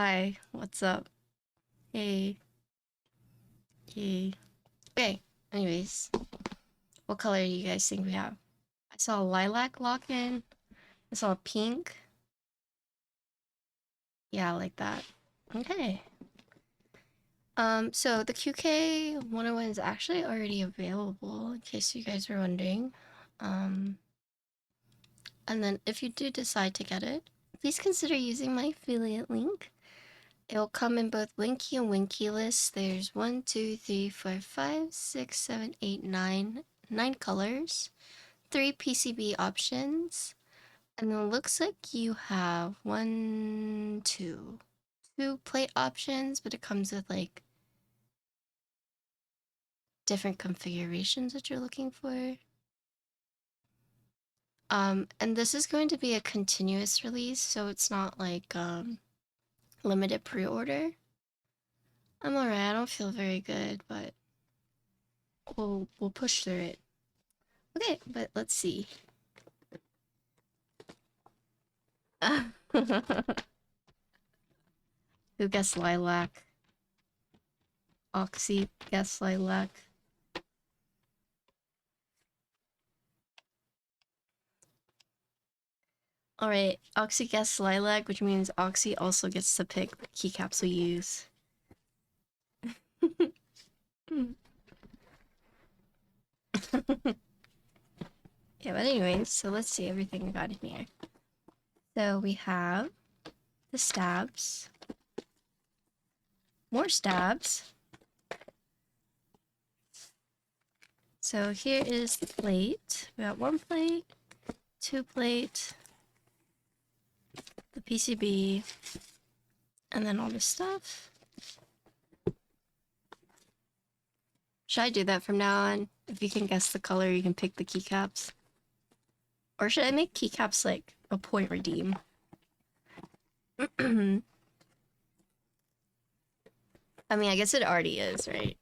Hi, what's up? Hey, hey. Okay, anyways, what color do you guys think we have? I saw a lilac lock-in. I saw a pink. Yeah, I like that. Okay. So the QK101 is actually already available, in case you guys were wondering. Um, and then if you do decide to get it, please consider using my affiliate link. It'll come in both Winky and Winky lists. There's 1, 2, 3, 4, 5, 6, 7, 8, 9 colors, 3 PCB options, and then it looks like you have two plate options, but it comes with like different configurations that you're looking for. And this is going to be a continuous release, so it's not like limited pre-order. I'm alright, I don't feel very good, but we'll push through it. Okay, but let's see. Who guessed lilac? Oxy guessed lilac. Alright, Oxy guessed lilac, which means Oxy also gets to pick the keycaps we use. Yeah, but anyways, so let's see everything we got in here. So we have the stabs. More stabs. So here is the plate. We got 1 plate, 2 plate, the PCB, and then all this stuff. Should I do that from now on? If you can guess the color, you can pick the keycaps. Or should I make keycaps like a point redeem? I mean, I guess it already is, right?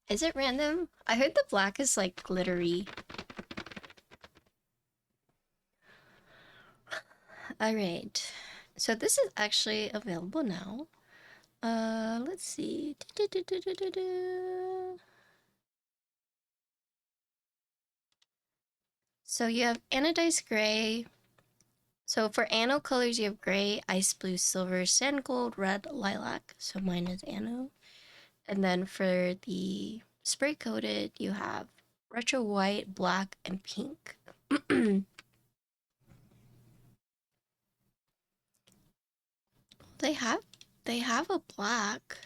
Is it random? I heard the black is like glittery. Alright. So this is actually available now. Let's see. So you have anodized gray. So for anode colors, you have gray, ice blue, silver, sand gold, red, lilac. So mine is anode. And then for the spray coated, you have retro white, black, and pink. They have a black.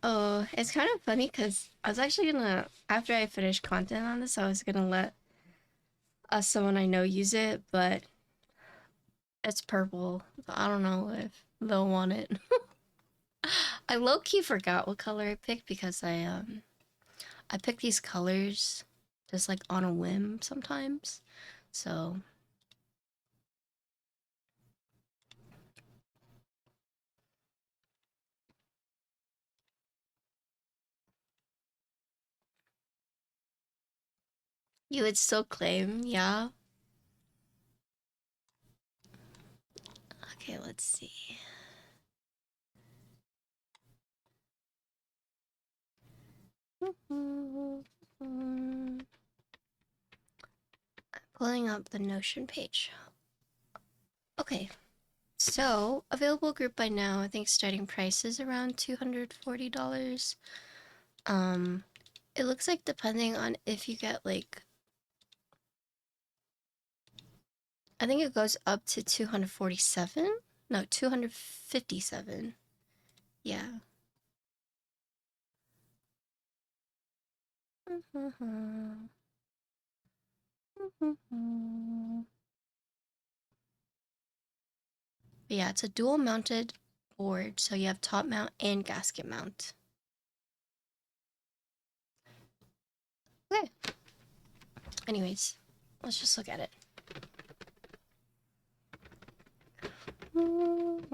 Oh, it's kind of funny because I was actually gonna, after I finish content on this, I was gonna let someone I know use it, but it's purple. So I don't know if they'll want it. I low-key forgot what color I picked because I pick these colors just like on a whim sometimes. So you would still claim, yeah? Okay, let's see. I'm pulling up the Notion page. Okay, so available group by now, I think starting price is around $240. It looks like depending on if you get like, I think it goes up to 247? No, 257. Yeah. But yeah, it's a dual mounted board, so you have top mount and gasket mount. Okay. Anyways, let's just look at it.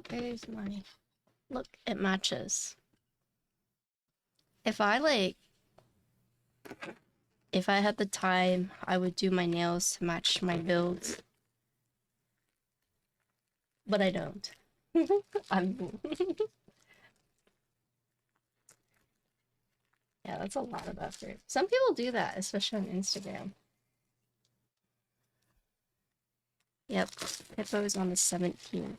Where's my... Look, it matches. If I had the time, I would do my nails to match my builds. But I don't. Yeah, that's a lot of effort. Some people do that, especially on Instagram. Yep, Hippo's on the 17th.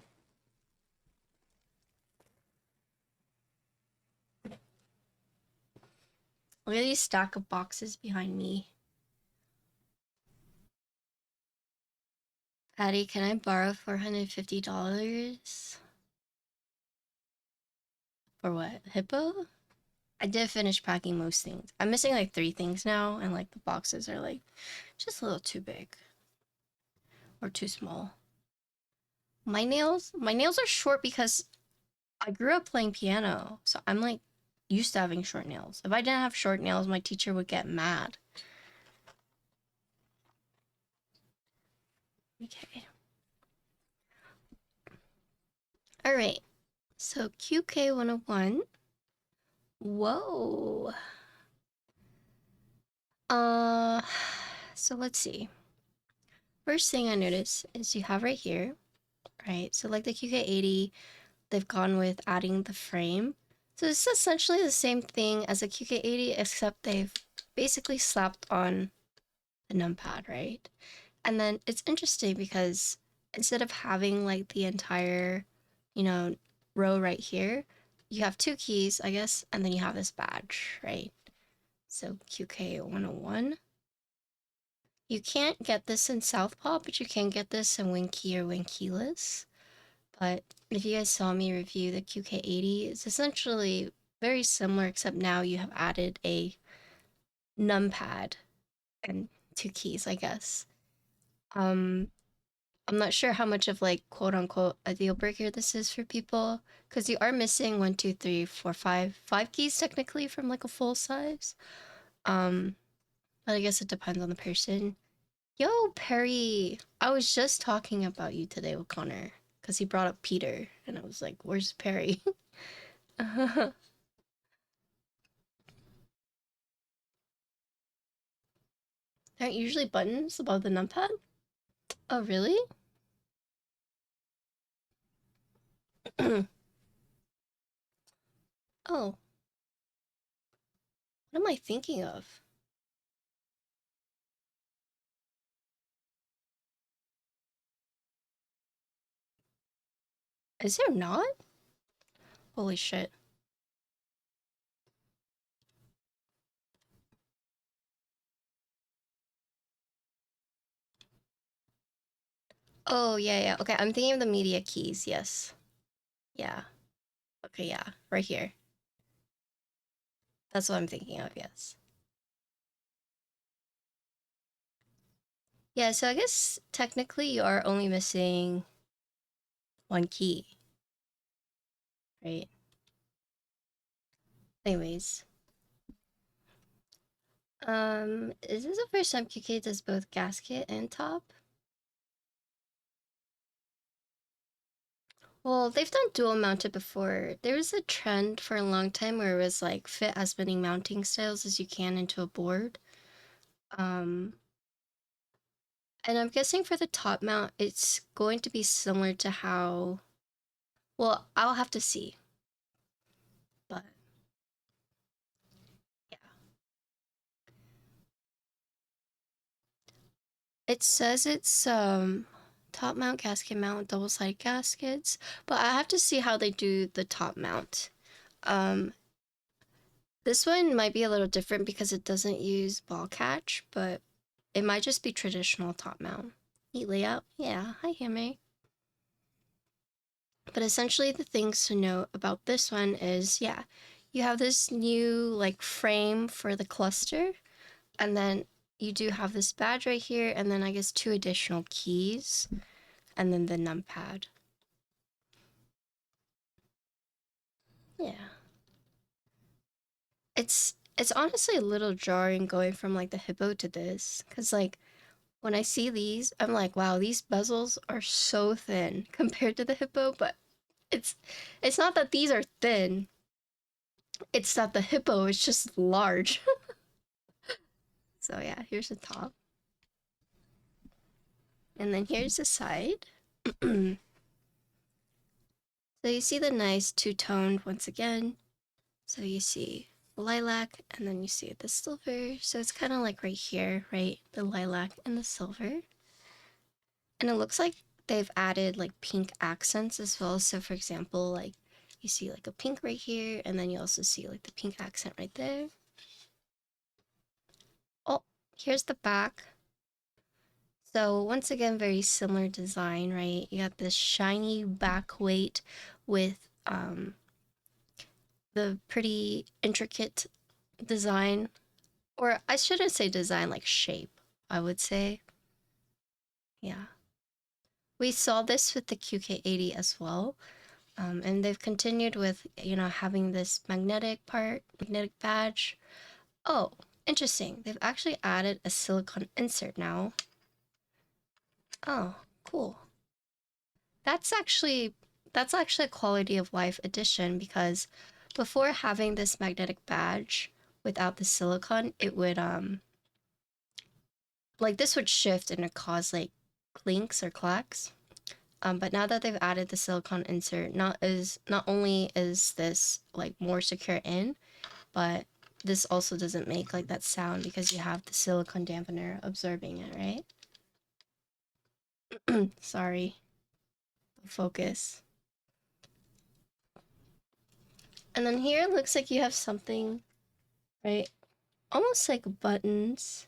Look at these stack of boxes behind me. Patty, can I borrow $450? For what? Hippo? I did finish packing most things. I'm missing like 3 things now, and like the boxes are like just a little too big. Or too small. My nails are short because I grew up playing piano, so I'm like used to having short nails. If I didn't have short nails, my teacher would get mad. Okay. Alright. So QK101. Whoa. So let's see. First thing I noticed is you have right here, right? So like the QK80, they've gone with adding the frame. So it's essentially the same thing as a QK80, except they've basically slapped on the numpad, right? And then it's interesting because instead of having like the entire, you know, row right here, you have 2 keys, I guess, and then you have this badge, right? So QK101. You can't get this in Southpaw, but you can get this in Winky or Winkeyless. But if you guys saw me review the QK80, it's essentially very similar, except now you have added a numpad and 2 keys, I guess. I'm not sure how much of like quote unquote a deal breaker this is for people, because you are missing 1, 2, 3, 4, 5 keys technically from like a full size. But I guess it depends on the person. Yo, Perry, I was just talking about you today with Connor because he brought up Peter, and I was like, "Where's Perry?" Aren't usually buttons above the numpad? Oh, really? Oh, what am I thinking of? Is there not? Holy shit. Oh, yeah, yeah. Okay, I'm thinking of the media keys, yes. Yeah. Okay, yeah. Right here. That's what I'm thinking of, yes. Yeah, so I guess technically you are only missing 1 key, right? Anyways. Is this the first time QK does both gasket and top? Well, they've done dual mounted before. There was a trend for a long time where it was like fit as many mounting styles as you can into a board. And I'm guessing for the top mount, it's going to be similar to how, well, I'll have to see. But yeah. It says it's top mount, gasket mount, double side gaskets, but I have to see how they do the top mount. This one might be a little different because it doesn't use ball catch, but it might just be traditional top mount. Neat layout. Yeah, hi Hammer. But essentially the things to note about this one is, yeah, you have this new like frame for the cluster, and then you do have this badge right here, and then I guess 2 additional keys, and then the numpad. Yeah. It's honestly a little jarring going from like the hippo to this, because like When I see these, I'm like, wow, these bezels are so thin compared to the hippo, but it's it's not that these are thin. It's that the hippo is just large. So yeah, here's the top. And then here's the side. So you see the nice two-toned once again. So you see lilac and then you see the silver. So it's kind of like right here, right? The lilac and the silver. And it looks like they've added like pink accents as well. So for example, like you see like a pink right here and then you also see like the pink accent right there. Oh, here's the back. So once again, very similar design, right? You got this shiny back weight with the pretty intricate design, or I shouldn't say design, like shape, I would say. Yeah. We saw this with the QK80 as well. And they've continued with, you know, having this magnetic badge. Oh, interesting. They've actually added a silicone insert now. Oh, cool. That's actually a quality of life addition because before having this magnetic badge without the silicone, it would like this would shift and it cause like clinks or clacks. But now that they've added the silicone insert, not only is this like more secure in, but this also doesn't make like that sound because you have the silicone dampener absorbing it, right? Sorry, focus. And then here it looks like you have something, right? Almost like buttons.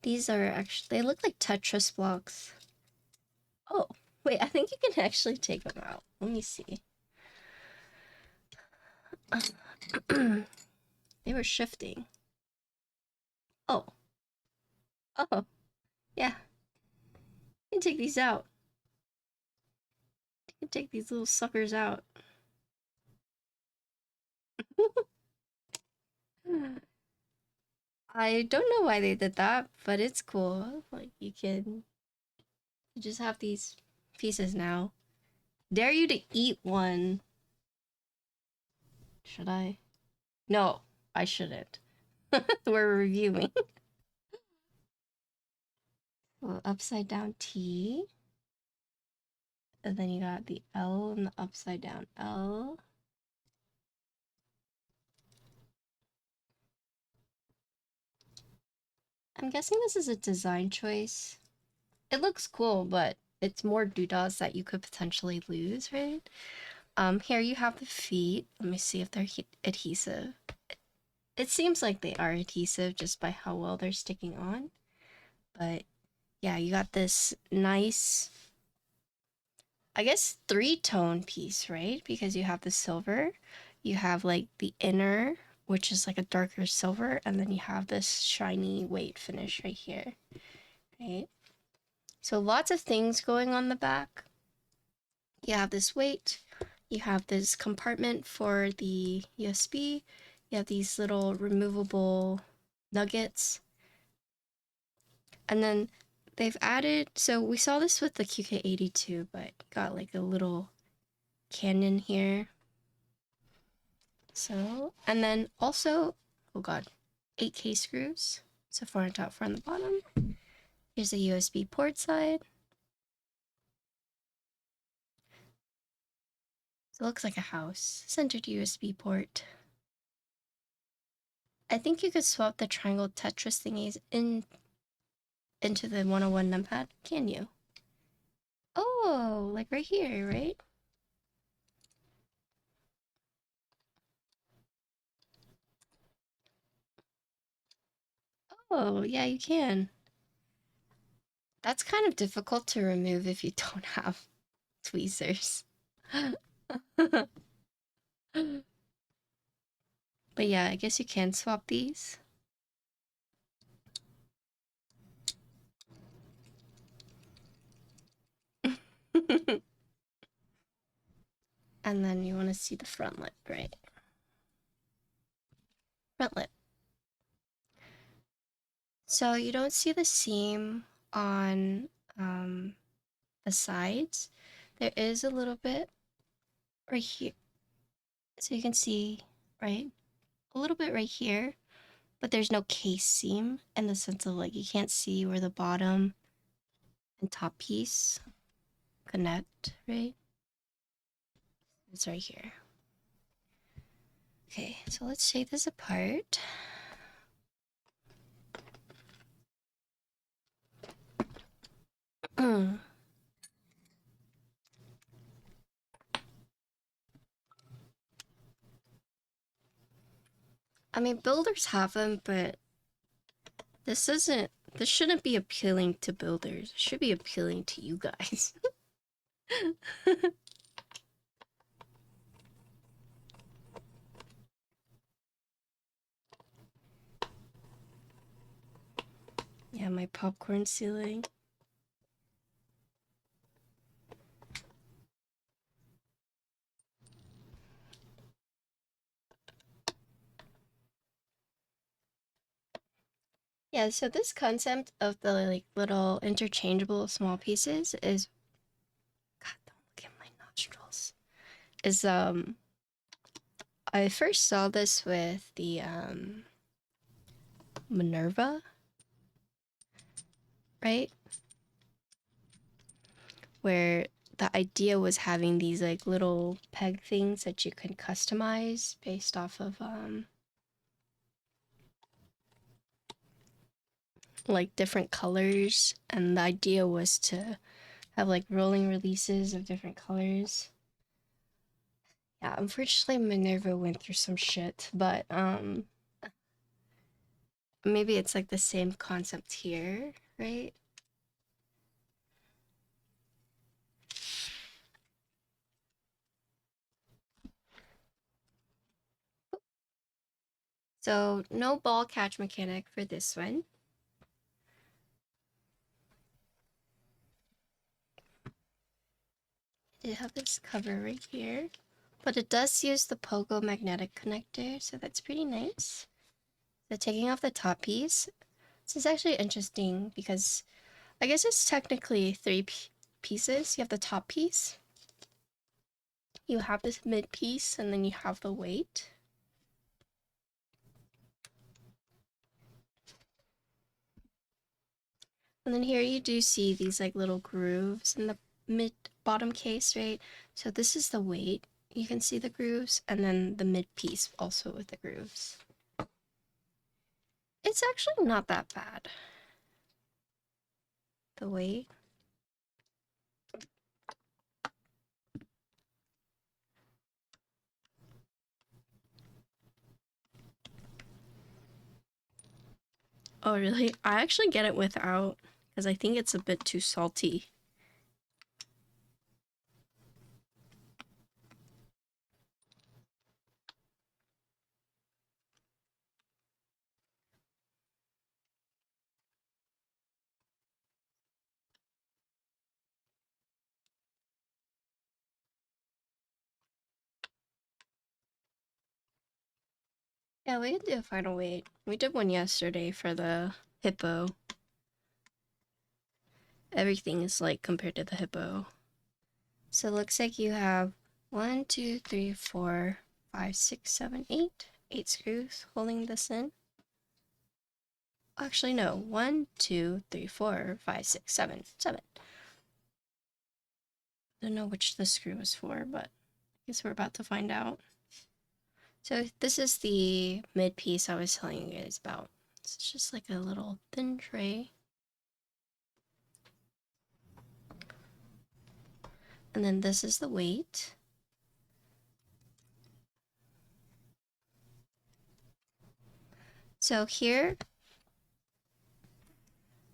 These are actually, they look like Tetris blocks. Oh, wait, I think you can actually take them out. Let me see. They were shifting. Oh. Oh. Yeah. You can take these out. You can take these little suckers out. I don't know why they did that, but it's cool. Like, you just have these pieces now. Dare you to eat one. Should I? No, I shouldn't. We're reviewing. Well, upside down T. And then you got the L and the upside down L. I'm guessing this is a design choice. It looks cool, but it's more doodahs that you could potentially lose, right? Here you have the feet. Let me see if they're adhesive. It seems like they are adhesive just by how well they're sticking on. But yeah, you got this nice, I guess, three-tone piece, right? Because you have the silver, you have like the inner, which is like a darker silver, and then you have this shiny weight finish right here, right? So lots of things going on the back. You have this weight, you have this compartment for the USB, you have these little removable nuggets, and then they've added, so we saw this with the QK82, but got like a little cannon here. So, and then also, oh god, 8K screws. So 4 on top, 4 on the bottom. Here's the USB port side. So it looks like a house. Centered USB port. I think you could swap the triangle Tetris thingies into the 101 numpad. Can you? Oh, like right here, right? Oh, yeah, you can. That's kind of difficult to remove if you don't have tweezers. But yeah, I guess you can swap these. And then you want to see the front lip, right? Front lip. So you don't see the seam on the sides. There is a little bit right here. So you can see, right? A little bit right here, but there's no case seam in the sense of like you can't see where the bottom and top piece connect, right? It's right here. Okay, so let's take this apart. I mean, builders have them, but this shouldn't be appealing to builders. It should be appealing to you guys. Yeah, my popcorn ceiling. Yeah, so this concept of the like little interchangeable small pieces is, God, don't look at my nostrils. Is I first saw this with the Minerva, right? Where the idea was having these like little peg things that you can customize based off of like different colors, and the idea was to have like rolling releases of different colors. Yeah, unfortunately Minerva went through some shit, but maybe it's like the same concept here, right? So no ball catch mechanic for this one. I have this cover right here, but it does use the Pogo magnetic connector, so that's pretty nice. So taking off the top piece, this is actually interesting because I guess it's technically three pieces. You have the top piece, you have this mid piece, and then you have the weight. And then here you do see these like little grooves in the mid bottom case, right? So this is the weight. You can see the grooves, and then the mid piece also with the grooves. It's actually not that bad. The weight. Oh, really? I actually get it without, because I think it's a bit too salty. Yeah, we can do a final weight. We did one yesterday for the hippo. Everything is like compared to the hippo. So it looks like you have 1, 2, 3, 4, 5, 6, 7, 8. 8 screws holding this in. Actually, no. 1, 2, 3, 4, 5, 6, 7. 7. Don't know which the screw is for, but I guess we're about to find out. So this is the mid piece I was telling you guys about. It's just like a little thin tray. And then this is the weight. So here,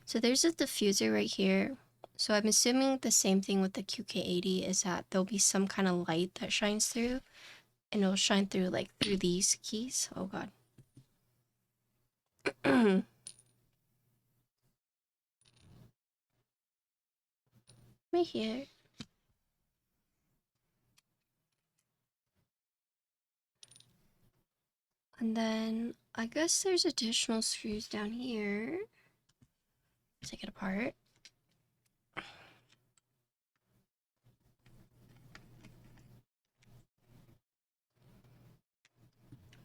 so there's a diffuser right here. So I'm assuming the same thing with the QK80 is that there'll be some kind of light that shines through, and it'll shine through like through these keys. Oh god. Right here. And then I guess there's additional screws down here. take it apart.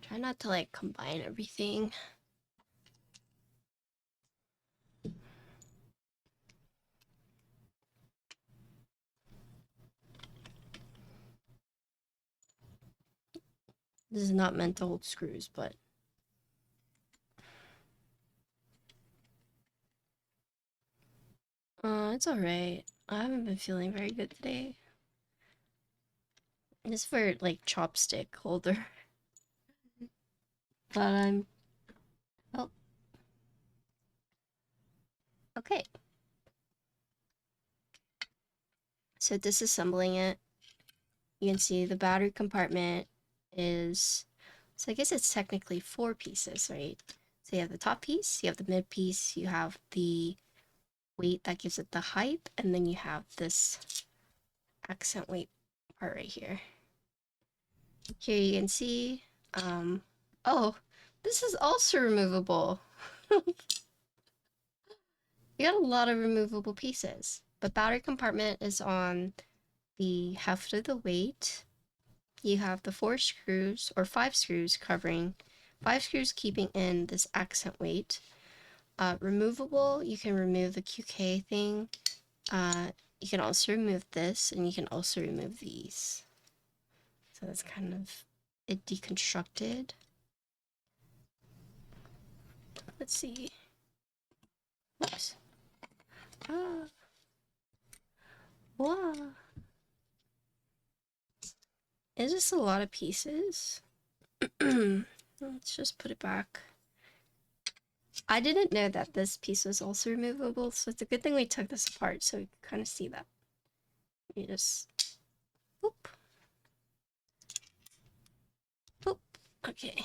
Try not to like combine everything. This is not meant to hold screws, but it's alright. I haven't been feeling very good today. This is for like chopstick holder. But I'm oh okay. So disassembling it, you can see the battery compartment is, so I guess it's technically 4 pieces, right? So you have the top piece, you have the mid piece, you have the weight that gives it the height, and then you have this accent weight part right here. Here you can see, oh, this is also removable. You got a lot of removable pieces. The battery compartment is on the heft of the weight. You have the 4 screws, or 5 screws covering, 5 screws keeping in this accent weight. Removable, you can remove the QK thing. You can also remove this, and you can also remove these. So that's kind of it deconstructed. Let's see. Oops. Ah. Wow. It's just a lot of pieces. Let's just put it back. I didn't know that this piece was also removable, so it's a good thing we took this apart so we can kind of see that. You just, boop. Boop. Okay.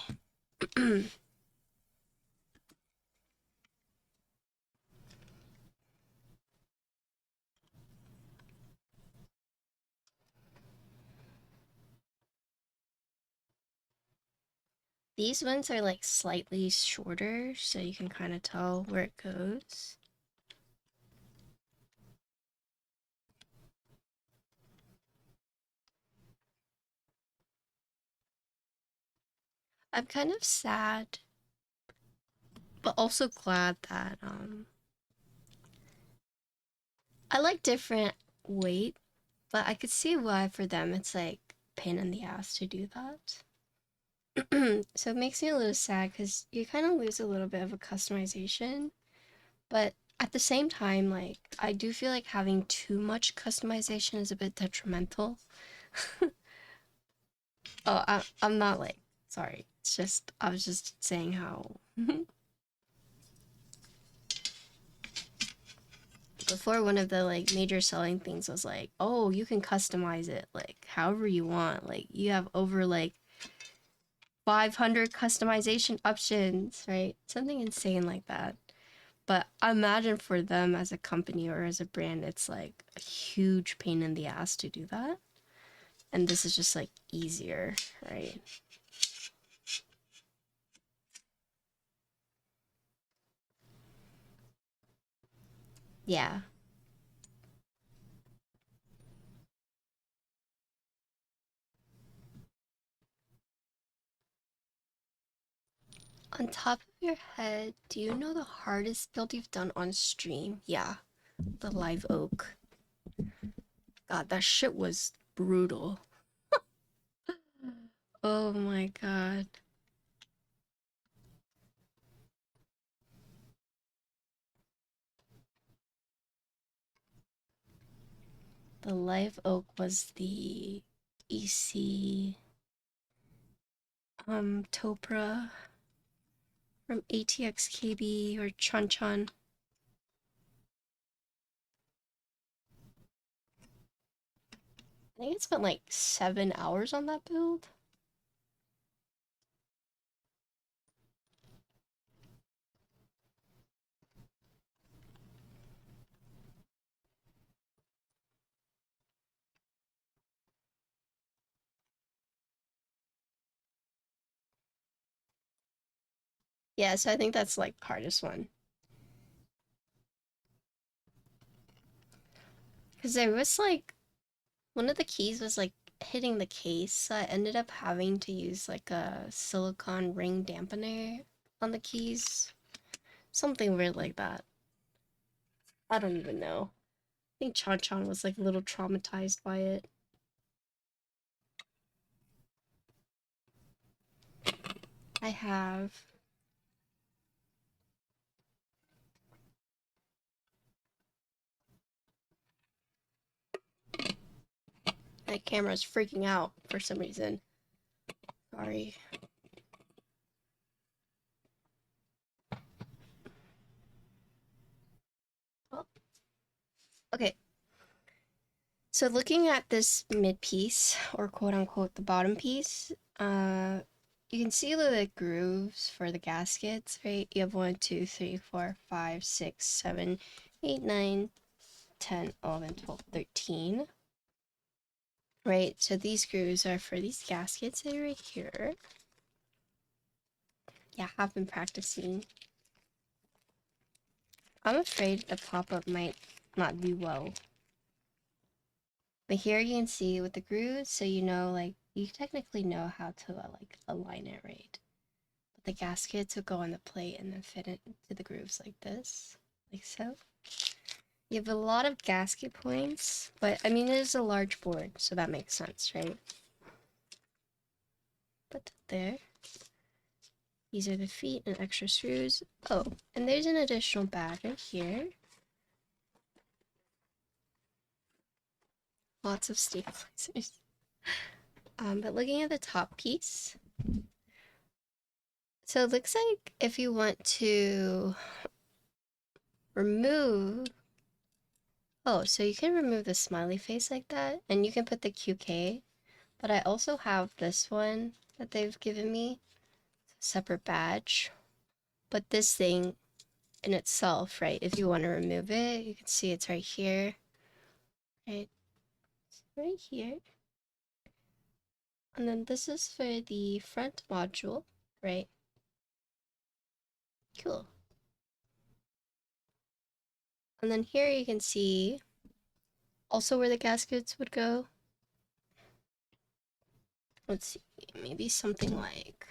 These ones are like slightly shorter, so you can kind of tell where it goes. I'm kind of sad, but also glad that I like different weight, but I could see why for them it's like pain in the ass to do that. So it makes me a little sad because you kind of lose a little bit of a customization, but at the same time, like I do feel like having too much customization is a bit detrimental. Oh, I'm not like, sorry. It's just, I was just saying how before one of the like major selling things was like, oh, you can customize it like however you want. Like you have over like 500 customization options, right? Something insane like that. But I imagine for them as a company or as a brand, it's like a huge pain in the ass to do that. And this is just like easier, right? Yeah. On top of your head, do you know the hardest build you've done on stream? Yeah, the live oak. God, that shit was brutal. Oh my god. The live oak was the EC Topra from ATX KB or Chun Chun. I think I spent like 7 hours on that build. Yeah, so I think that's like the hardest one. Because there was like, one of the keys was like hitting the case, so I ended up having to use like a silicone ring dampener on the keys. Something weird like that. I don't even know. I think Chan Chan was like a little traumatized by it. I have my camera's freaking out for some reason. Sorry. Oh. Okay. So looking at this mid piece, or quote unquote the bottom piece, you can see the grooves for the gaskets, right? You have 1, 2, 3, 4, 5, 6, 7, 8, 9, 10, 11, 12, 13. Right, so these grooves are for these gaskets right here. Yeah, I've been practicing. I'm afraid the pop-up might not do well. But here you can see with the grooves, so you know, like, you technically know how to, like, align it right. But the gaskets will go on the plate and then fit it into the grooves like this, like so. You have a lot of gasket points, but, I mean, it is a large board, so that makes sense, right? But there. These are the feet and extra screws. Oh, and there's an additional bag right here. Lots of stabilizers. But looking at the top piece, so it looks like if you want to remove, oh, so you can remove the smiley face like that, and you can put the QK, but I also have this one that they've given me, separate badge, but this thing in itself, right, if you want to remove it, you can see it's right here, right, right here. And then this is for the front module, right? Cool. And then here you can see also where the gaskets would go. Let's see, maybe something like...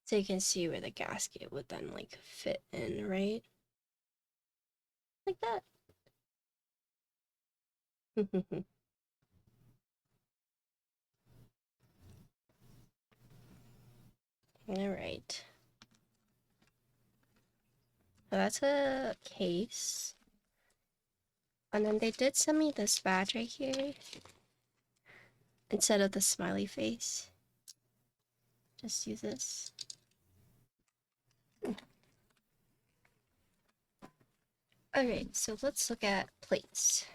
So you can see where the gasket would then like fit in, right? Like that. All right. So that's a case. And then they did send me this badge right here instead of the smiley face. Just use this. Alright, so let's look at plates.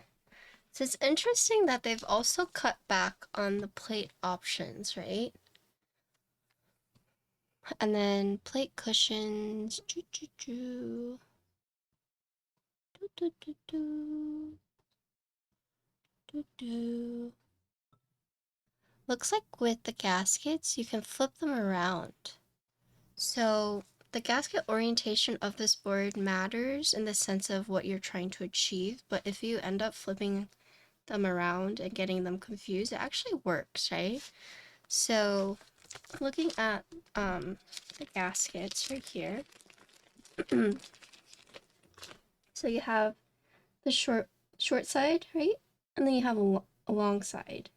So it's interesting that they've also cut back on the plate options, right? And then plate cushions. Looks like with the gaskets, you can flip them around. So the gasket orientation of this board matters in the sense of what you're trying to achieve, but if you end up flipping them around and getting them confused, it actually works, right? So looking at the gaskets right here, so you have the short side, right? And then you have a long side.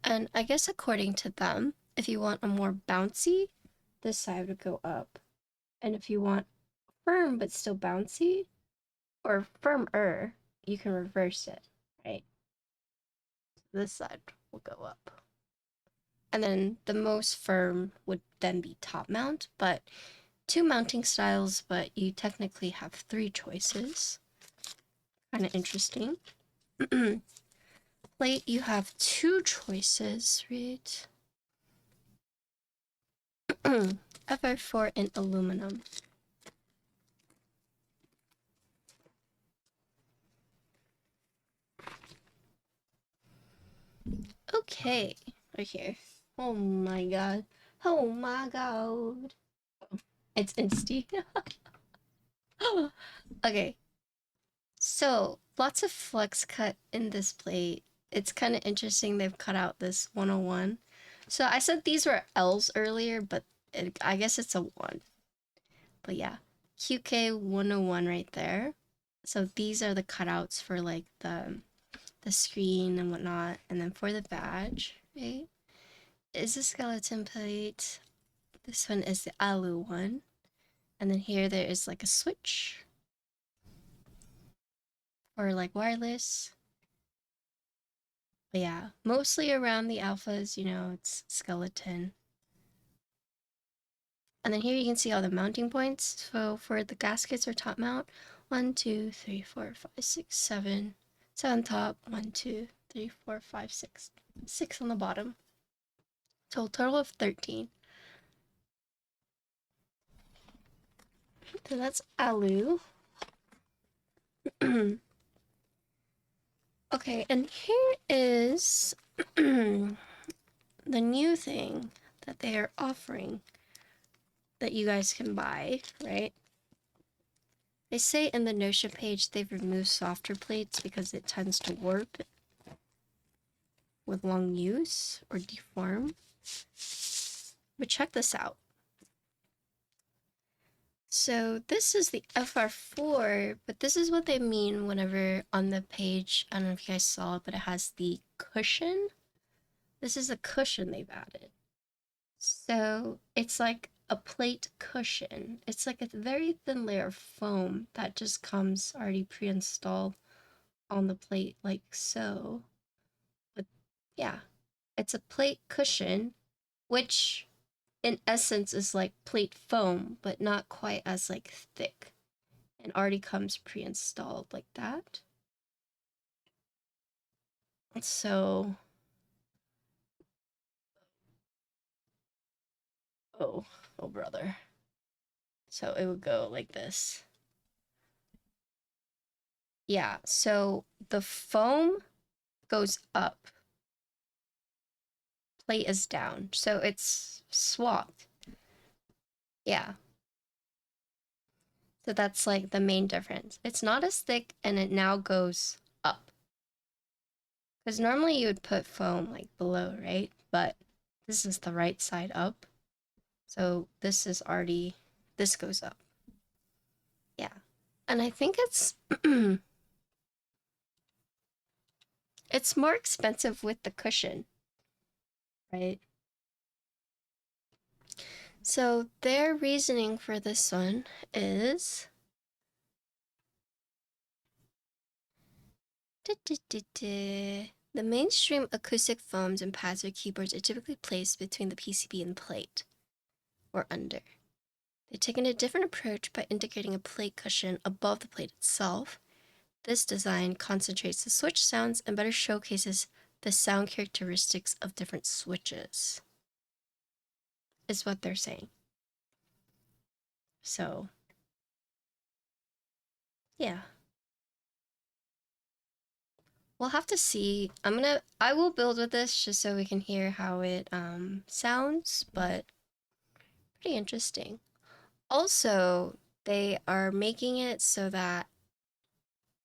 And I guess according to them, if you want a more bouncy, this side would go up. And if you want firm but still bouncy, or firmer, you can reverse it, right? This side will go up. And then the most firm would then be top mount, but 2 mounting styles, but you technically have 3 choices. Kind of interesting. Plate, you have 2 choices, right? FR4 in aluminum. Okay, right here. Oh my god. Oh my god. It's insty. Okay. So, lots of flex cut in this plate. It's kind of interesting they've cut out this 101. So I said these were L's earlier, but I guess it's a 1. But yeah, QK101 right there. So these are the cutouts for like the screen and whatnot. And then for the badge, right, is a skeleton plate. This one is the alu one. And then here there is like a switch. Or like wireless. But yeah, mostly around the alphas, you know, it's skeleton. And then here you can see all the mounting points. So for the gaskets or top mount, 1, 2, 3, 4, 5, 6, 7. 7 top, 1, 2, 3, 4, 5, 6. 6 on the bottom. So a total of 13. So that's alu. Okay, and here is the new thing that they are offering that you guys can buy, right? They say in the Notion page they've removed softer plates because it tends to warp with long use or deform. But check this out. So this is the FR4, but this is what they mean whenever on the page, I don't know if you guys saw it, but it has the cushion. This is a cushion they've added. So it's like a plate cushion. It's like a very thin layer of foam that just comes already pre-installed on the plate like so. But yeah, it's a plate cushion, which in essence is like plate foam, but not quite as like thick, and already comes pre-installed like that. So, oh brother. So it would go like this. Yeah, so the foam goes up, plate is down, so it's swapped. Yeah. So that's like the main difference. It's not as thick and it now goes up. Because normally you would put foam like below, right? But this is the right side up. So this is already, this goes up. Yeah. And I think it's, it's more expensive with the cushion, right? So their reasoning for this one is the mainstream acoustic foams and pads or keyboards are typically placed between the PCB and plate, or under. They've taken a different approach by integrating a plate cushion above the plate itself. This design concentrates the switch sounds and better showcases the sound characteristics of different switches, is what they're saying. So, yeah. We'll have to see. I will build with this just so we can hear how it sounds, but pretty interesting. Also, they are making it so that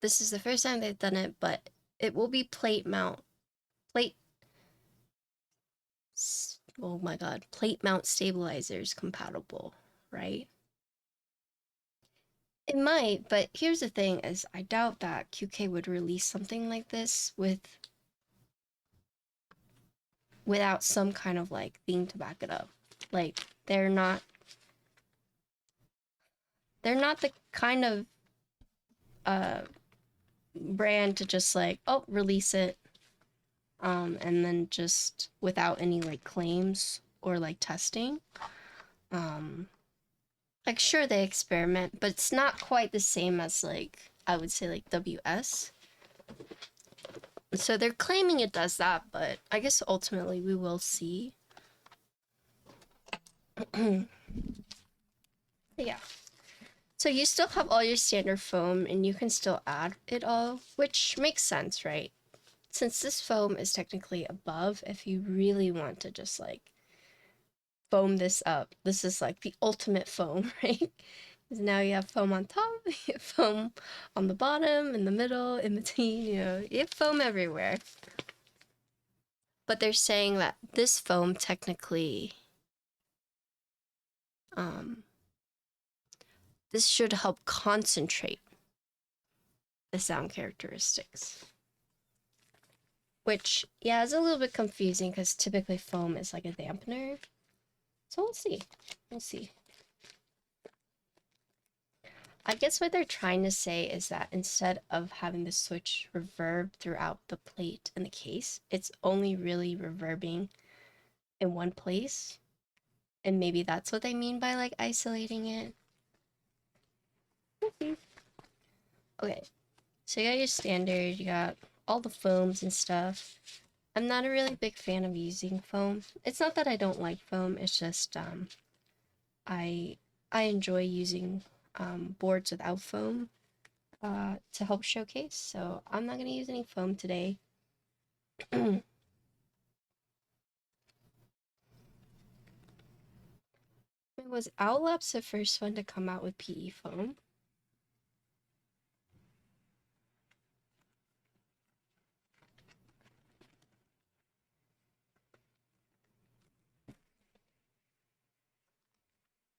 this is the first time they've done it, but it will be plate mount stabilizers compatible, right? It might, but here's the thing is I doubt that QK would release something like this without some kind of like thing to back it up. Like they're not the kind of brand to just like, oh, release it and then just without any like claims or like testing. Like sure they experiment, but it's not quite the same as like I would say like WS. So they're claiming it does that, but I guess ultimately we will see. Yeah. So you still have all your standard foam and you can still add it all, which makes sense, right? since this foam is technically above, if you really want to just like foam this up, this is like the ultimate foam, right? Because now you have foam on top, you have foam on the bottom, in the middle, in between, you know, you have foam everywhere. But they're saying that this foam technically, this should help concentrate the sound characteristics. Which, yeah, is a little bit confusing because typically foam is like a dampener. So we'll see. We'll see. I guess what they're trying to say is that instead of having the switch reverb throughout the plate and the case, it's only really reverbing in one place. And maybe that's what they mean by like isolating it. Okay, so you got your standard, you got all the foams and stuff. I'm not a really big fan of using foam. It's not that I don't like foam, it's just I enjoy using boards without foam to help showcase, so I'm not going to use any foam today. Was Outlapse the first one to come out with PE foam?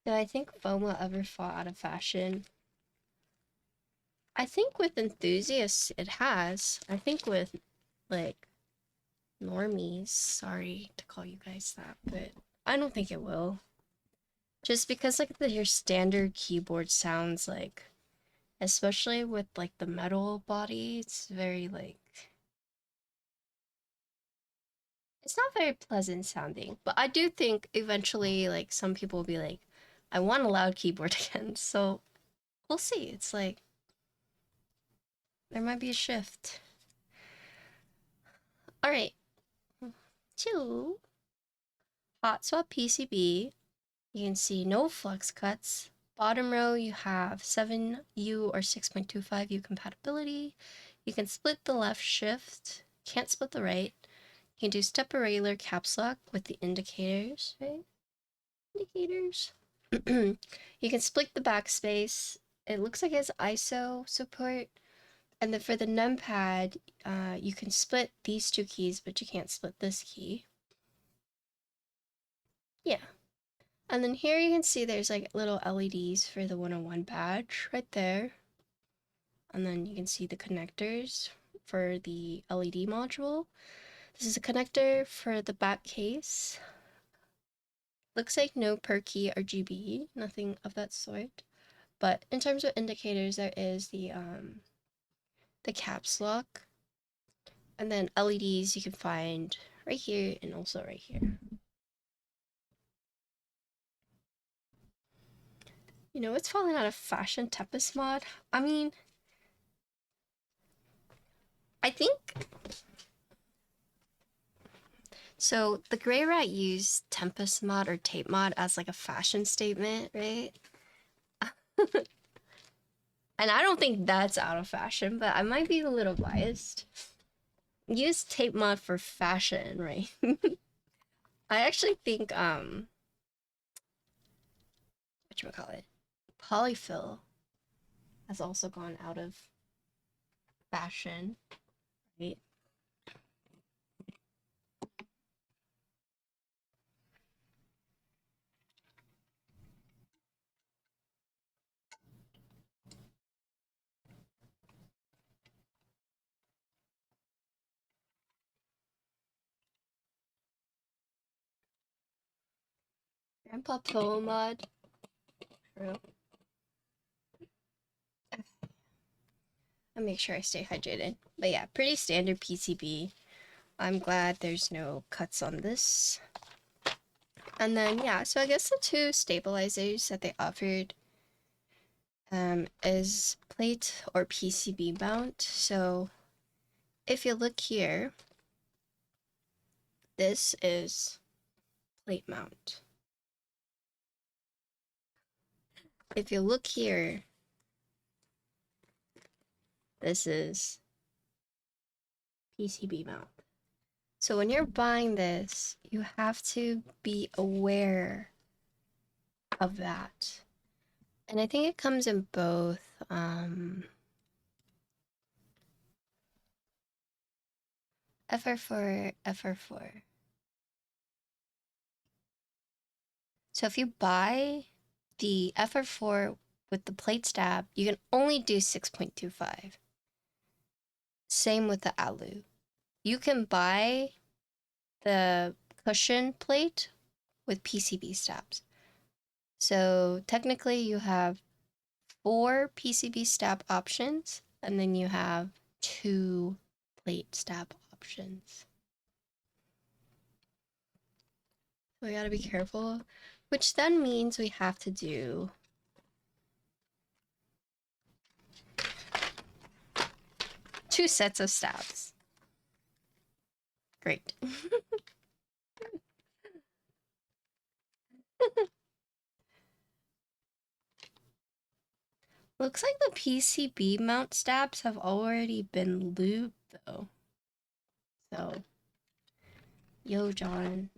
Do I think foam will ever fall out of fashion? I think with enthusiasts it has. I think with like normies, sorry to call you guys that, but I don't think it will. Just because like your standard keyboard sounds like, especially with like the metal body, it's very like, it's not very pleasant sounding. But I do think eventually like some people will be like, I want a loud keyboard again. So we'll see. It's like there might be a shift. All right. 2. Hot swap PCB. You can see no flux cuts. Bottom row, you have 7U or 6.25U compatibility. You can split the left shift. Can't split the right. You can do step irregular caps lock with the indicators, right? Indicators. You can split the backspace. It looks like it has ISO support. And then for the numpad, you can split these 2 keys, but you can't split this key. Yeah. And then here you can see there's like little LEDs for the 101 badge right there. And then you can see the connectors for the LED module. This is a connector for the back case. Looks like no per key RGB, nothing of that sort. But in terms of indicators, there is the caps lock. And then LEDs you can find right here and also right here. You know, it's falling out of fashion, Tempest mod. I mean, I think... So the Grey Rat used Tempest mod or tape mod as like a fashion statement, right? And I don't think that's out of fashion, but I might be a little biased. Use tape mod for fashion, right? I actually think whatchamacallit, polyfill has also gone out of fashion, right? Grandpa Pillow mod. True. I'll make sure I stay hydrated. But yeah, pretty standard PCB. I'm glad there's no cuts on this. And then yeah, so I guess the 2 stabilizers that they offered is plate or PCB mount. So if you look here, this is plate mount. If you look here, this is PCB mount. So when you're buying this, you have to be aware of that. And I think it comes in both FR4, FR4. So if you buy the FR4 with the plate stab, you can only do 6.25. Same with the alu. You can buy the cushion plate with PCB stabs. So technically you have 4 PCB stab options, and then you have 2 plate stab options. So we gotta be careful, which then means we have to do two sets of stabs. Great. Looks like the PCB mount stabs have already been lubed though. So, yo John.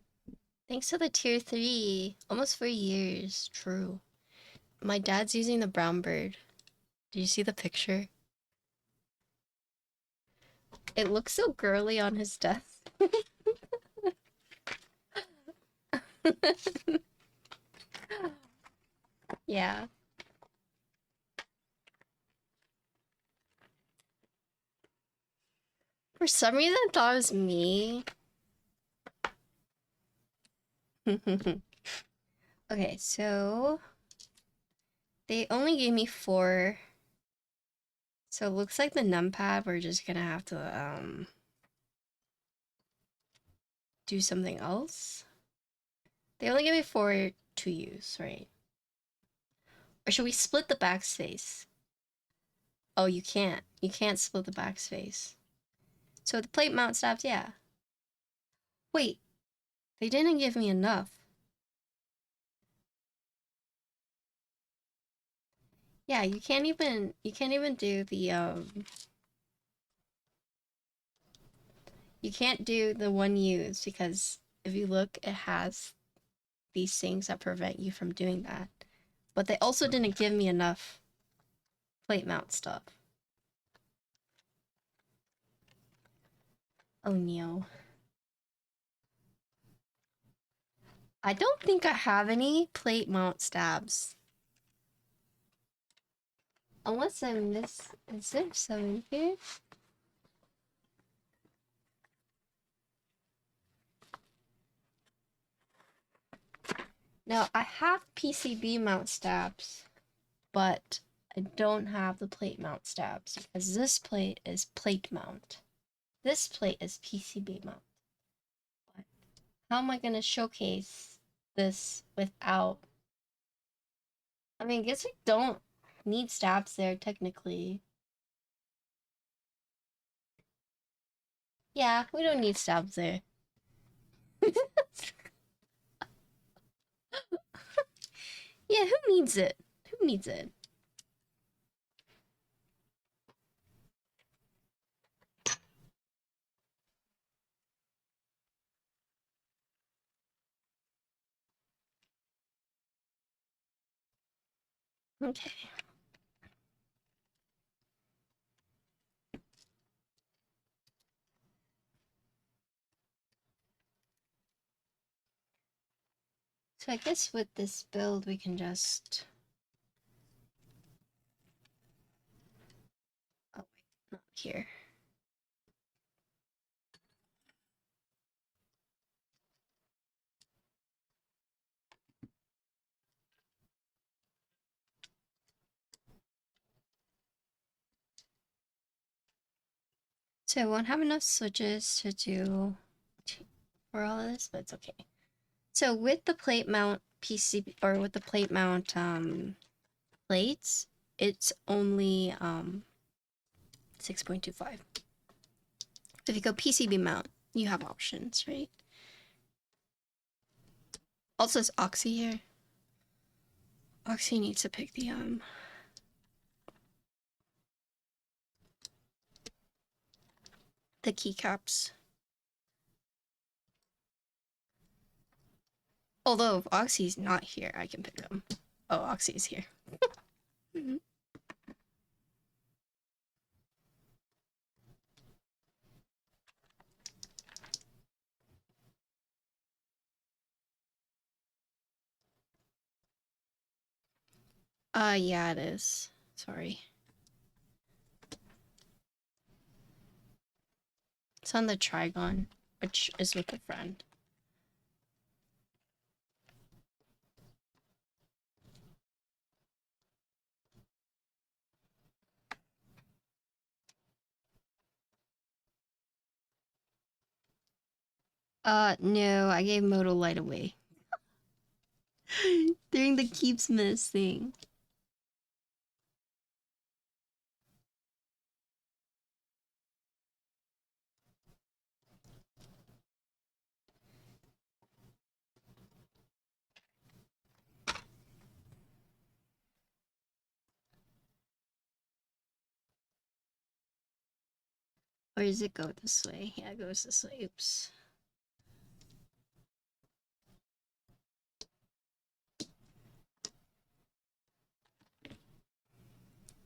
Thanks to the tier 3. Almost 4 years. True. My dad's using the brown bird. Did you see the picture? It looks so girly on his desk. Yeah. For some reason I thought it was me. Okay, so they only gave me 4. So it looks like the numpad we're just gonna have to do something else. They only gave me 4 to use, right? Or should we split the backspace? Oh, you can't. You can't split the backspace. So the plate mount stabs, yeah. Wait, they didn't give me enough. Yeah, you can't even do the you can't do the one use, because if you look, it has these things that prevent you from doing that. But they also didn't give me enough plate mount stuff. Oh no. I don't think I have any plate mount stabs. Unless I miss, is there some in here? Now, I have PCB mount stabs, but I don't have the plate mount stabs, because this plate is plate mount. This plate is PCB mount. But how am I going to showcase this without... I mean, I guess we don't need stabs there, technically. Yeah, we don't need stabs there. Yeah, who needs it? Who needs it? Okay. So I guess with this build, we can just... Oh, wait, not here. So I won't have enough switches to do for all of this, but it's okay. So with the plate mount PCB, or with the plate mount plates, it's only 6.25. If you go PCB mount, you have options, right? Also, is Oxy here? Oxy needs to pick the the keycaps. Although if Oxy's not here, I can pick them. Oh, Oxy's here. Yeah, it is. Sorry. It's on the Trigon, which is with a friend. No, I gave Moto Light away. During the Keeps Miss thing. Or does it go this way? Yeah, it goes this way. Oops.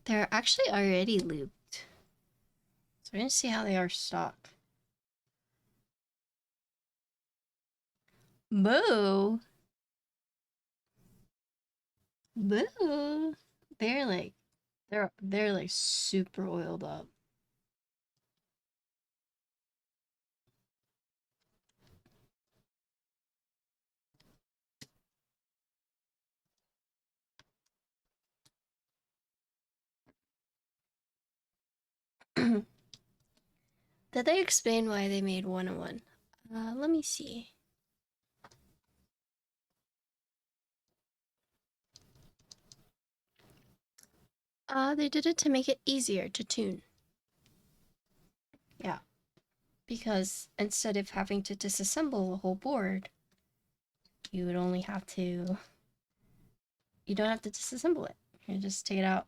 They're actually already looped. So we're gonna see how they are stock. Boo! Boo! They're like, they're like super oiled up. Did they explain why they made 101? Let me see. They did it to make it easier to tune. Yeah. Because instead of having to disassemble the whole board, you would only have to... You don't have to disassemble it. You just take it out.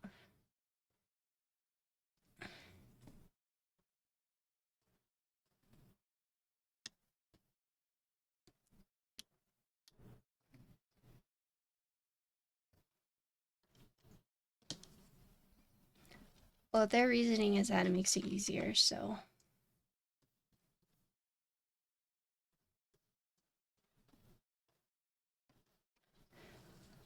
Well, their reasoning is that it makes it easier, so...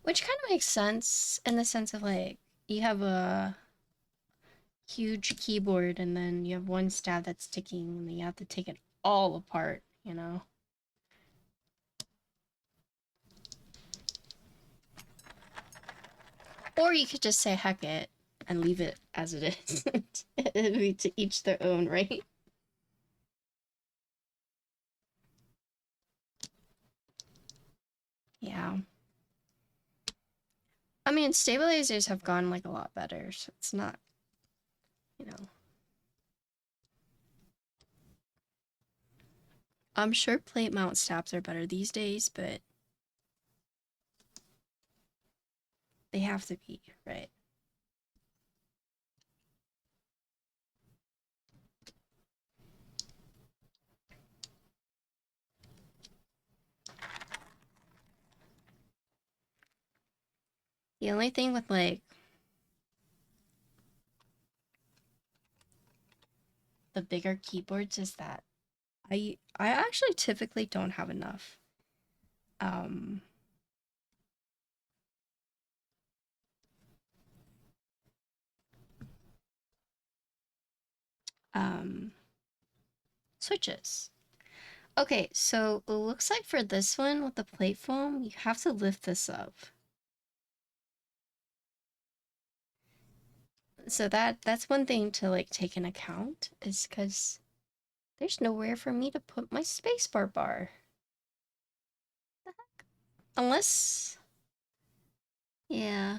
Which kind of makes sense in the sense of, like, you have a huge keyboard and then you have one stab that's ticking and then you have to take it all apart, you know? Or you could just say heck it and leave it as it is. It'd be to each their own, right? Yeah. I mean, stabilizers have gone like a lot better, so it's not, you know. I'm sure plate mount stabs are better these days, but they have to be, right? The only thing with like the bigger keyboards is that I actually typically don't have enough um um switches. Okay, so it looks like for this one with the plate foam, you have to lift this up. So that's one thing to like take in account is because there's nowhere for me to put my spacebar bar. The heck? Unless, yeah,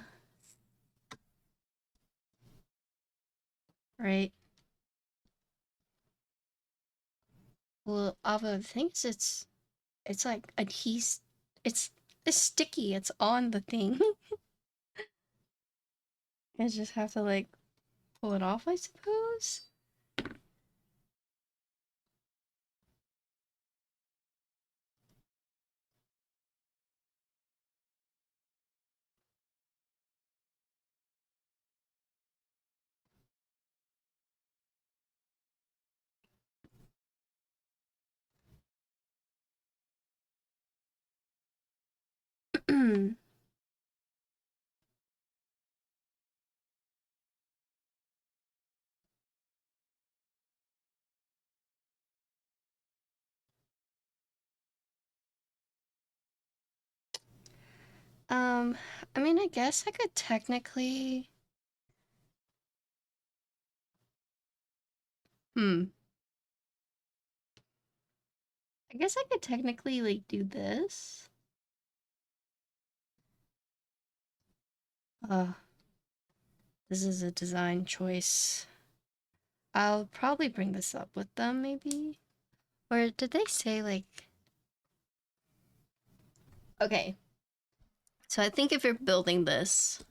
right. Well, Ava, the thing is, it's like adhesive. It's sticky. It's on the thing. I just have to like pull it off, I suppose. I mean, I guess I could technically... I guess I could technically, like, do this. This is a design choice. I'll probably bring this up with them, maybe? Or did they say, like... Okay. So I think if you're building this...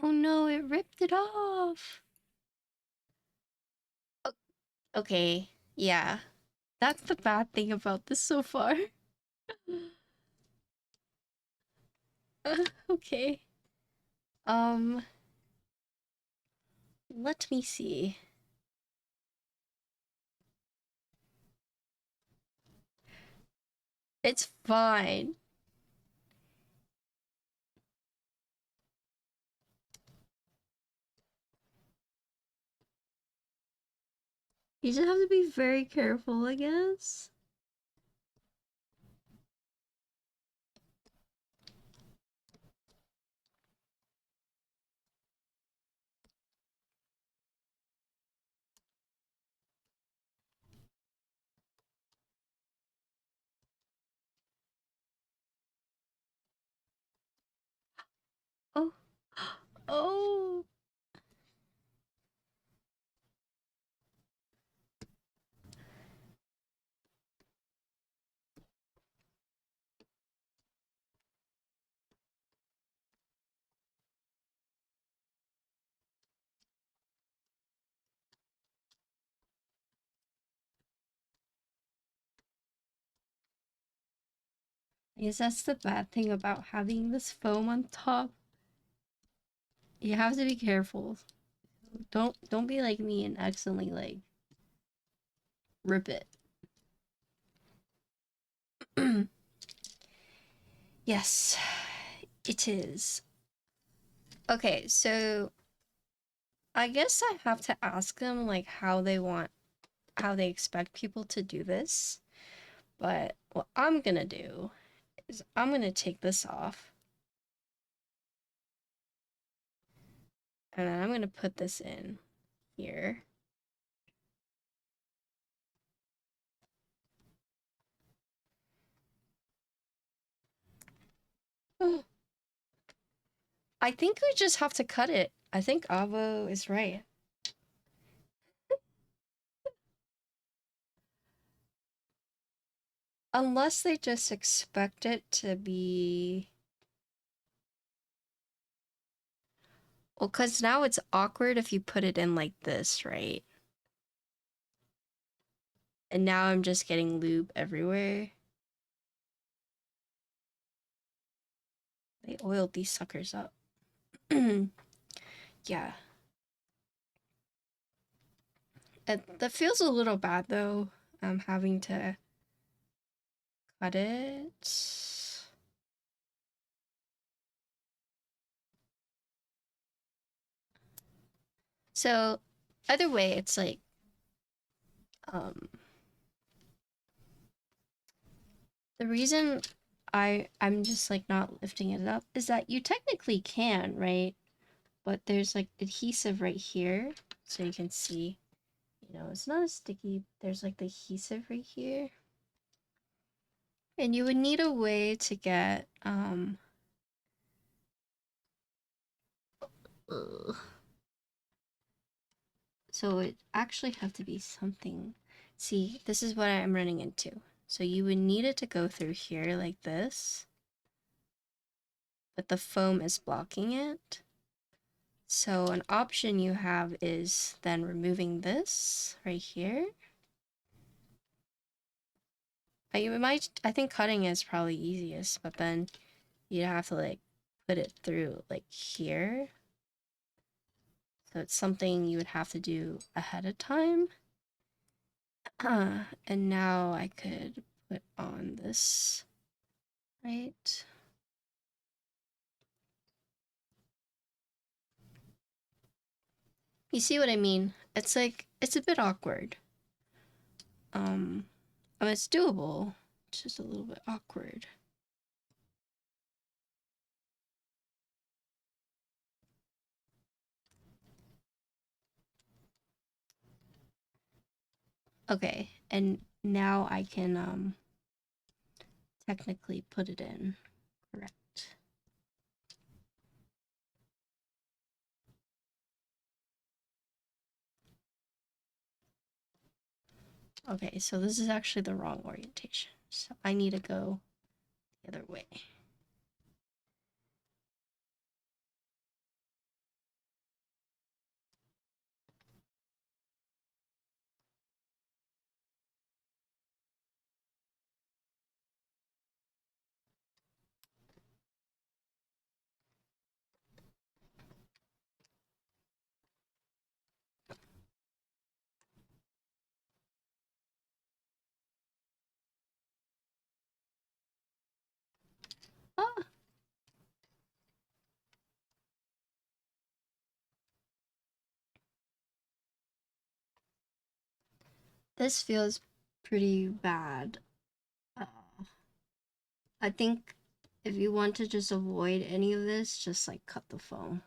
Oh no, it ripped it off! Okay, yeah. That's the bad thing about this so far. Okay. Let me see. It's fine. You just have to be very careful, I guess. Oh. Oh. I guess that's the bad thing about having this foam on top. You have to be careful. Don't be like me and accidentally like rip it. Yes, it is. Okay, so I guess I have to ask them like how they expect people to do this. But what I'm gonna do is I'm gonna take this off. And then I'm gonna put this in here. I think we just have to cut it. I think Avo is right. Unless they just expect it to be... Well, because now it's awkward if you put it in like this, right? And now I'm just getting lube everywhere. They oiled these suckers up. Yeah. That feels a little bad though. I'm having to cut it. So either way, it's like the reason I'm just like not lifting it up is that you technically can, right? But there's like adhesive right here, so you can see, you know, it's not as sticky. There's like the adhesive right here. And you would need a way to get so it actually have to be something. See, this is what I'm running into. So you would need it to go through here like this, but the foam is blocking it. So an option you have is then removing this right here. I think cutting is probably easiest, but then you'd have to like put it through like here. So it's something you would have to do ahead of time. And now I could put on this, right? You see what I mean? It's like, it's a bit awkward. I mean, it's doable. It's just a little bit awkward. Okay, and now I can technically put it in. Correct. Okay, so this is actually the wrong orientation. So I need to go the other way. Ah! This feels pretty bad. I think if you want to just avoid any of this, just like cut the foam.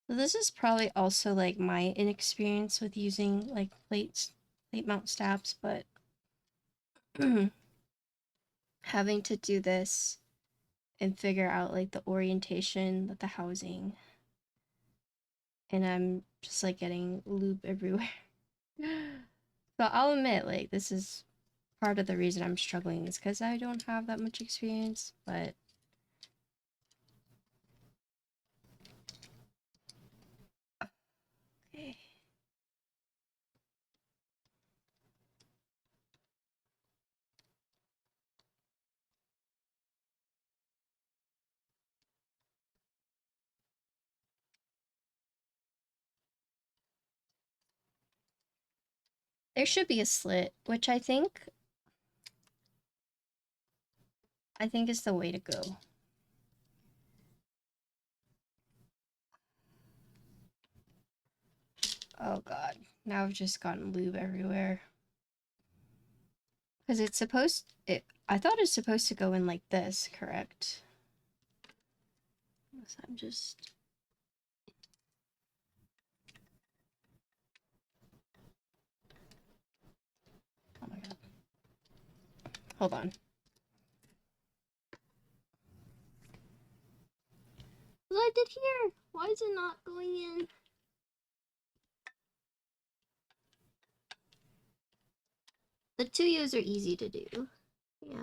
So this is probably also like my inexperience with using like plate mount stabs, but having to do this and figure out like the orientation of the housing, and I'm just like getting lube everywhere. So I'll admit, like, this is part of the reason I'm struggling is because I don't have that much experience, but okay. There should be a slit, which I think is the way to go. Oh god, now I've just gotten lube everywhere. Because it's supposed, I thought it's supposed to go in like this, correct? So I'm just... Oh my god. Hold on. What I did here? Why is it not going in? The 2U's are easy to do. Yeah.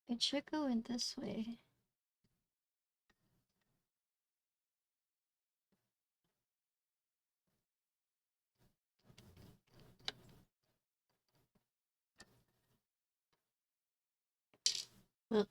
It should go in this way. Well,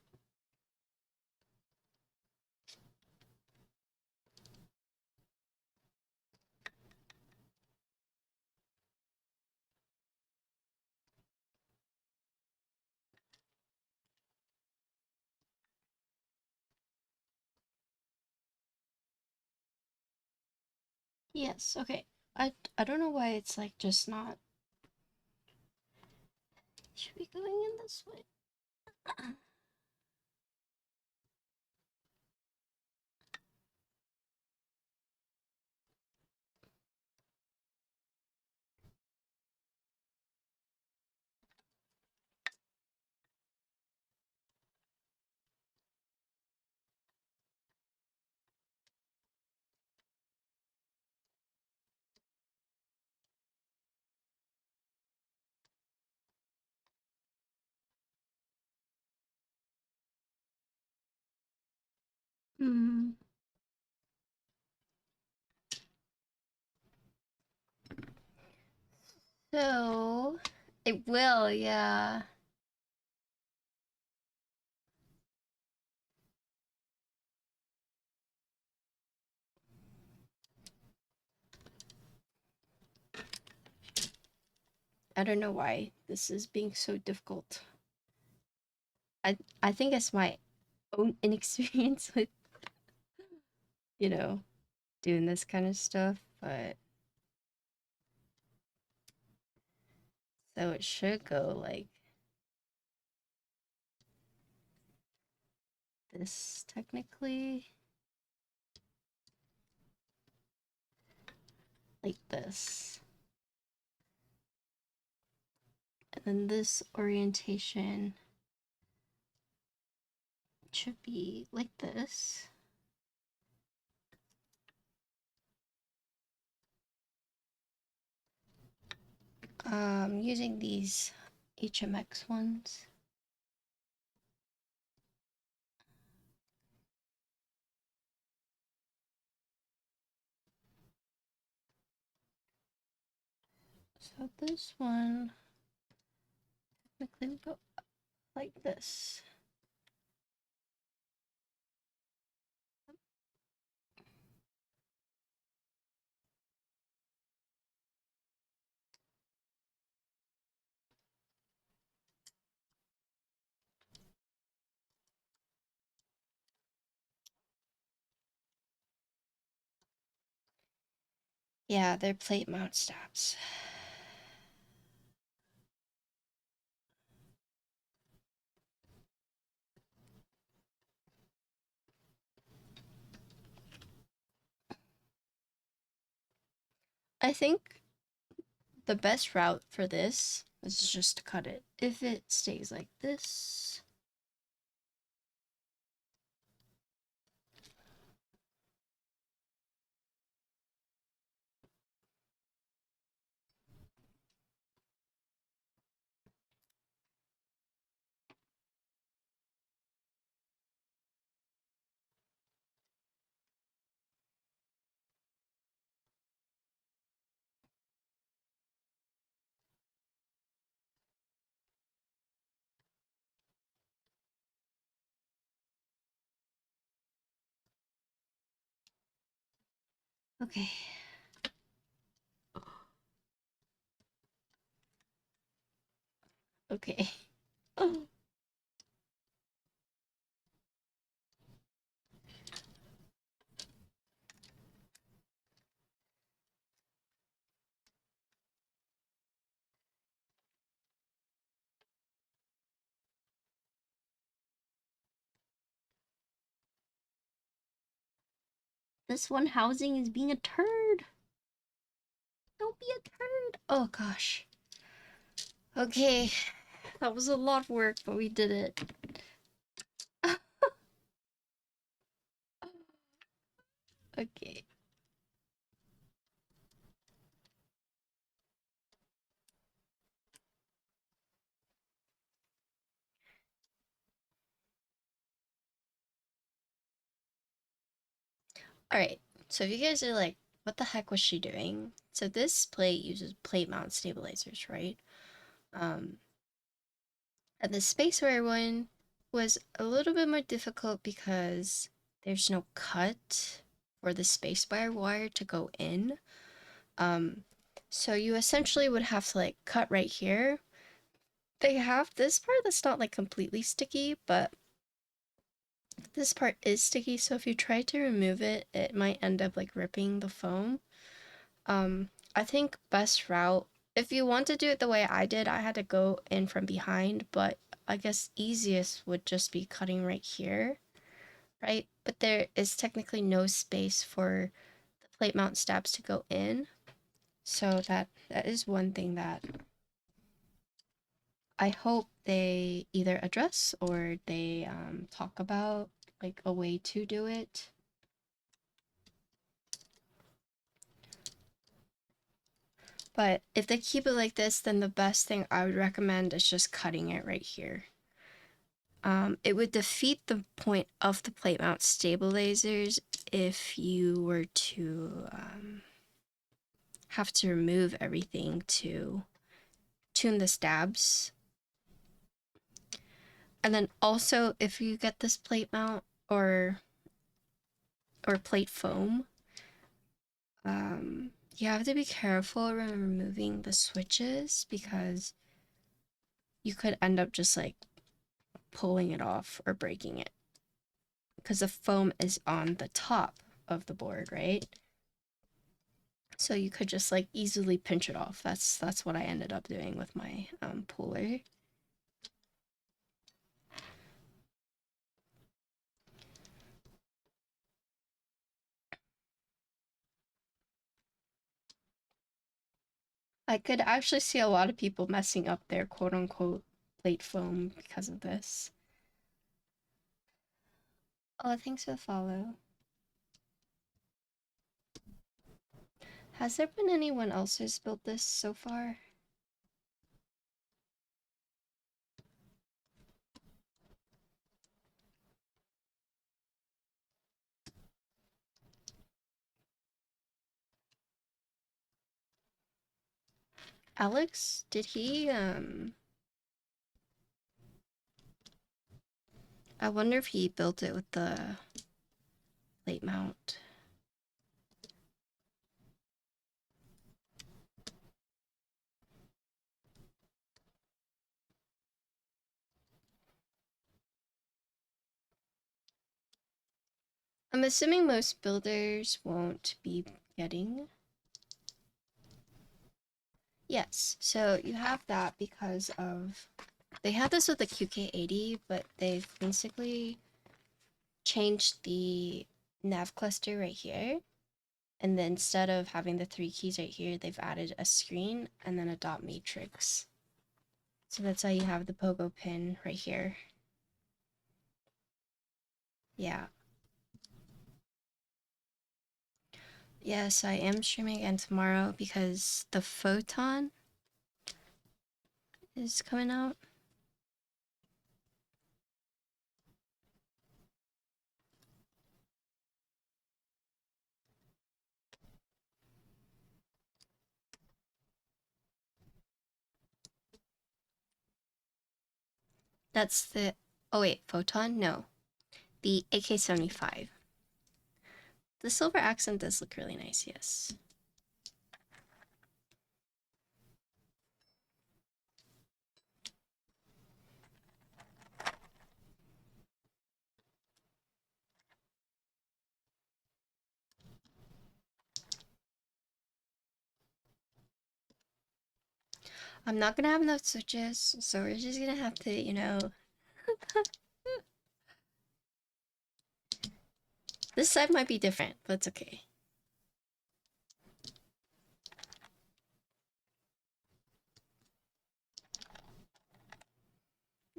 Yes, okay. I don't know why it's like just not. Should be going in this way. Hmm. So it will, yeah. I don't know why this is being so difficult. I think it's my own inexperience with, you know, doing this kind of stuff, but so it should go like this technically. Like this. And then this orientation should be like this. Using these HMX ones. So this one technically will go like this. Yeah, they're plate mount stabs. I think the best route for this is just to cut it. If it stays like this, okay. Okay. This one housing is being a turd. Don't be a turd. Oh gosh. Okay. That was a lot of work, but we did it. Okay. Alright. So if you guys are like, what the heck was she doing? So this plate uses plate mount stabilizers, right? Um, and the spaceware one was a little bit more difficult because there's no cut for the spacebar wire to go in. Um, so you essentially would have to like cut right here. They have this part that's not like completely sticky, but this part is sticky, so if you try to remove it, it might end up like ripping the foam. I think best route, if you want to do it the way I did, I had to go in from behind, but I guess easiest would just be cutting right here, right? But there is technically no space for the plate mount stabs to go in. So that is one thing that I hope they either address or they talk about, like a way to do it. But if they keep it like this, then the best thing I would recommend is just cutting it right here. It would defeat the point of the plate mount stabilizers if you were to have to remove everything to tune the stabs. And then also, if you get this plate mount or plate foam, you have to be careful when removing the switches because you could end up just like pulling it off or breaking it because the foam is on the top of the board, right? So you could just like easily pinch it off. That's what I ended up doing with my puller. I could actually see a lot of people messing up their quote unquote plate foam because of this. Oh, thanks for the follow. Has there been anyone else who's built this so far? Alex, did he I wonder if he built it with the plate mount. I'm assuming most builders won't be getting. Yes, so you have that because of they had this with the QK80, but they've basically changed the nav cluster right here. And then instead of having the 3 keys right here, they've added a screen and then a dot matrix. So that's how you have the pogo pin right here. Yeah. Yes, I am streaming again tomorrow because the photon is coming out. That's the, oh wait, photon? No, the AK-75. The silver accent does look really nice, yes. I'm not gonna have enough switches, so we're just gonna have to, you know... This side might be different, but it's okay.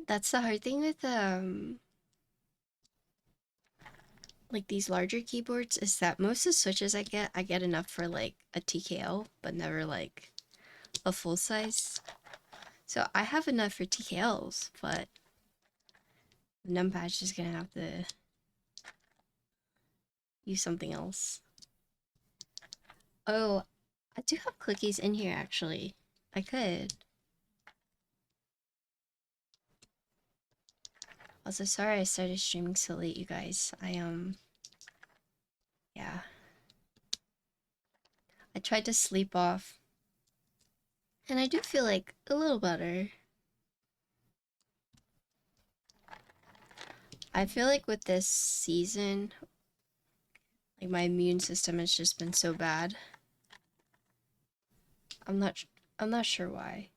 That's the hard thing with, like these larger keyboards is that most of the switches I get enough for like a TKL, but never like a full size. So I have enough for TKLs, but the numpad's just gonna have to use something else. Oh, I do have cookies in here actually. I could. Also, sorry I started streaming so late, you guys. Yeah. I tried to sleep off. And I do feel like a little better. I feel like with this season, like my immune system has just been so bad. I'm not sure why.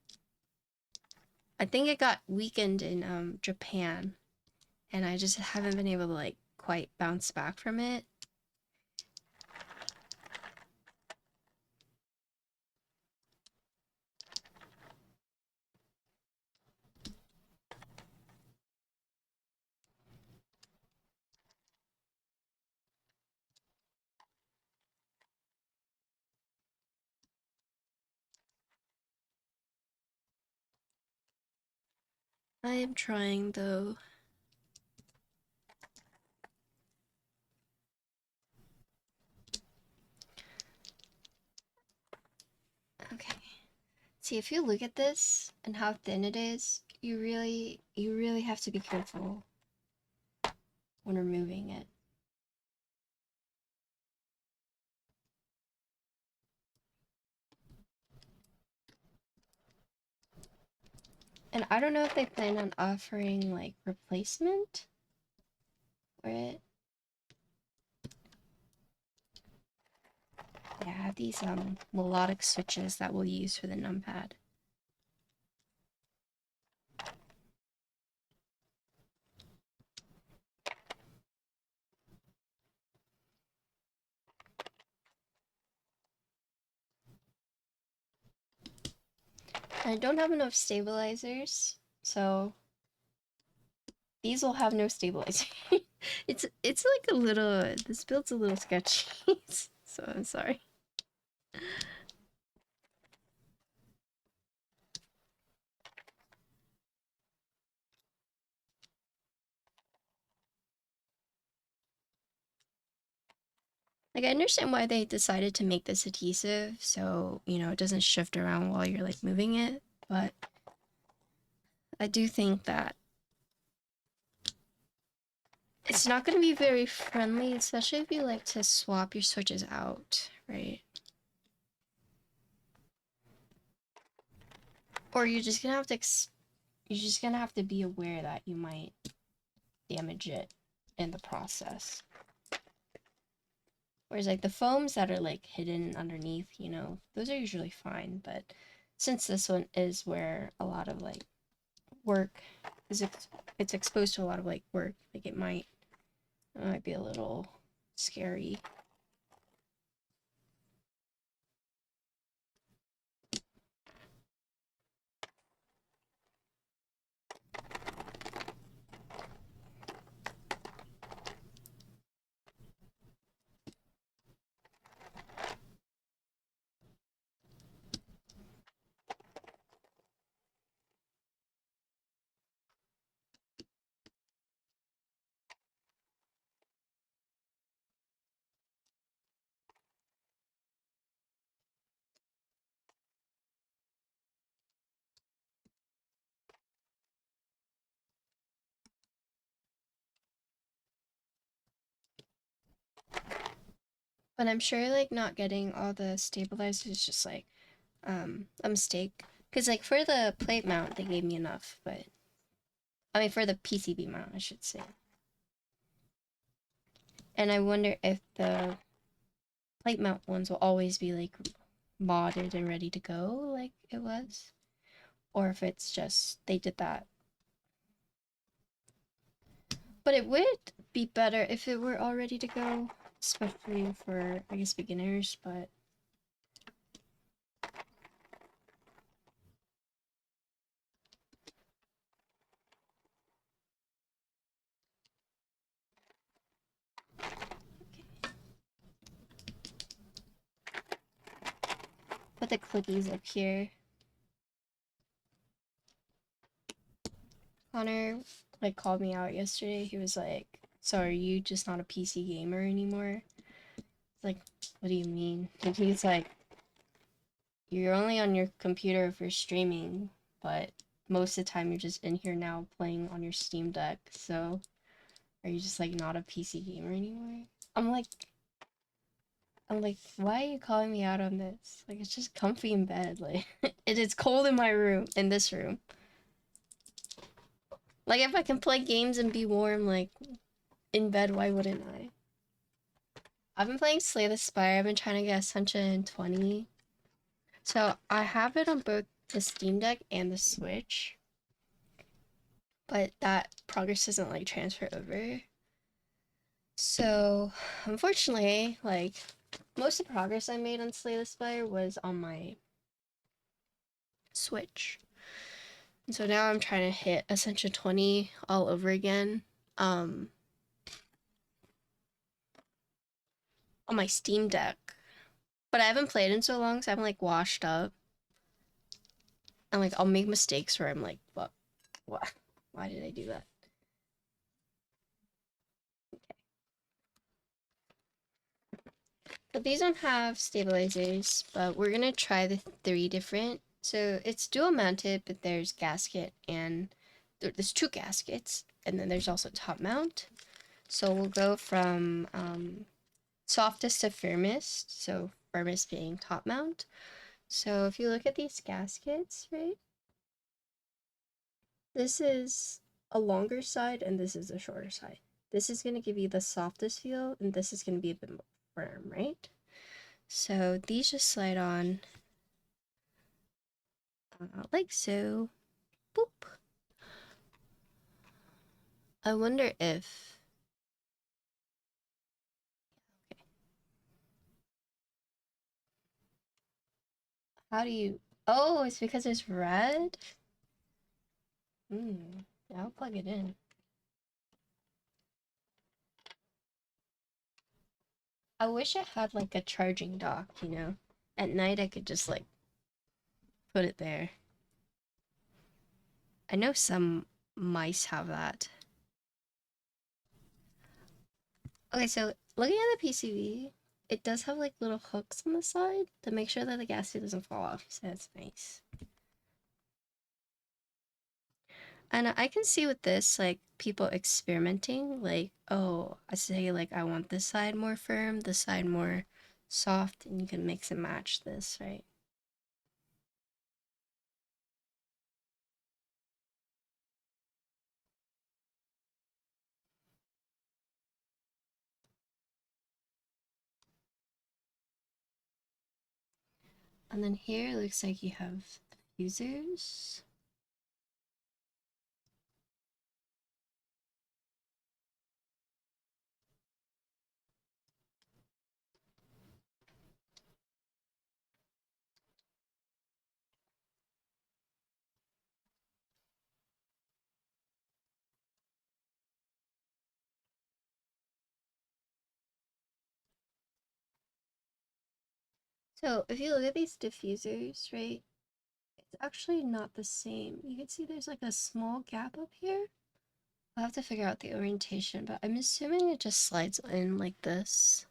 I think it got weakened in Japan, and I just haven't been able to like quite bounce back from it. I am trying though. Okay. See, if you look at this and how thin it is, you really have to be careful when removing it. And I don't know if they plan on offering like replacement for it. Yeah, I have these melodic switches that we'll use for the numpad. And I don't have enough stabilizers, so these will have no stabilizer. it's like a little, this build's a little sketchy, so I'm sorry. Like, I understand why they decided to make this adhesive, so, you know, it doesn't shift around while you're, like, moving it, but I do think that it's not going to be very friendly, especially if you like to swap your switches out, right? Or you're just gonna have to you're just gonna have to be aware that you might damage it in the process. Whereas like the foams that are like hidden underneath, you know, those are usually fine. But since this one is where a lot of like work is, it's exposed to a lot of like work, like it might be a little scary. But I'm sure like not getting all the stabilizers is just like a mistake. Cause like for the plate mount they gave me enough, but I mean for the PCB mount I should say. And I wonder if the plate mount ones will always be like modded and ready to go like it was, or if it's just they did that. But it would be better if it were all ready to go, especially for I guess beginners, but put the cookies up here. Connor like called me out yesterday. He was like, "So are you just not a PC gamer anymore?" Like, what do you mean? And he's like, "You're only on your computer for streaming, but most of the time you're just in here now playing on your Steam Deck. So are you just like not a PC gamer anymore?" I'm like, why are you calling me out on this? Like, it's just comfy in bed. Like, it is cold in my room, in this room. Like, if I can play games and be warm, like, in bed, why wouldn't I? I've been playing Slay the Spire. I've been trying to get Ascension 20. So I have it on both the Steam Deck and the Switch, but that progress doesn't like transfer over. So unfortunately, like most of the progress I made on Slay the Spire was on my Switch. And so now I'm trying to hit Ascension 20 all over again. On my Steam Deck. But I haven't played in so long, so I'm like washed up. And like I'll make mistakes where I'm like, what? Why did I do that? But these don't have stabilizers, but we're gonna try the 3 different. So it's dual mounted, but there's gasket and there's 2 gaskets, and then there's also top mount. So we'll go from softest to firmest. So firmest being top mount. So if you look at these gaskets, right? This is a longer side and this is a shorter side. This is going to give you the softest feel and this is going to be a bit more firm, right? So these just slide on like so. Boop. I wonder if... Okay. How do you... Oh, it's because it's red? Yeah, I'll plug it in. I wish it had like a charging dock, you know? At night I could just like put it there. I know some mice have that. Okay, so looking at the PCB, it does have like little hooks on the side to make sure that the gasket doesn't fall off, so that's nice. And I can see with this, like, people experimenting, like, oh, I say, like, I want this side more firm, this side more soft, and you can mix and match this, right? And then here, it looks like you have diffusers. So if you look at these diffusers, right, it's actually not the same. You can see there's like a small gap up here. I'll have to figure out the orientation, but I'm assuming it just slides in like this.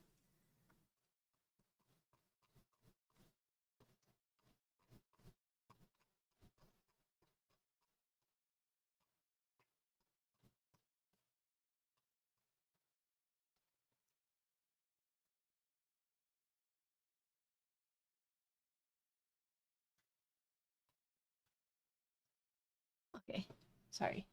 Okay, sorry.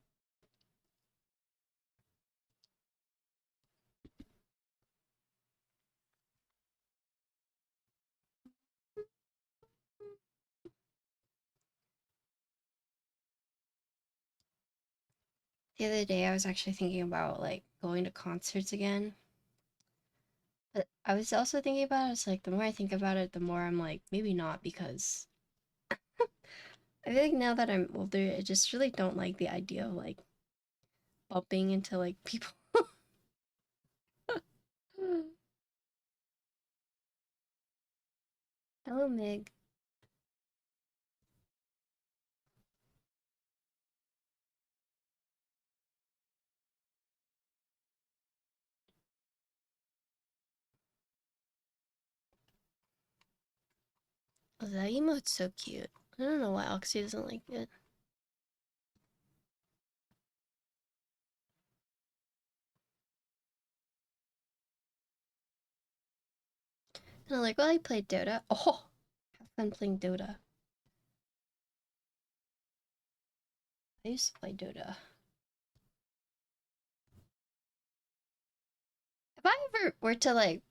The other day I was actually thinking about like going to concerts again. But I was also thinking about it, it's like the more I think about it, the more I'm like, maybe not, because I feel like now that I'm older, I just really don't like the idea of like bumping into like people. Hello, Mig. Oh, that emote's so cute. I don't know why Oxy doesn't like it. And I'm like, well, I played Dota. Oh, have fun playing Dota. I used to play Dota. If I ever were to like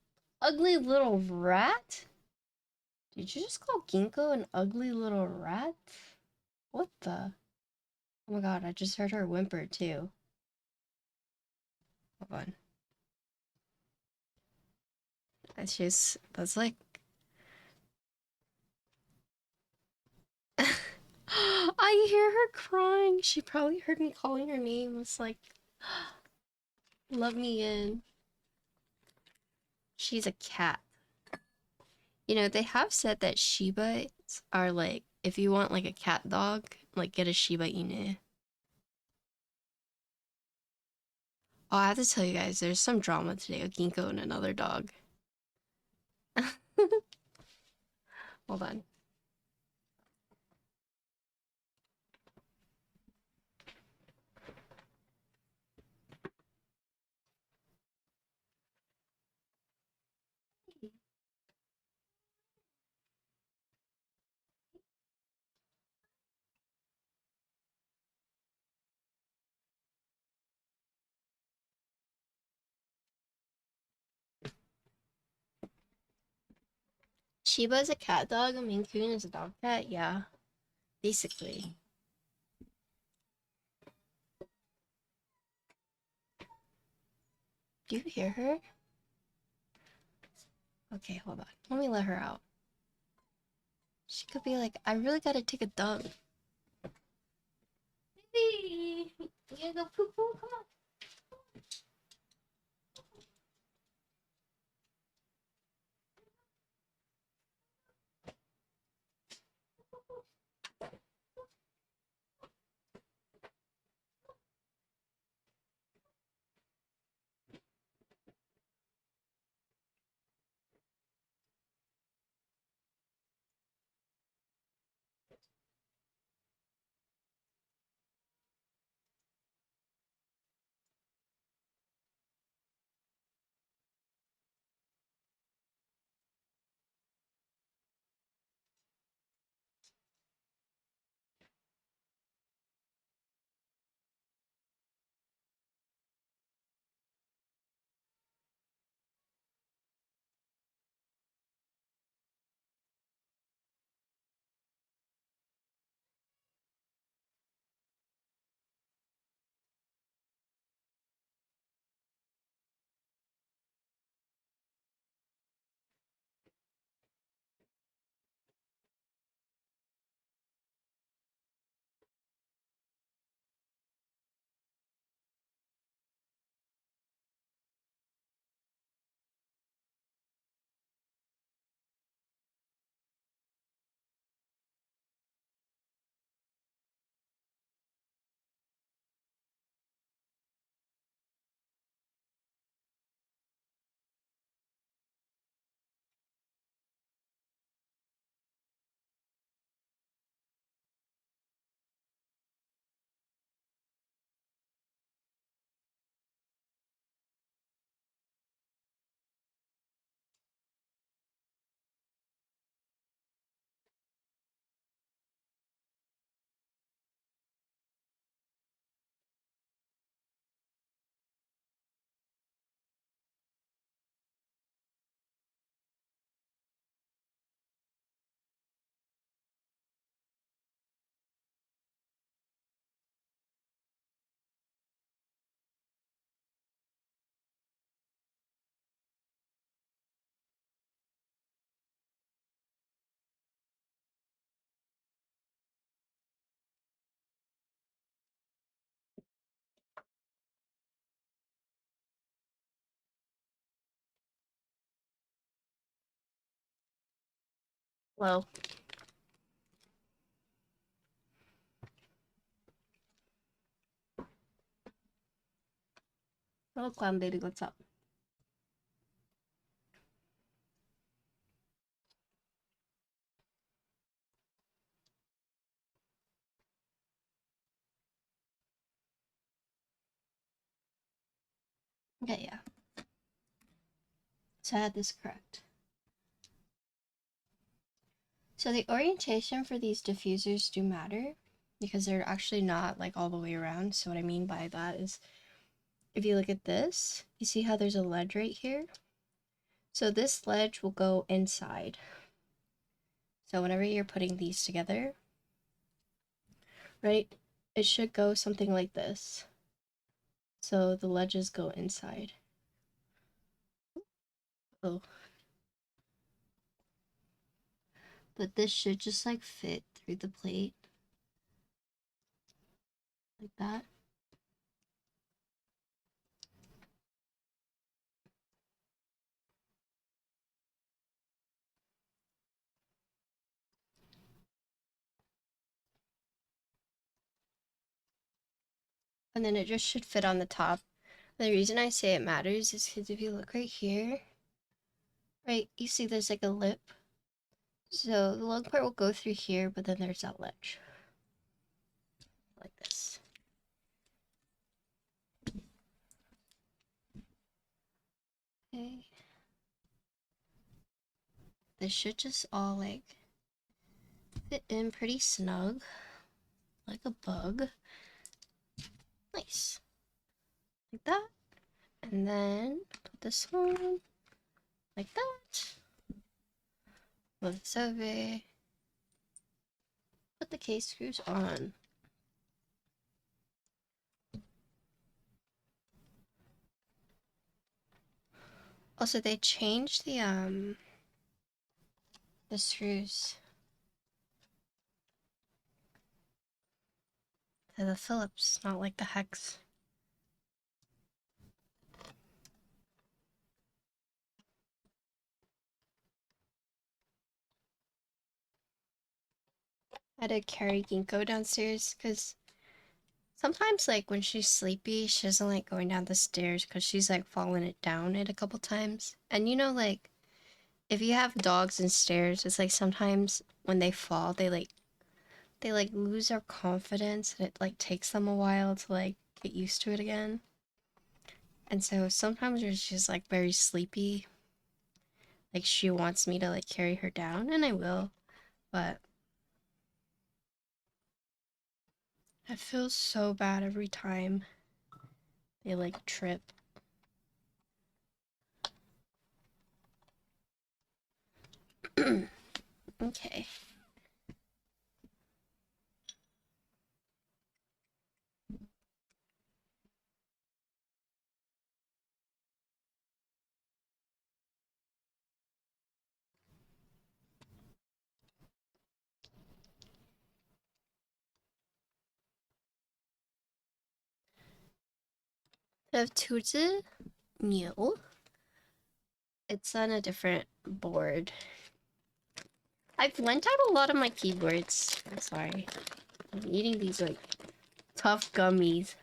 ugly little rat, Did you just call Ginkgo an ugly little rat? What the? Oh my god, I just heard her whimper too. Hold on. That's like... I hear her crying. She probably heard me calling her name. It's like, let me in. She's a cat. You know, they have said that Shiba are like, if you want like a cat dog, like get a Shiba Inu. Oh, I have to tell you guys, there's some drama today with Ginkgo and another dog. Hold on. Shiba is a cat dog, a Maine Coon is a dog cat, yeah. Basically. Do you hear her? Okay, hold on. Let me let her out. She could be like, I really gotta take a dump. Baby! You gonna go poo poo? Come on. Hello. Hello, clown baby, what's up? Okay, yeah. So I had this correct. So the orientation for these diffusers do matter because they're actually not like all the way around. So what I mean by that is if you look at this, you see how there's a ledge right here? So this ledge will go inside. So whenever you're putting these together, right, it should go something like this. So the ledges go inside. Oh. But this should just like fit through the plate. Like that. And then it just should fit on the top. The reason I say it matters is because if you look right here, right, you see there's like a lip. So the long part will go through here, but then there's that ledge. Like this. Okay. This should just all like fit in pretty snug. Like a bug. Nice. Like that. And then put this one like that. Move this over. Put the case screws on. Also, they changed the screws to the Phillips, not like the hex. I had to carry Ginkgo downstairs because sometimes, like, when she's sleepy, she doesn't like going down the stairs because she's like fallen it down it a couple times. And you know, like, if you have dogs and stairs, it's like sometimes when they fall, they lose their confidence and it like takes them a while to like get used to it again. And so sometimes when she's like very sleepy, like she wants me to like carry her down, and I will, but I feel so bad every time they like trip. Okay. I have Tuzi Mule. It's on a different board. I've lent out a lot of my keyboards. I'm sorry. I'm eating these like tough gummies.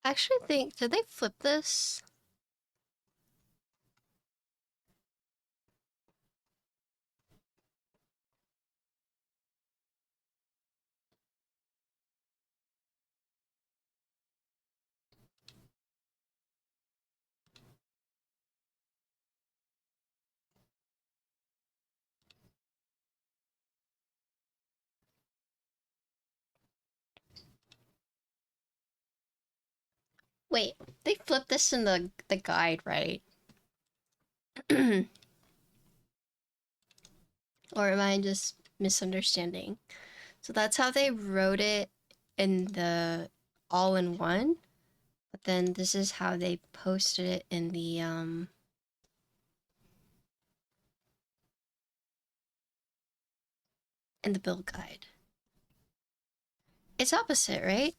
I actually think, did they flip this? Wait, they flipped this in the guide, right? Or am I just misunderstanding? So that's how they wrote it in the all-in-one, but then this is how they posted it in the in the build guide. It's opposite, right?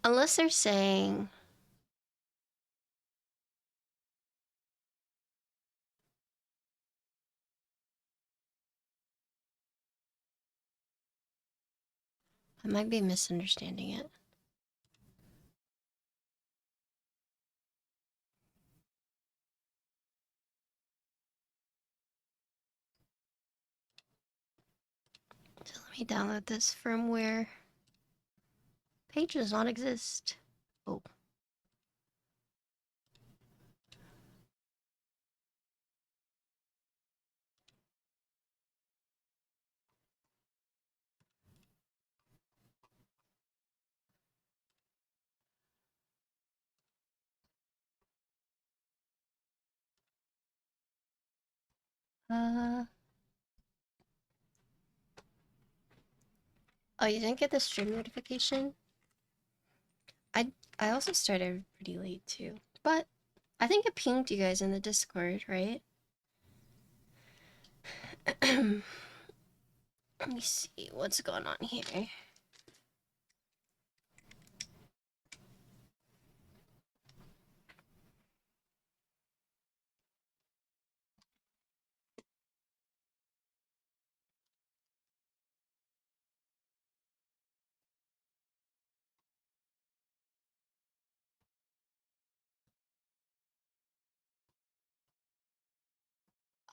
Unless they're saying... I might be misunderstanding it. So let me download this firmware. Page does not exist. Oh. Oh, you didn't get the stream notification? I also started pretty late too. But I think it pinged you guys in the Discord, right? Let me see what's going on here.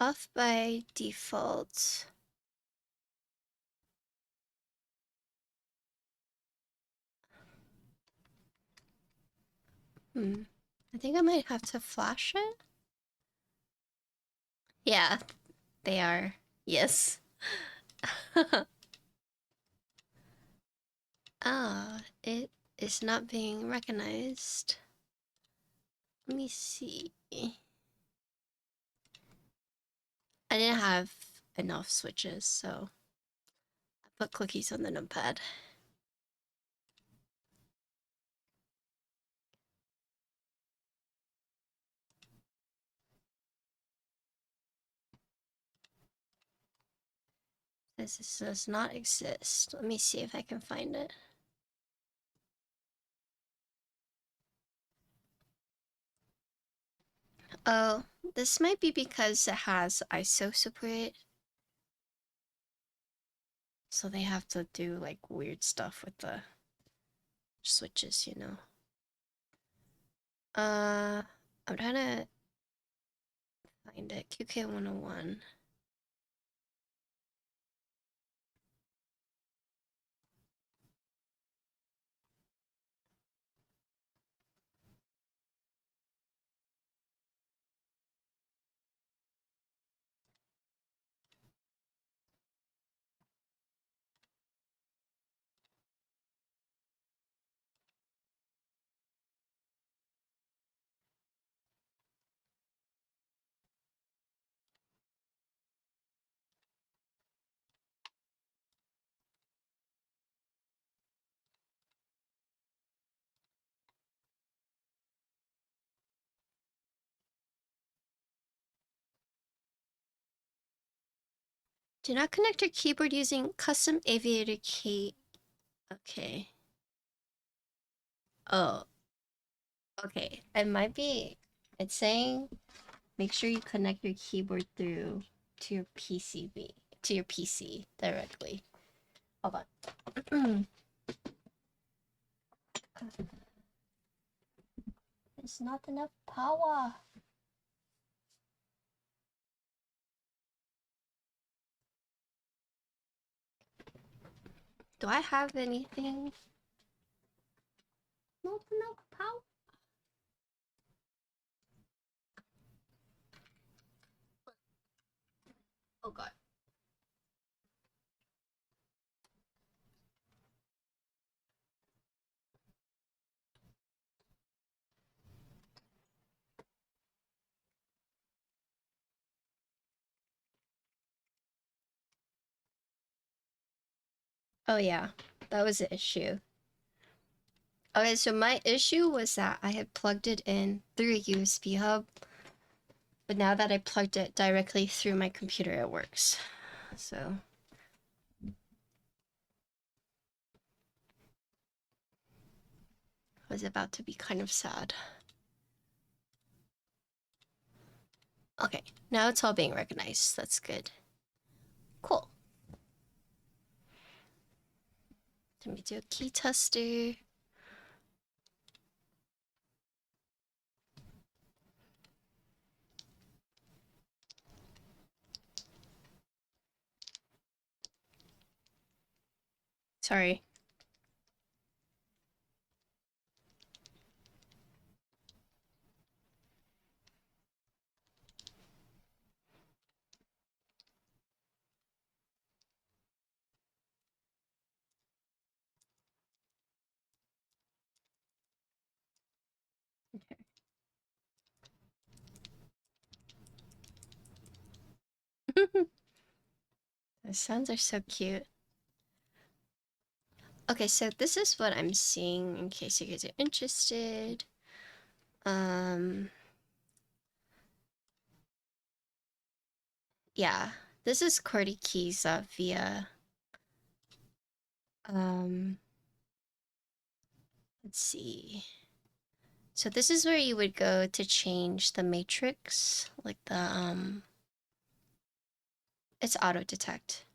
Off by default. I think I might have to flash it. Yeah, they are. Yes. It is not being recognized. Let me see. I didn't have enough switches, so I put cookies on the notepad. This does not exist. Let me see if I can find it. Oh, this might be because it has ISO support. So they have to do like weird stuff with the switches, you know. I'm trying to find it. QK101. Do not connect your keyboard using custom aviator key. Okay. Oh. Okay. It might be. It's saying make sure you connect your keyboard through to your PCB, to your PC directly. Hold on. There's not enough power. Do I have anything? Not enough power. Oh god. Oh yeah, that was the issue. Okay, so my issue was that I had plugged it in through a USB hub, but now that I plugged it directly through my computer, it works. So I was about to be kind of sad. Okay, now it's all being recognized. That's good. Cool. Let me do a key tester. Sorry. The sounds are so cute. Okay, so this is what I'm seeing in case you guys are interested. Yeah, this is QWERTY keys via let's see. So this is where you would go to change the matrix, like the it's auto detect.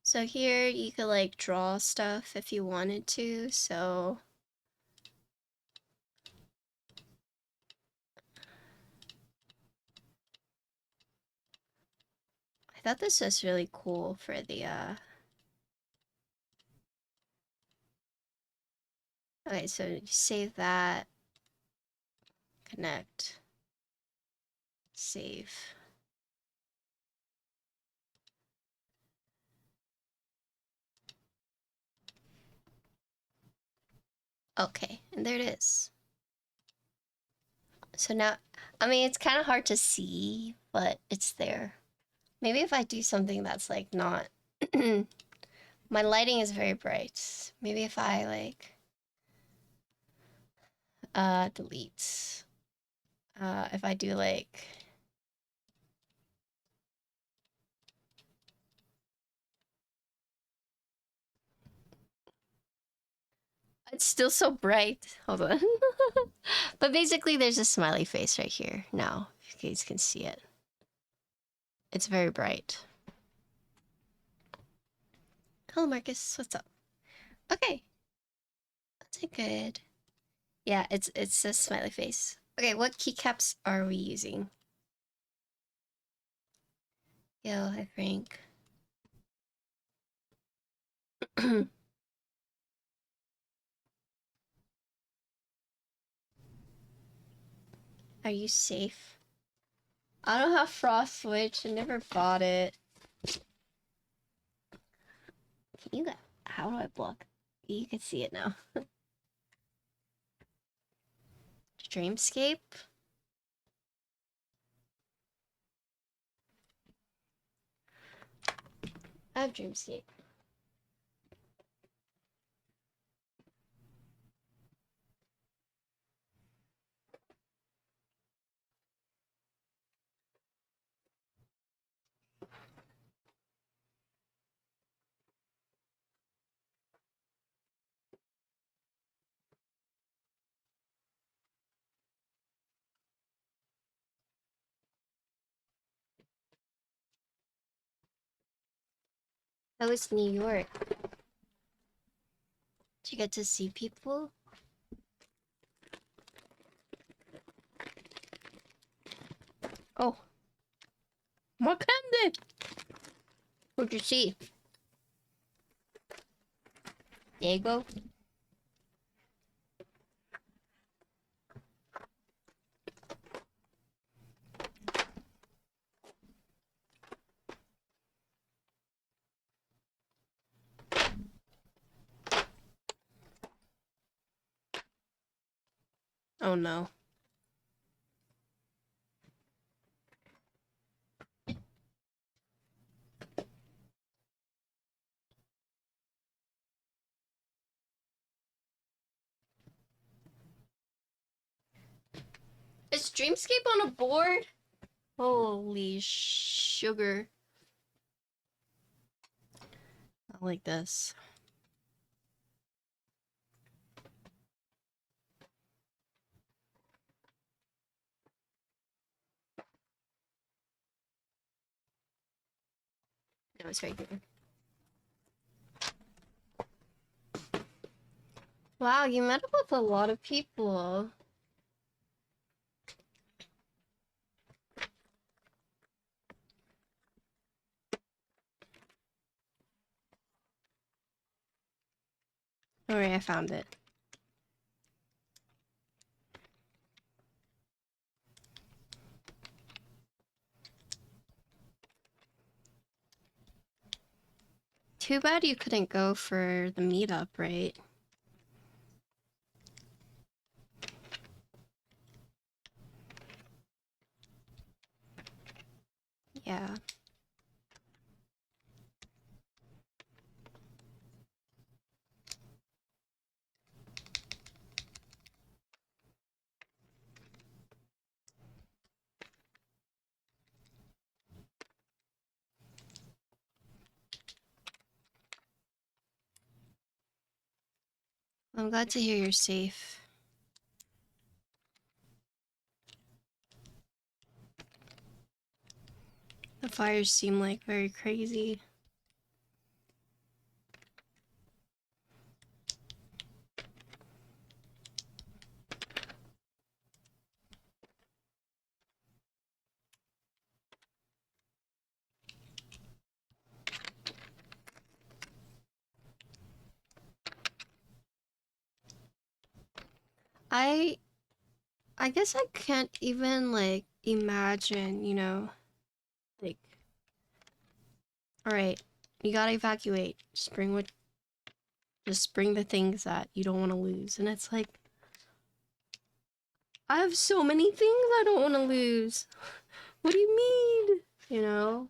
So here you could like draw stuff if you wanted to, so I thought this was really cool for the okay, so you save that, connect, save. Okay, and there it is. So now, I mean, it's kind of hard to see, but it's there. Maybe if I do something that's like not, my lighting is very bright. Maybe if I like, delete, if I do like, it's still so bright. Hold on. But basically there's a smiley face right here now. If you guys can see it. It's very bright. Hello, Marcus. What's up? Okay. That's a good. Yeah, it's a smiley face. Okay, what keycaps are we using? Yo, hi Frank. Are you safe? I don't have Frost Switch. I never bought it. Can you get... How do I block? You can see it now. Dreamscape? I have Dreamscape. That was New York. Did you get to see people? Oh. More candy! What'd you see? Diego? Oh no. Dreamscape on a board? Holy sugar. I like this. No, it's right here. Wow, you met up with a lot of people. Alright, I found it. Too bad you couldn't go for the meetup, right? Yeah. I'm glad to hear you're safe. The fires seem like very crazy. I guess I can't even like imagine, you know, like, all right, you gotta evacuate. Just bring the things that you don't want to lose. And it's like, I have so many things I don't want to lose. What do you mean? You know?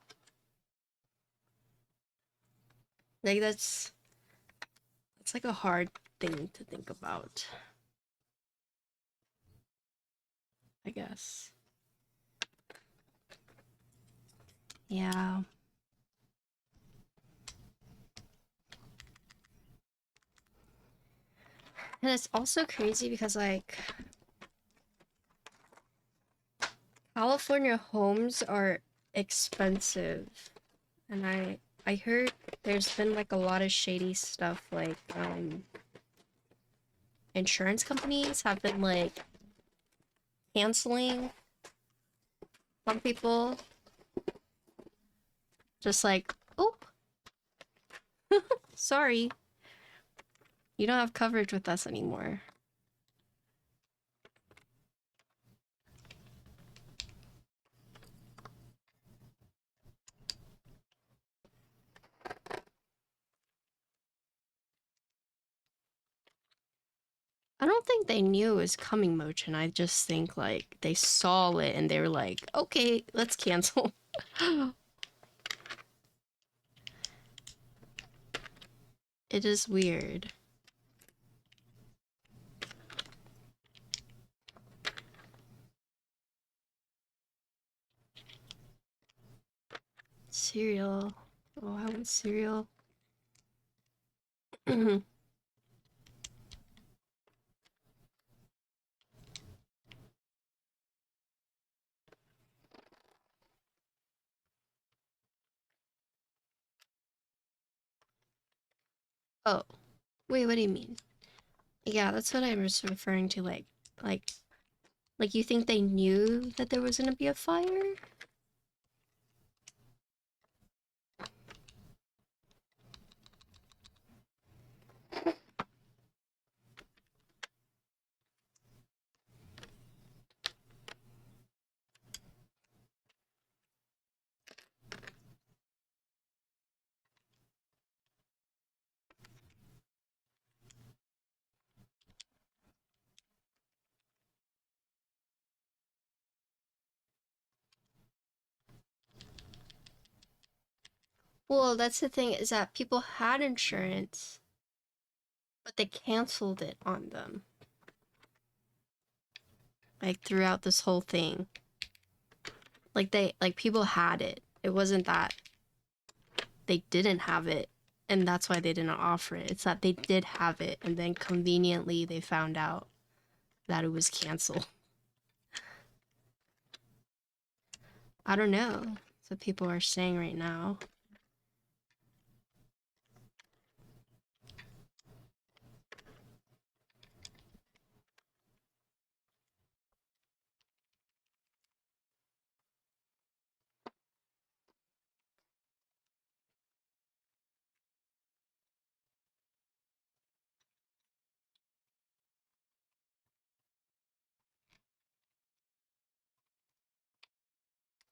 Like that's like a hard thing to think about, I guess. Yeah. And it's also crazy because like California homes are expensive. And I heard there's been like a lot of shady stuff, like insurance companies have been like canceling some people. Just like, oh, sorry, you don't have coverage with us anymore. I don't think they knew it was coming, Mochin. I just think like they saw it and they were like, okay, let's cancel. It is weird. Cereal. Oh, I want cereal. Oh, wait, what do you mean? Yeah, that's what I was referring to, like you think they knew that there was gonna be a fire? Well, that's the thing, is that people had insurance, but they canceled it on them. like throughout this whole thing. Like people had it. It wasn't that they didn't have it and that's why they didn't offer it. It's that they did have it and then conveniently they found out that it was canceled. I don't know. That's what people are saying right now.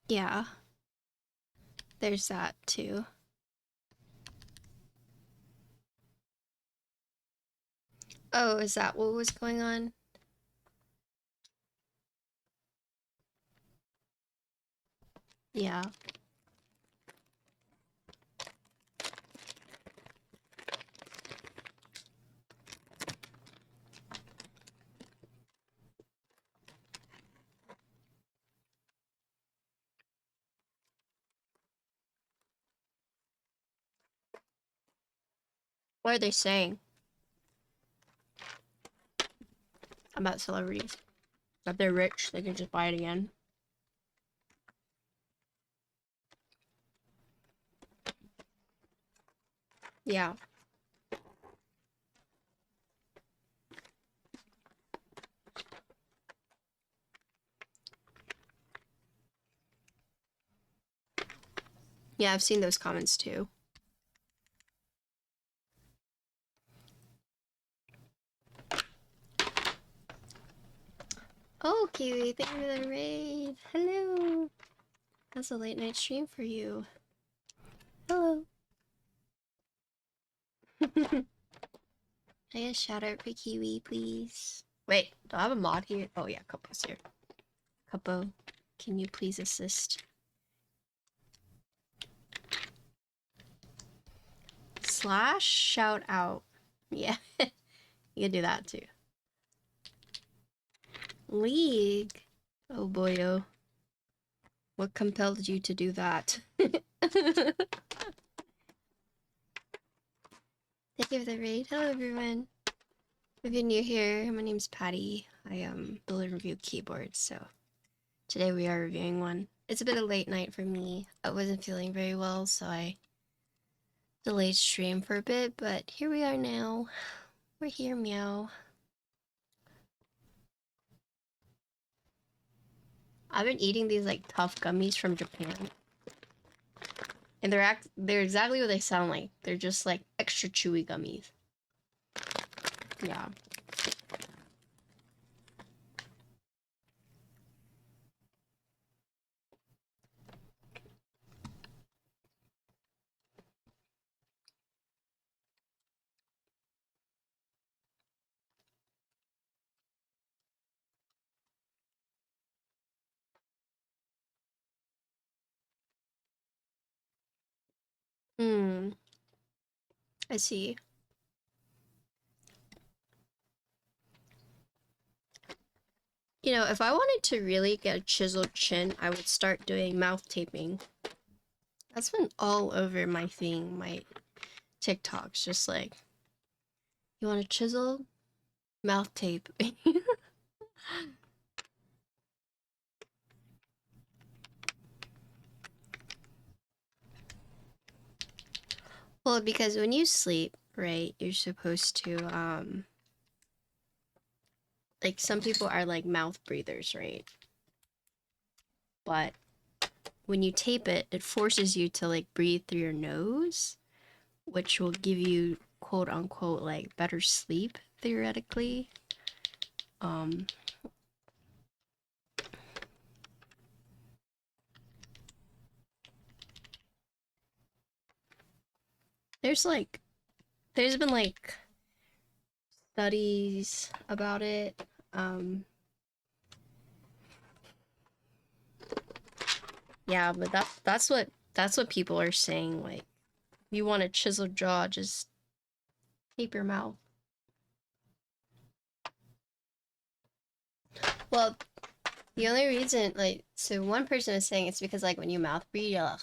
Yeah. There's that too. Oh, is that what was going on? Yeah. What are they saying about celebrities? That they're rich, they can just buy it again. Yeah. Yeah, I've seen those comments too. Oh, Kiwi, thank you for the raid. Hello. That's a late night stream for you. Hello. I get a shout out for Kiwi, please. Wait, do I have a mod here? Oh yeah, Capo's here. Capo, can you please assist? / shout out. Yeah, you can do that too. League. Oh boyo. What compelled you to do that? Thank you for the raid. Hello everyone. If you're new here, my name's Patty. I build and review keyboards, so today we are reviewing one. It's a bit of late night for me. I wasn't feeling very well, so I delayed stream for a bit, but here we are now. We're here, meow. I've been eating these like tough gummies from Japan. And they're exactly what they sound like. They're just like extra chewy gummies. Yeah. I see. You know, if I wanted to really get a chiseled chin, I would start doing mouth taping. That's been all over my thing, my TikToks, just like, you want a chisel? Mouth tape. Well, because when you sleep, right, you're supposed to, like, some people are like mouth breathers, right? But when you tape it, it forces you to like breathe through your nose, which will give you quote unquote like better sleep theoretically. There's been like studies about it. Yeah, but that's what people are saying. Like, if you want a chiseled jaw, just tape your mouth. Well, The only reason, like, so one person was saying it's because, like, when you mouth breathe, you're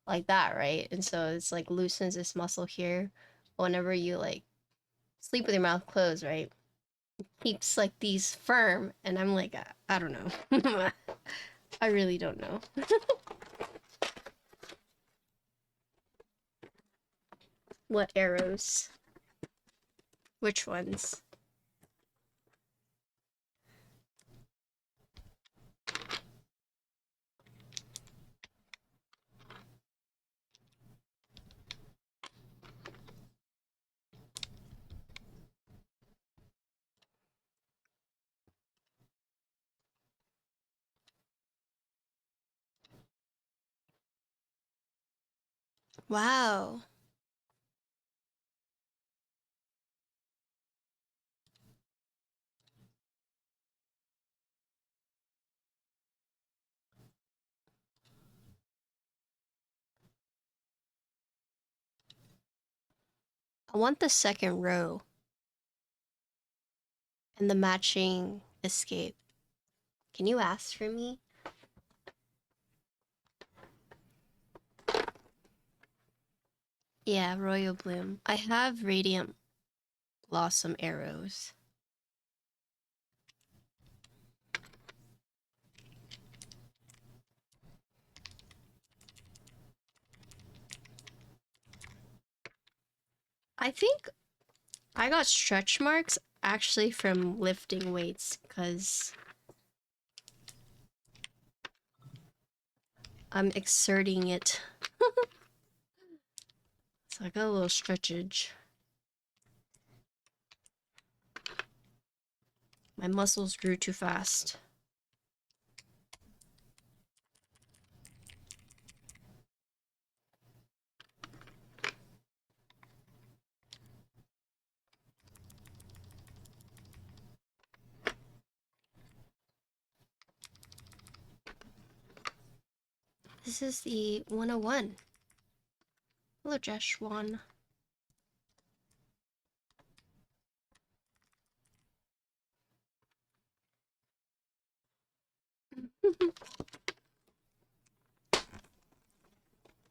like that, right? And so it's like loosens this muscle here. Whenever you like sleep with your mouth closed, right? Keeps like these firm, and I'm like, I don't know. I really don't know. What arrows? Which ones? Wow. I want the second row and the matching escape. Can you ask for me? Yeah, Royal Bloom. I have Radiant Blossom arrows. I think I got stretch marks actually from lifting weights because I'm exerting it. So I got a little stretchage. My muscles grew too fast. This is the 101. Hello, Jeshwan.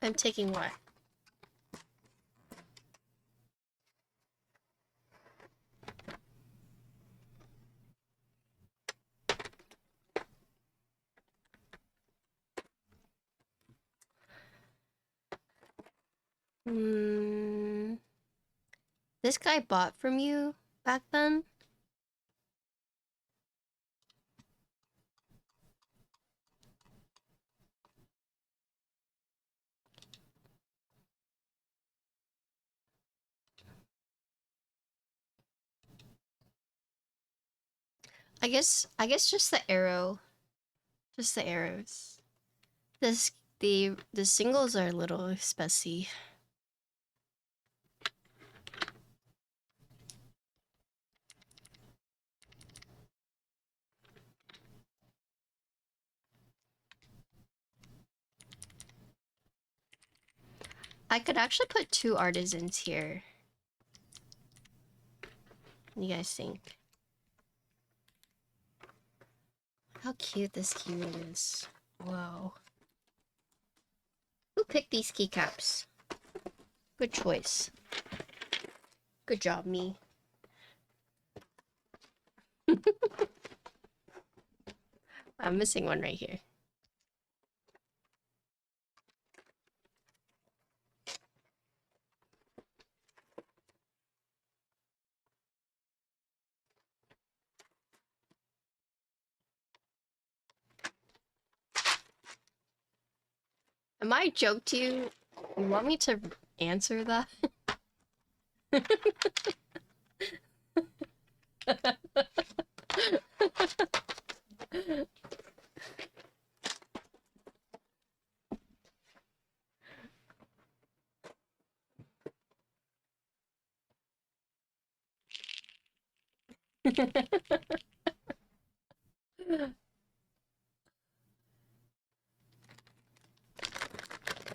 I'm taking what? This guy bought from you back then? I guess just the arrow. Just the arrows. The singles are a little spessy. I could actually put 2 artisans here. What do you guys think? How cute this keyword is. Whoa. Who picked these keycaps? Good choice. Good job, me. I'm missing one right here. Am I joke to you? You want me to answer that?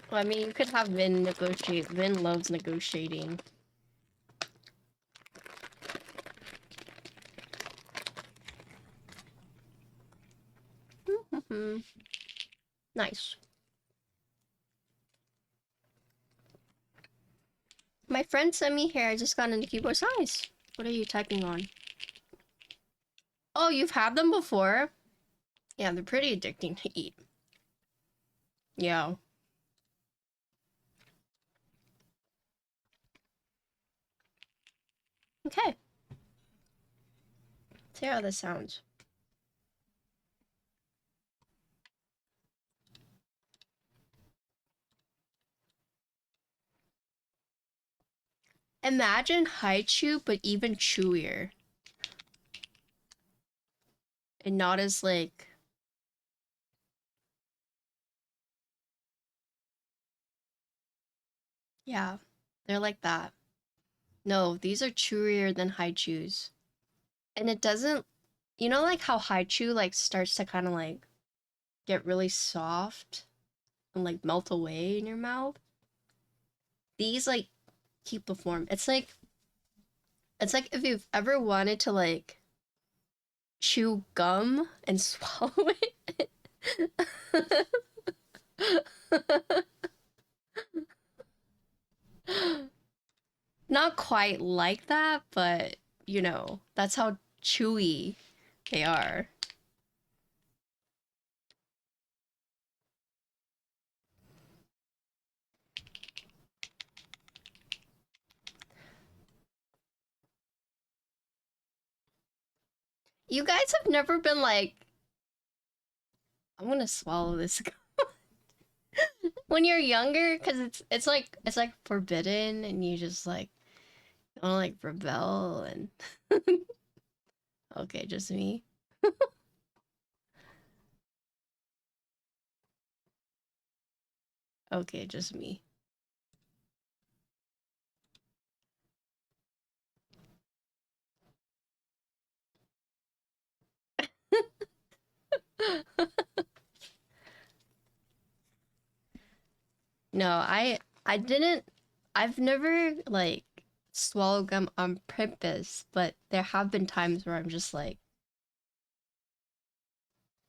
Well, I mean, you could have Vin negotiate. Vin loves negotiating. Nice. My friend sent me here. I just got into keyboard size. What are you typing on? Oh, you've had them before? Yeah, they're pretty addicting to eat. Yeah. Okay. Let's hear how this sounds. Imagine Haichu, but even chewier. And not as, like... Yeah, they're like that. No, these are chewier than Haichus. And it doesn't... You know, like, how Haichu, like, starts to kind of, like, get really soft and, like, melt away in your mouth? These, like, keep the form. It's like if you've ever wanted to, like, chew gum and swallow it. Not quite like that, but, you know, that's how chewy they are. You guys have never been like, I'm gonna swallow this gum. When you're younger, because it's like forbidden, and you just like wanna like rebel and okay, just me. Okay, just me. No, I didn't. I've never like swallowed gum on purpose, but there have been times where I'm just like,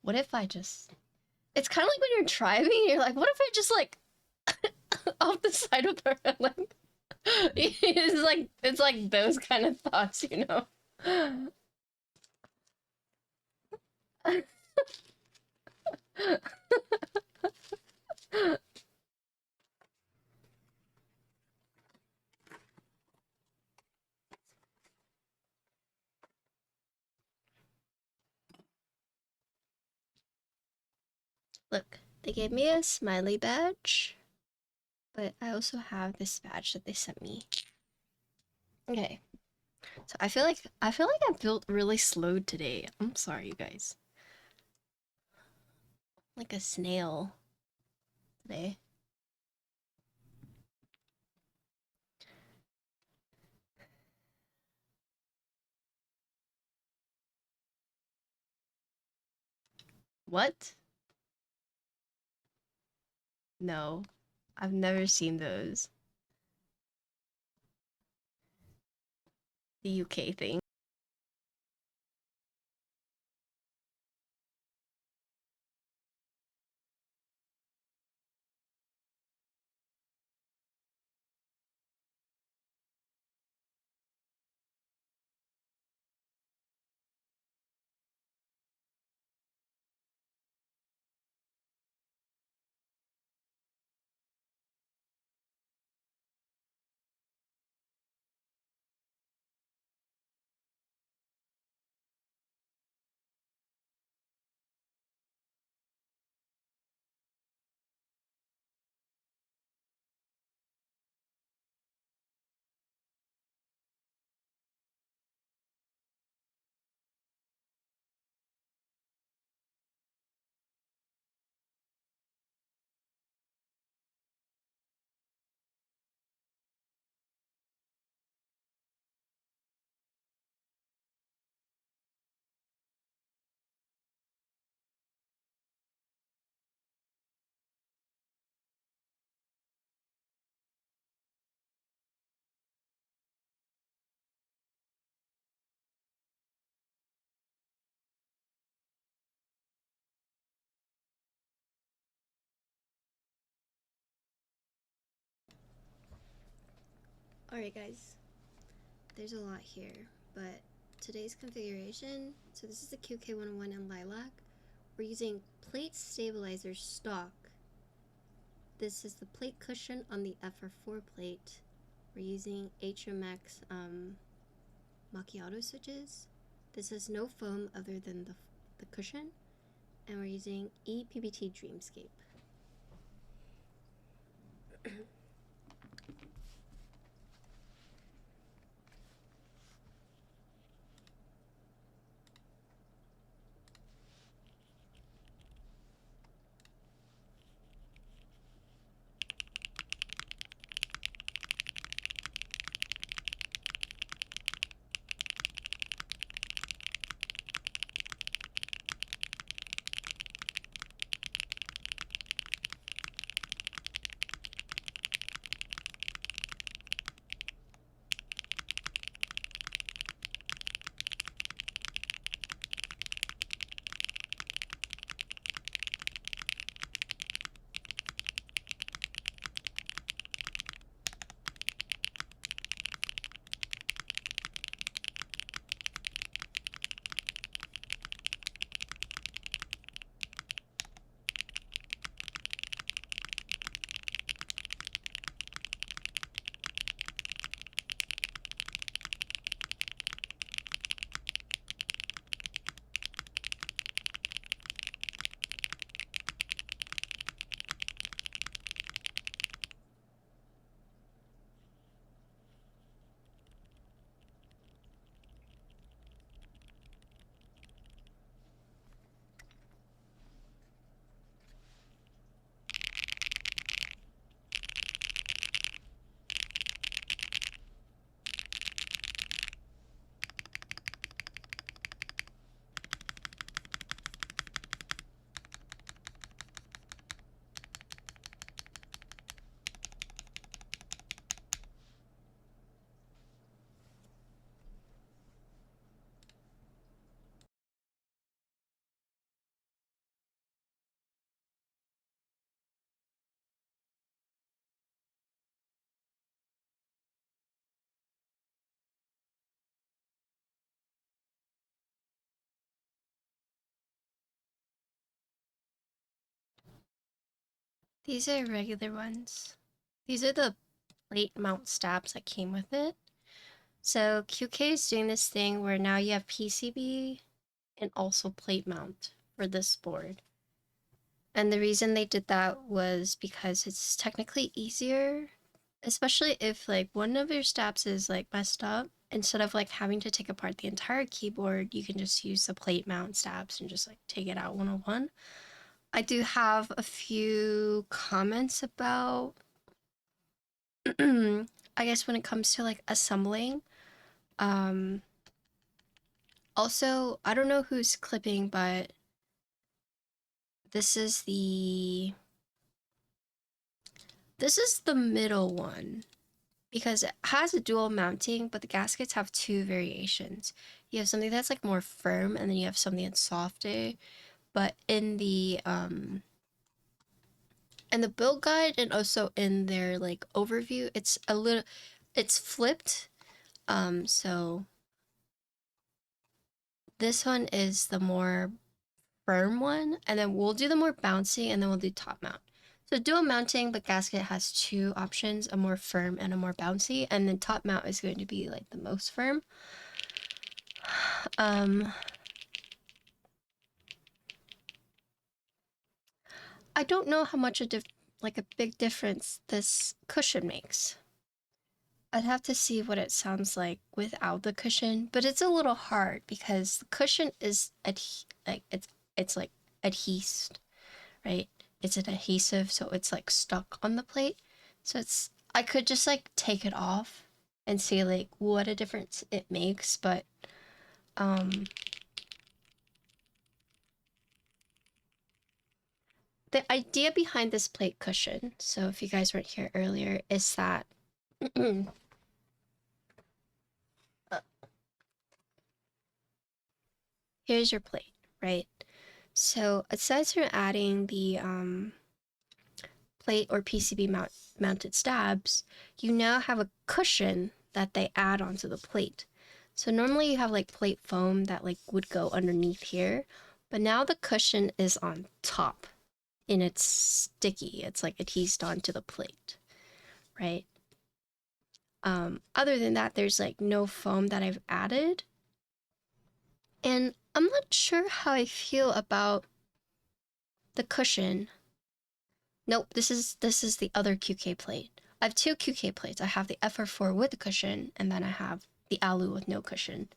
what if I just? It's kind of like when you're driving, you're like, what if I just like off the side of the road, like it's like those kind of thoughts, you know. Look, they gave me a smiley badge, but I also have this badge that they sent me. Okay. So I feel like I built really slow today. I'm sorry, you guys. Like a snail today. What? No. I've never seen those. The UK thing. Alright guys, there's a lot here, but today's configuration, so this is the QK101 in Lilac. We're using plate stabilizer stock. This is the plate cushion on the FR4 plate. We're using HMX Macchiato switches. This has no foam other than the cushion. And we're using ePBT Dreamscape. These are regular ones. These are the plate mount stabs that came with it. So QK is doing this thing where now you have PCB and also plate mount for this board. And the reason they did that was because it's technically easier, especially if like one of your stabs is like messed up. Instead of like having to take apart the entire keyboard, you can just use the plate mount stabs and just like take it out one-on-one. I do have a few comments about I guess when it comes to like assembling. Also, I don't know who's clipping, but this is the middle one because it has a dual mounting, but the gaskets have two variations. You have something that's like more firm, and then you have something that's softer. But in the build guide and also in their like overview, it's flipped. So this one is the more firm one, and then we'll do the more bouncy, and then we'll do top mount. So dual mounting, but gasket has two options, a more firm and a more bouncy, and then top mount is going to be like the most firm. I don't know how much a big difference this cushion makes. I'd have to see what it sounds like without the cushion, but it's a little hard because the cushion is it's like adhesed, right? It's an adhesive, so it's like stuck on the plate. So I could just like take it off and see like what a difference it makes, but the idea behind this plate cushion, so if you guys weren't here earlier, is that here's your plate, right? So aside from adding the plate or PCB mount mounted stabs, you now have a cushion that they add onto the plate. So normally you have like plate foam that like would go underneath here, but now the cushion is on top and it's sticky. It's like adhesed onto the plate, right? Other than that, there's like no foam that I've added. And I'm not sure how I feel about the cushion. Nope, this is the other QK plate. I have two QK plates. I have the FR4 with the cushion, and then I have the Alu with no cushion.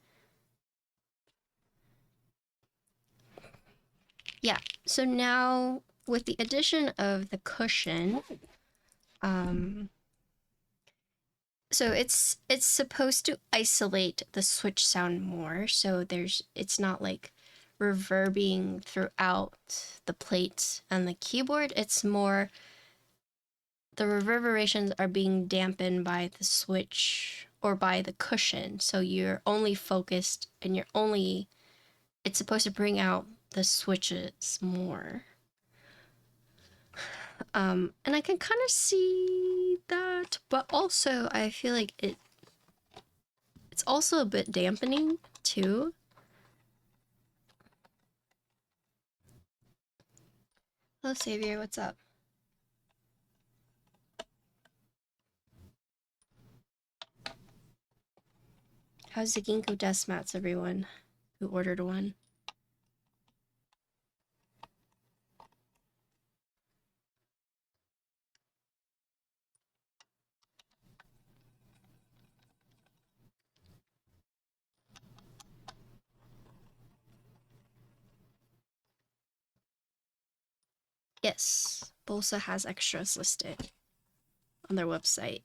Yeah, so now with the addition of the cushion, so it's supposed to isolate the switch sound more, so it's not like reverbing throughout the plates and the keyboard. It's more the reverberations are being dampened by the switch or by the cushion, so you're only focused and it's supposed to bring out the switches more. And I can kind of see that, but also I feel like it's also a bit dampening too. Hello Xavier, what's up? How's the Ginkgo Deskmats, everyone who ordered one? Yes, Bolsa has extras listed on their website.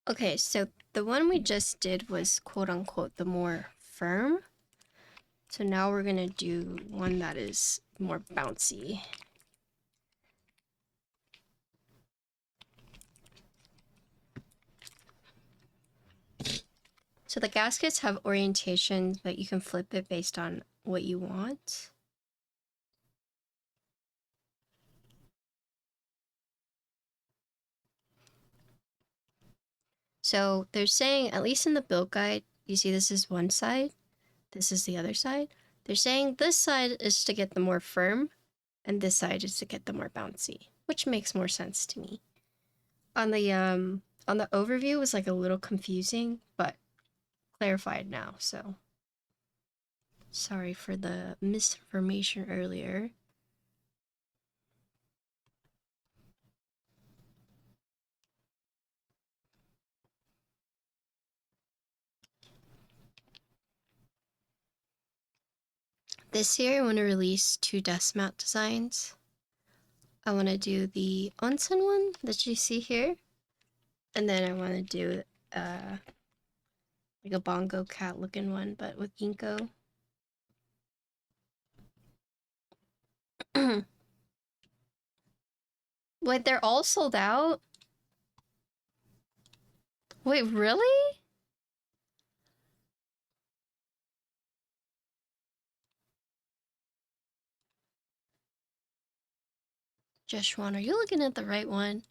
Okay, so the one we just did was quote-unquote the more firm. So now we're gonna do one that is more bouncy. So the gaskets have orientation, but you can flip it based on what you want. So they're saying, at least in the build guide, you see this is one side, this is the other side. They're saying this side is to get the more firm, and this side is to get the more bouncy, which makes more sense to me. On the overview, it was like a little confusing, but clarified now, so sorry for the misinformation earlier. This year, I want to release 2 Deskmat designs. I want to do the onsen one that you see here, and then I want to do like a bongo cat looking one, but with Ginkgo. Wait, they're all sold out? Wait, really? Joshua, are you looking at the right one?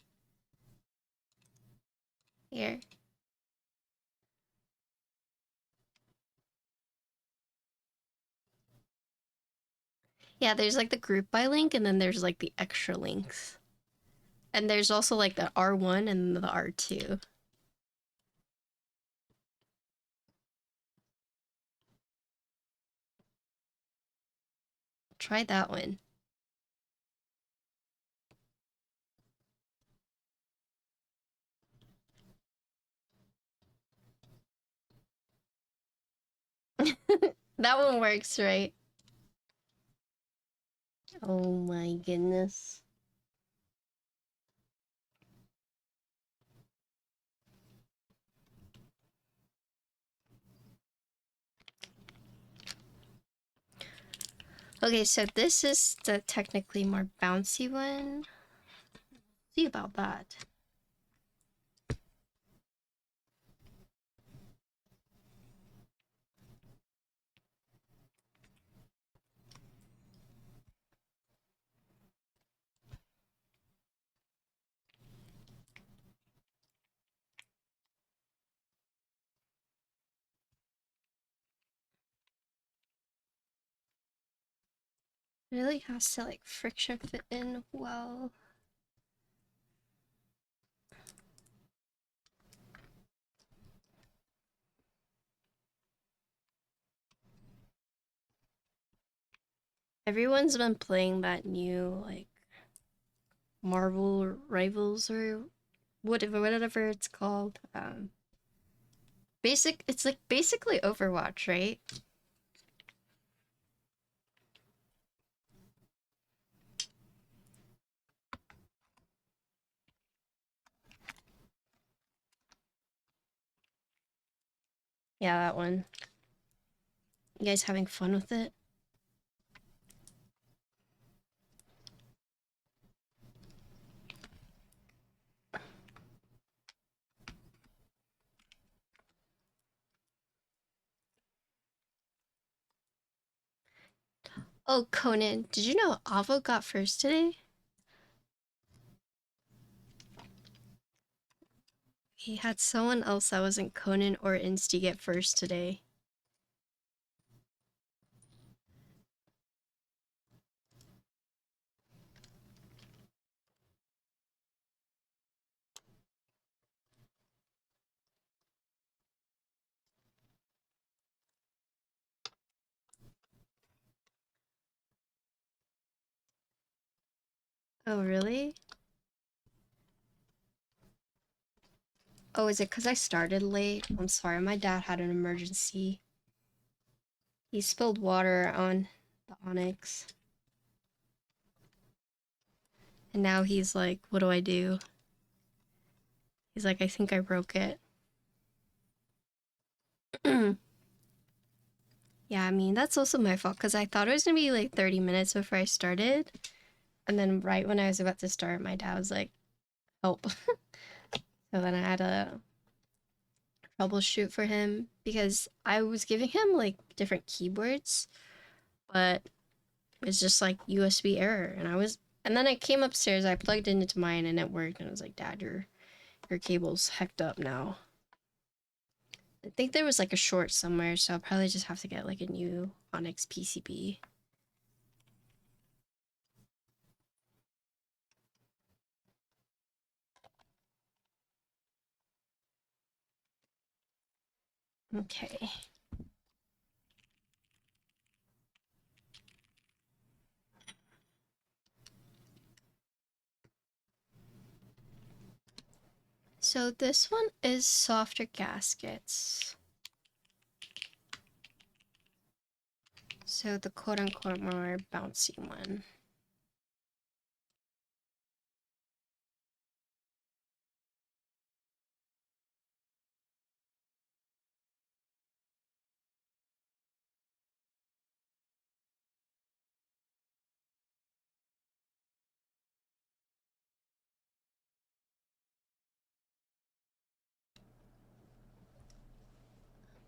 Here. Yeah, there's like the group by link, and then there's like the extra links. And there's also like the R1 and the R2. Try that one. That one works, right? Oh my goodness. Okay, so this is the technically more bouncy one. See about that. Really has to like friction fit in well. Everyone's been playing that new like Marvel Rivals or whatever it's called. It's like basically Overwatch, right? Yeah, that one. You guys having fun with it? Oh, Conan, did you know Avo got first today? He had someone else that wasn't Conan or Insty get first today. Oh, really? Oh, is it because I started late? I'm sorry, my dad had an emergency. He spilled water on the Onyx. And now he's like, what do I do? He's like, I think I broke it. Yeah, I mean, that's also my fault because I thought it was gonna be like 30 minutes before I started. And then right when I was about to start, my dad was like, help. So then I had to troubleshoot for him because I was giving him like different keyboards, but it's just like USB error. And then I came upstairs, I plugged it into mine and it worked. And I was like, Dad, your cable's hecked up now. I think there was like a short somewhere, so I'll probably just have to get like a new Onyx PCB. Okay. So this one is softer gaskets. So the quote-unquote more bouncy one.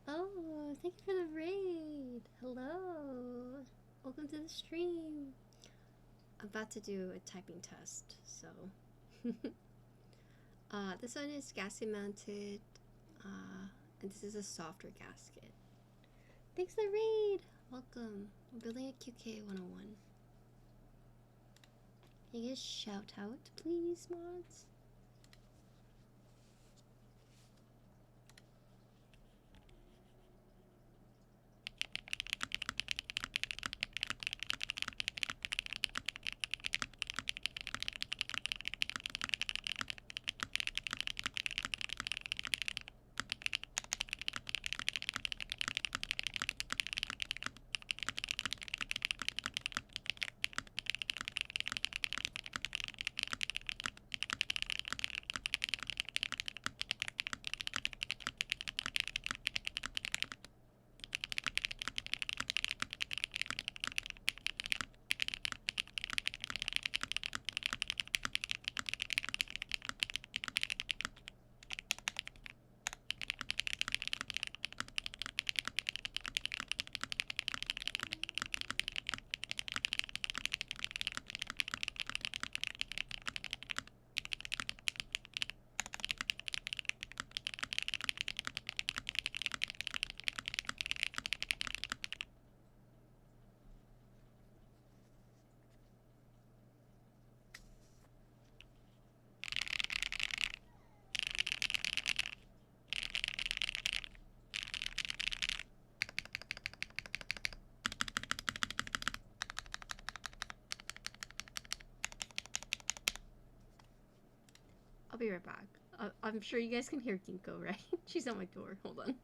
Oh, thank you for the raid. Hello. Welcome to the stream. I'm about to do a typing test, so. This one is gasket mounted, and this is a softer gasket. Thanks for the raid. Welcome. We're building a QK101. Can you guys shout out, please, mods? I'll be right back. I'm sure you guys can hear Ginkgo, right? She's at my door. Hold on.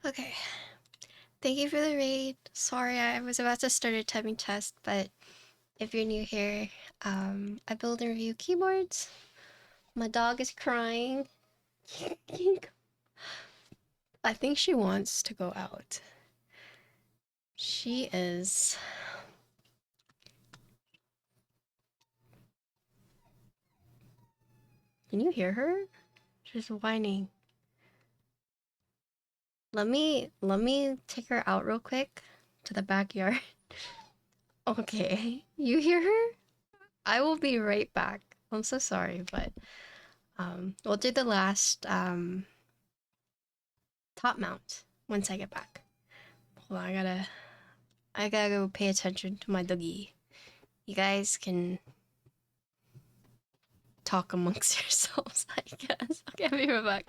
Okay. Thank you for the raid. Sorry, I was about to start a typing test, but if you're new here, I build and review keyboards. My dog is crying. I think she wants to go out. She is. Can you hear her? She's whining. Let me take her out real quick to the backyard. Okay, you hear her? I will be right back. I'm so sorry, but we'll do the last top mount once I get back. Hold on, I gotta go pay attention to my doggy. You guys can talk amongst yourselves, I guess. Okay, I'll be right back.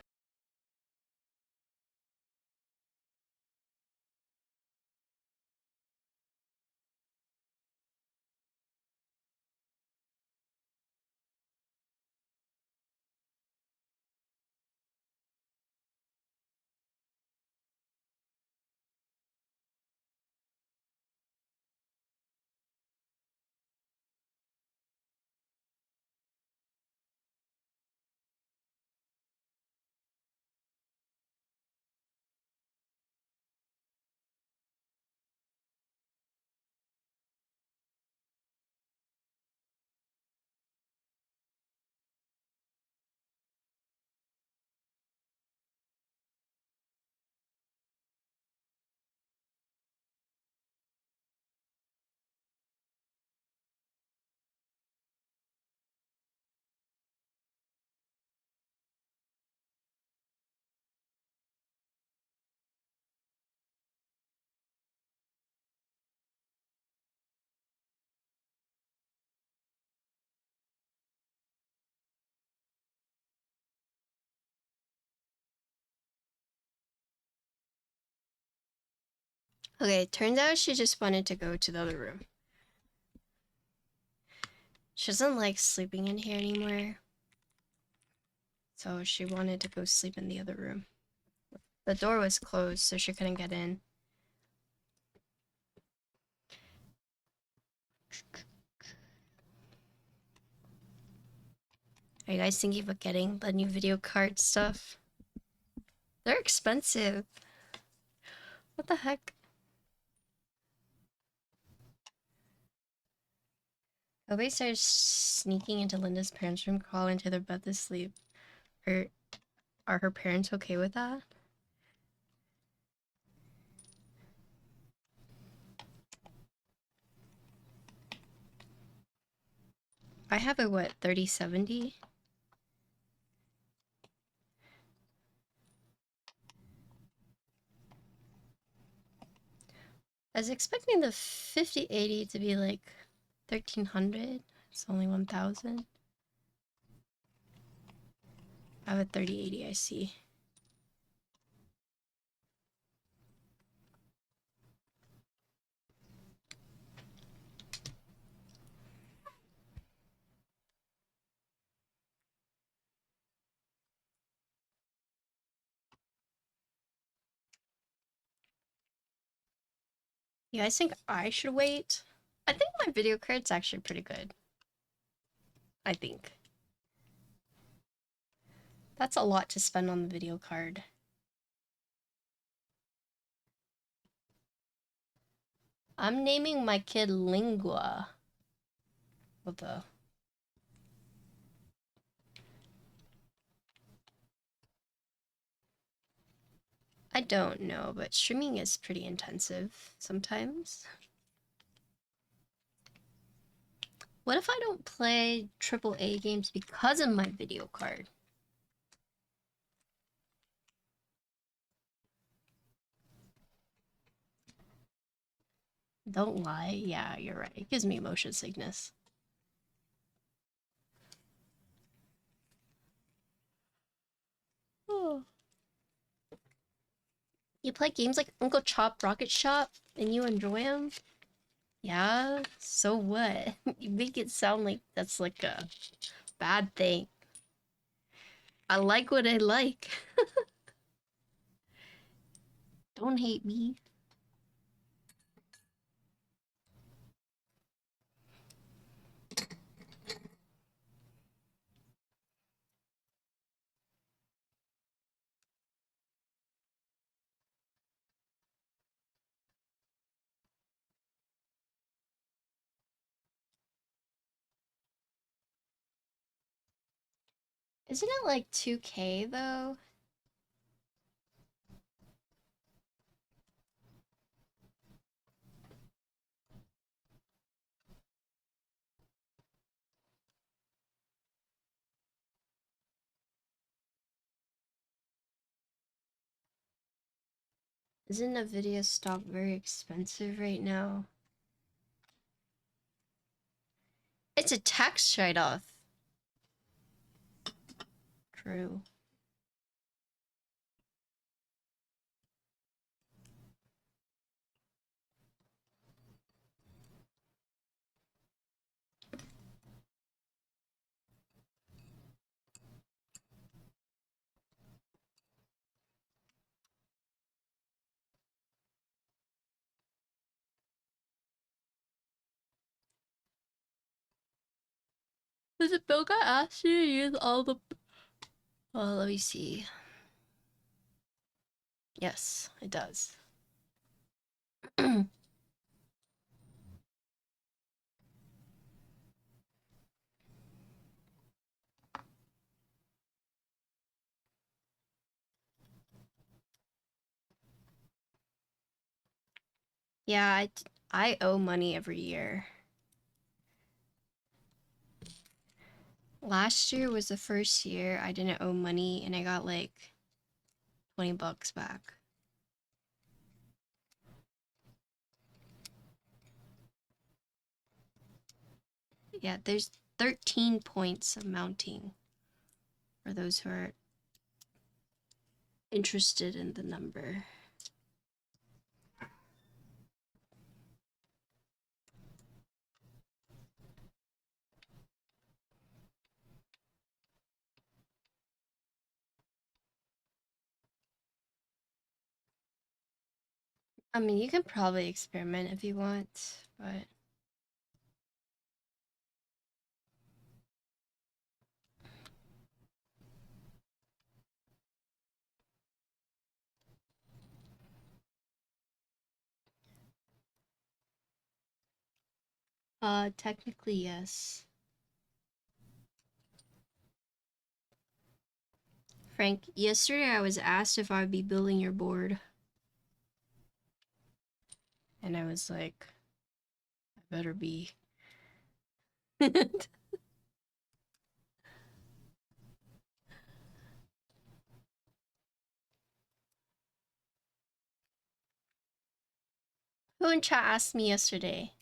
Okay, turns out she just wanted to go to the other room. She doesn't like sleeping in here anymore. So she wanted to go sleep in the other room. The door was closed, so she couldn't get in. Are you guys thinking about getting the new video card stuff? They're expensive. What the heck? Kobe started sneaking into Linda's parents' room, crawl into their bed to sleep. Are her parents okay with that? I have a what, 3070? I was expecting the 5080 to be like 1300. It's only 1000. I have a 3080, I see. You guys think I should wait? I think my video card's actually pretty good. I think. That's a lot to spend on the video card. I'm naming my kid Lingua. What the? I don't know, but streaming is pretty intensive sometimes. What if I don't play AAA games because of my video card? Don't lie. Yeah, you're right. It gives me motion sickness. Oh. You play games like Uncle Chop Rocket Shop and you enjoy them? Yeah, so what? You make it sound like that's like a bad thing. I like what I like. Don't hate me. Isn't it like 2K though? Isn't a video stock very expensive right now? It's a tax write-off. True. Does it Bilga ask you to use all the... Oh, let me see. Yes, it does. Yeah, I owe money every year. Last year was the first year I didn't owe money and I got like 20 bucks back. Yeah, there's 13 points of mounting for those who are interested in the number. I mean, you can probably experiment if you want, but... Technically, yes. Frank, yesterday I was asked if I would be building your board. And I was like, I better be. Who in chat asked me yesterday?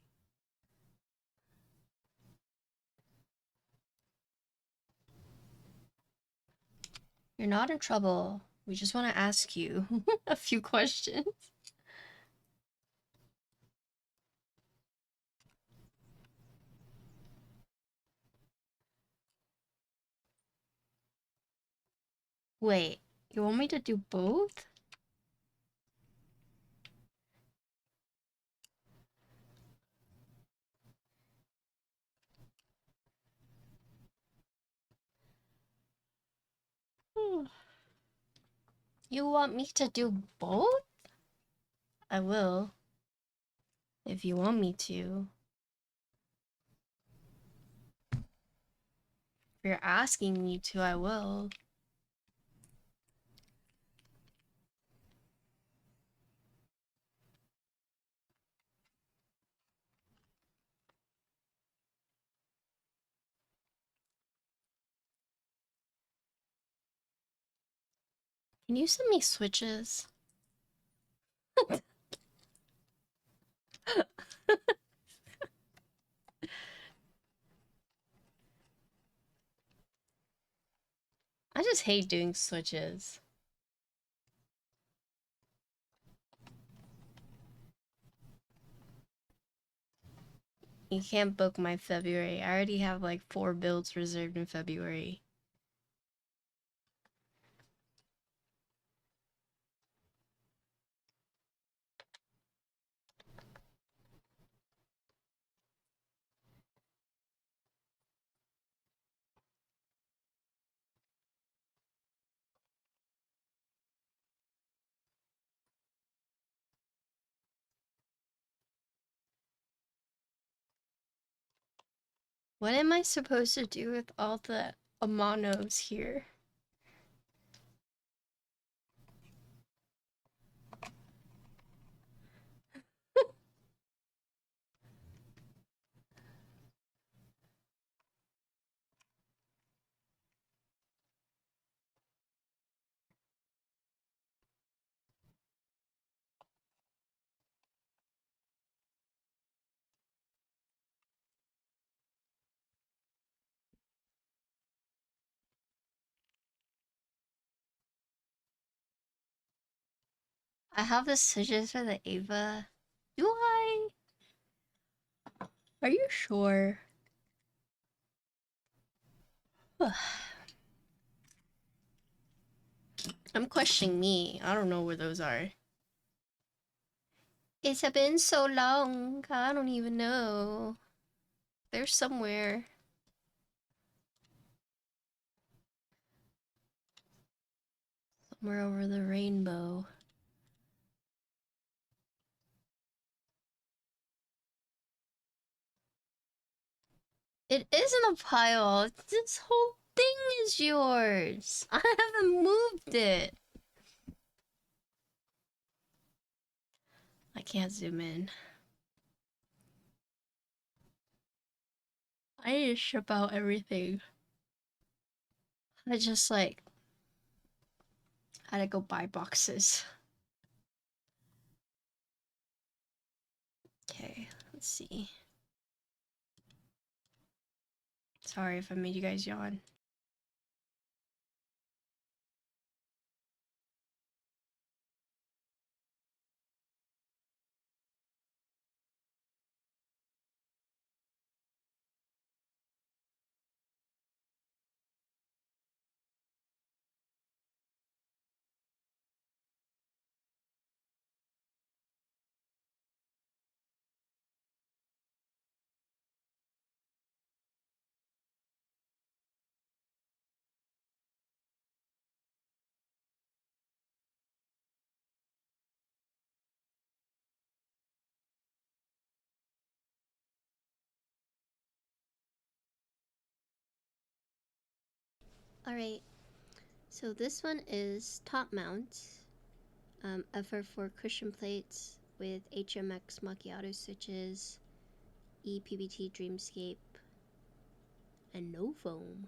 You're not in trouble. We just want to ask you a few questions. Wait, you want me to do both? You want me to do both? I will. if you want me to. If you're asking me to, I will. Can you send me switches? I just hate doing switches. You can't book my February. I already have like 4 builds reserved in February. What am I supposed to do with all the Amanos here? I have the switches for the Ava. Do I? Are you sure? I'm questioning me. I don't know where those are. It's been so long. I don't even know. They're somewhere. Somewhere over the rainbow. It is in a pile. This whole thing is yours. I haven't moved it. I can't zoom in. I need to ship out everything. I just like had to go buy boxes. Okay, let's see. Sorry if I made you guys yawn. Alright, so this one is top mount. FR4 cushion plates with HMX Macchiato switches, EPBT Dreamscape, and no foam.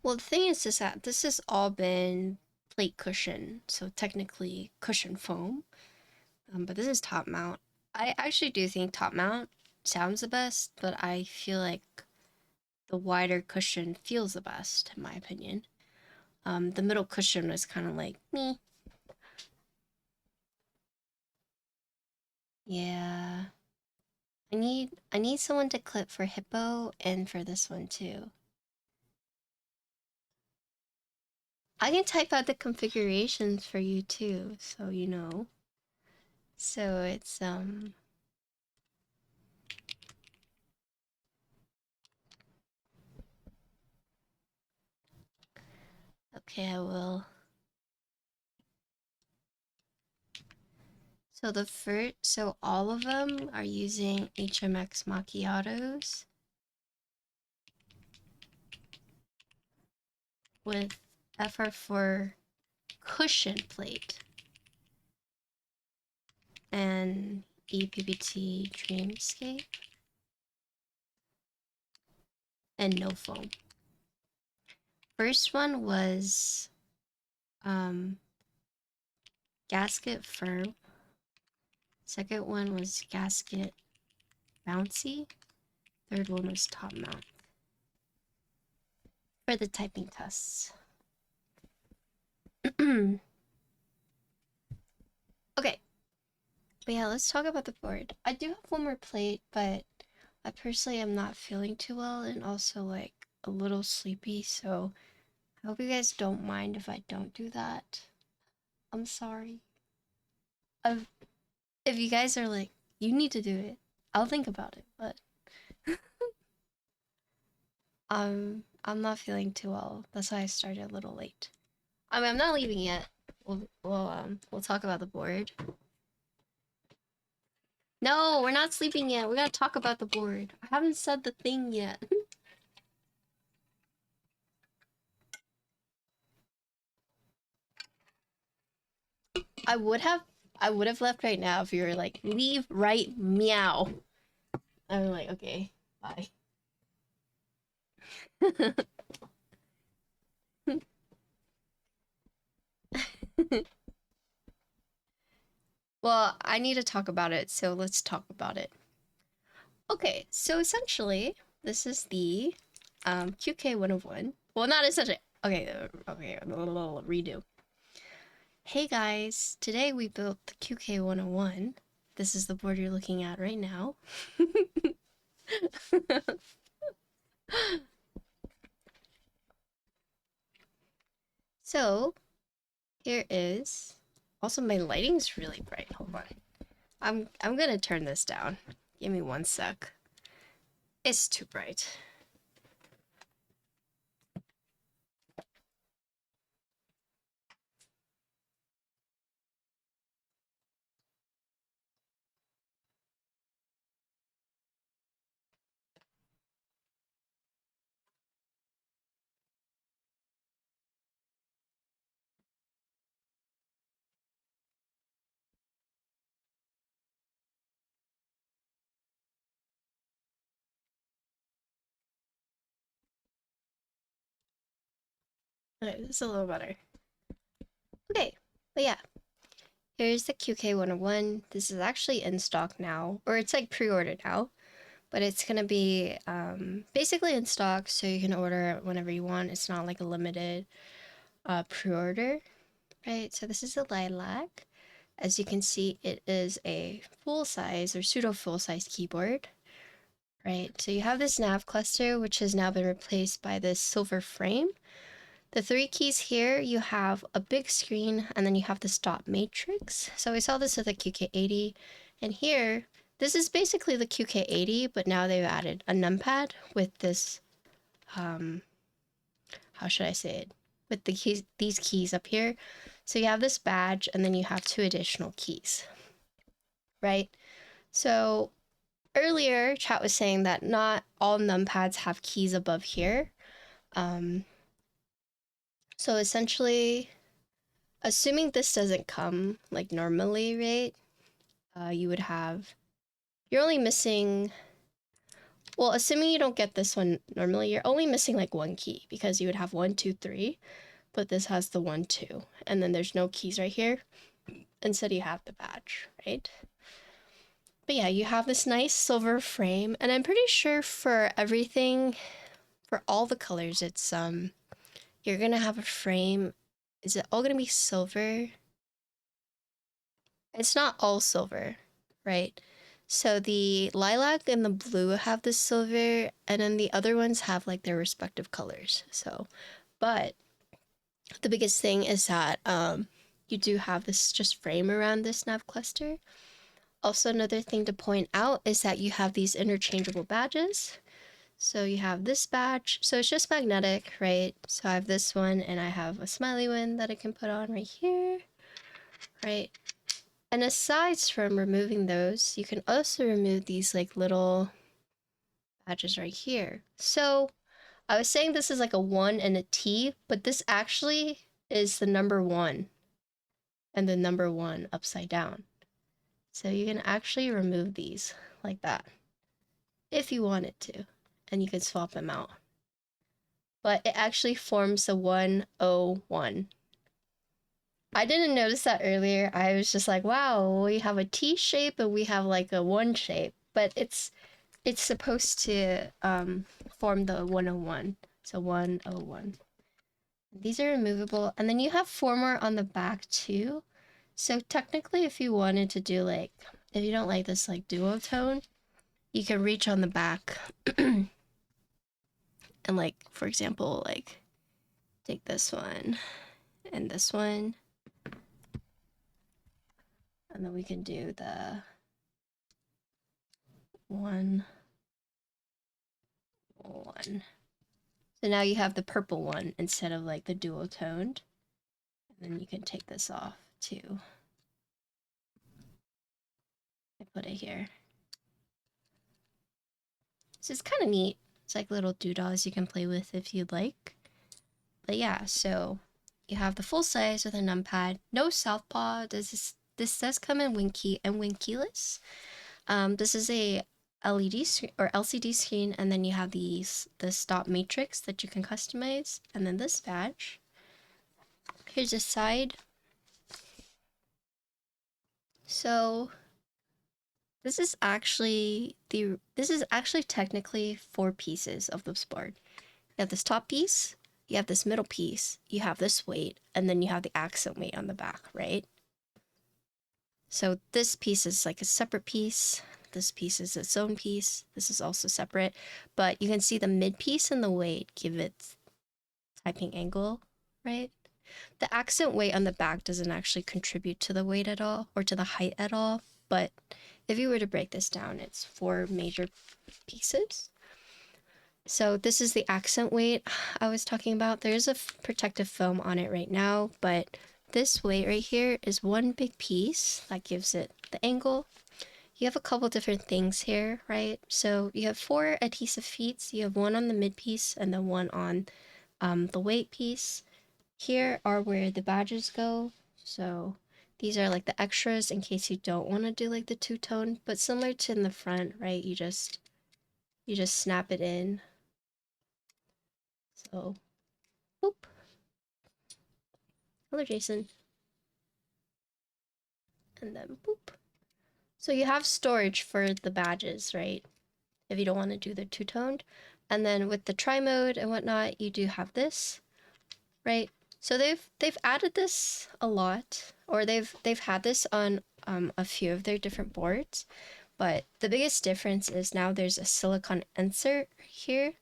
Well, the thing is that this has all been plate cushion, so technically cushion foam. But this is top mount. I actually do think top mount sounds the best, but I feel like the wider cushion feels the best, in my opinion. The middle cushion was kind of like me. Yeah. I need someone to clip for Hippo and for this one too. I can type out the configurations for you too, so you know. So it's okay, I will. So so all of them are using HMX Macchiatos with FR4 cushion plate and EPPT Dreamscape and no foam. First one was Gasket Firm. Second one was Gasket Bouncy. Third one was Top Mount. For the typing tests. Okay. But yeah, let's talk about the board. I do have one more plate, but I personally am not feeling too well and also like a little sleepy, so I hope you guys don't mind if I don't do that. I'm sorry. If you guys are like, you need to do it, I'll think about it, but I'm not feeling too well. That's why I started a little late. I mean, I'm not leaving yet. We'll talk about the board. No, we're not sleeping yet. We gotta talk about the board. I haven't said the thing yet. I would have left right now if you were like, leave right meow. I'm like, okay, bye. Well, I need to talk about it, so let's talk about it. Okay, so essentially, this is the QK101. Well, not essentially. Okay, redo. Hey guys, today we built the QK101. This is the board you're looking at right now. So, here is... Also, my lighting's really bright. Hold on. I'm gonna turn this down. Give me one sec. It's too bright. Okay, this is a little better. Okay, but yeah. Here's the QK101. This is actually in stock now, or it's like pre-ordered now, but it's gonna be basically in stock, so you can order it whenever you want. It's not like a limited pre-order, right? So this is a lilac. As you can see, it is a full-size or pseudo full-size keyboard, right? So you have this nav cluster, which has now been replaced by this silver frame. The three keys here, you have a big screen and then you have the stop matrix. So we saw this with the QK80, and here, this is basically the QK80, but now they've added a numpad with this, how should I say it? With the keys, these keys up here. So you have this badge and then you have two additional keys, right? So earlier, chat was saying that not all numpads have keys above here. So essentially, assuming this doesn't come like normally, right? You would have, you're only missing well, assuming you don't get this one normally, you're only missing like one key because you would have 1, 2, 3, but this has the 1, 2, and then there's no keys right here. Instead, you have the badge, right? But yeah, you have this nice silver frame, and I'm pretty sure for everything, for all the colors, it's you're gonna have a frame. Is it all gonna be silver? It's not all silver, right? So the lilac and the blue have the silver, and then the other ones have like their respective colors. So, but the biggest thing is that you do have this just frame around this nav cluster. Also, another thing to point out is that you have these interchangeable badges. So you have this badge, so it's just magnetic, right? So I have this one, and I have a smiley one that I can put on right here, right? And aside from removing those, you can also remove these like little badges right here. So I was saying this is like a 1 and a T, but this actually is the number 1 and the number 1 upside down. So you can actually remove these like that if you wanted to, and you can swap them out. But it actually forms the 101. I didn't notice that earlier. I was just like, wow, we have a T shape and we have like a 1 shape, but it's supposed to form the 101. So 101. These are removable, and then you have 4 more on the back too. So technically, if you wanted to do like, if you don't like this like duotone, you can reach on the back and like, for example, like take this one and this one, and then we can do the 1, 1. So now you have the purple one instead of like the duotoned, and then you can take this off too. I put it here. So it's kind of neat. It's like little doodahs you can play with if you'd like. But yeah, so you have the full size with a numpad. No southpaw. This does come in Winky and Winkeyless. This is a LED screen or LCD screen, and then you have the stop matrix that you can customize, and then this badge. Here's a side. So this is actually technically 4 pieces of this board. You have this top piece, you have this middle piece, you have this weight, and then you have the accent weight on the back, right? So this piece is like a separate piece. This piece is its own piece. This is also separate, but you can see the mid piece and the weight give it typing angle, right? The accent weight on the back doesn't actually contribute to the weight at all or to the height at all, but if you were to break this down, it's 4 major pieces. So this is the accent weight I was talking about. There's a protective film on it right now, but this weight right here is 1 big piece that gives it the angle. You have a couple different things here, right? So you have 4 adhesive feet. You have 1 on the mid piece and then 1 on the weight piece. Here are where the badges go. So these are like the extras in case you don't want to do like the 2-tone, but similar to in the front, right? You just snap it in. So, boop. Hello, Jason. And then boop. So you have storage for the badges, right? If you don't want to do the 2-toned. And then with the tri-mode and whatnot, you do have this, right? So they've added this a lot, or they've had this on a few of their different boards, but the biggest difference is now there's a silicone insert here,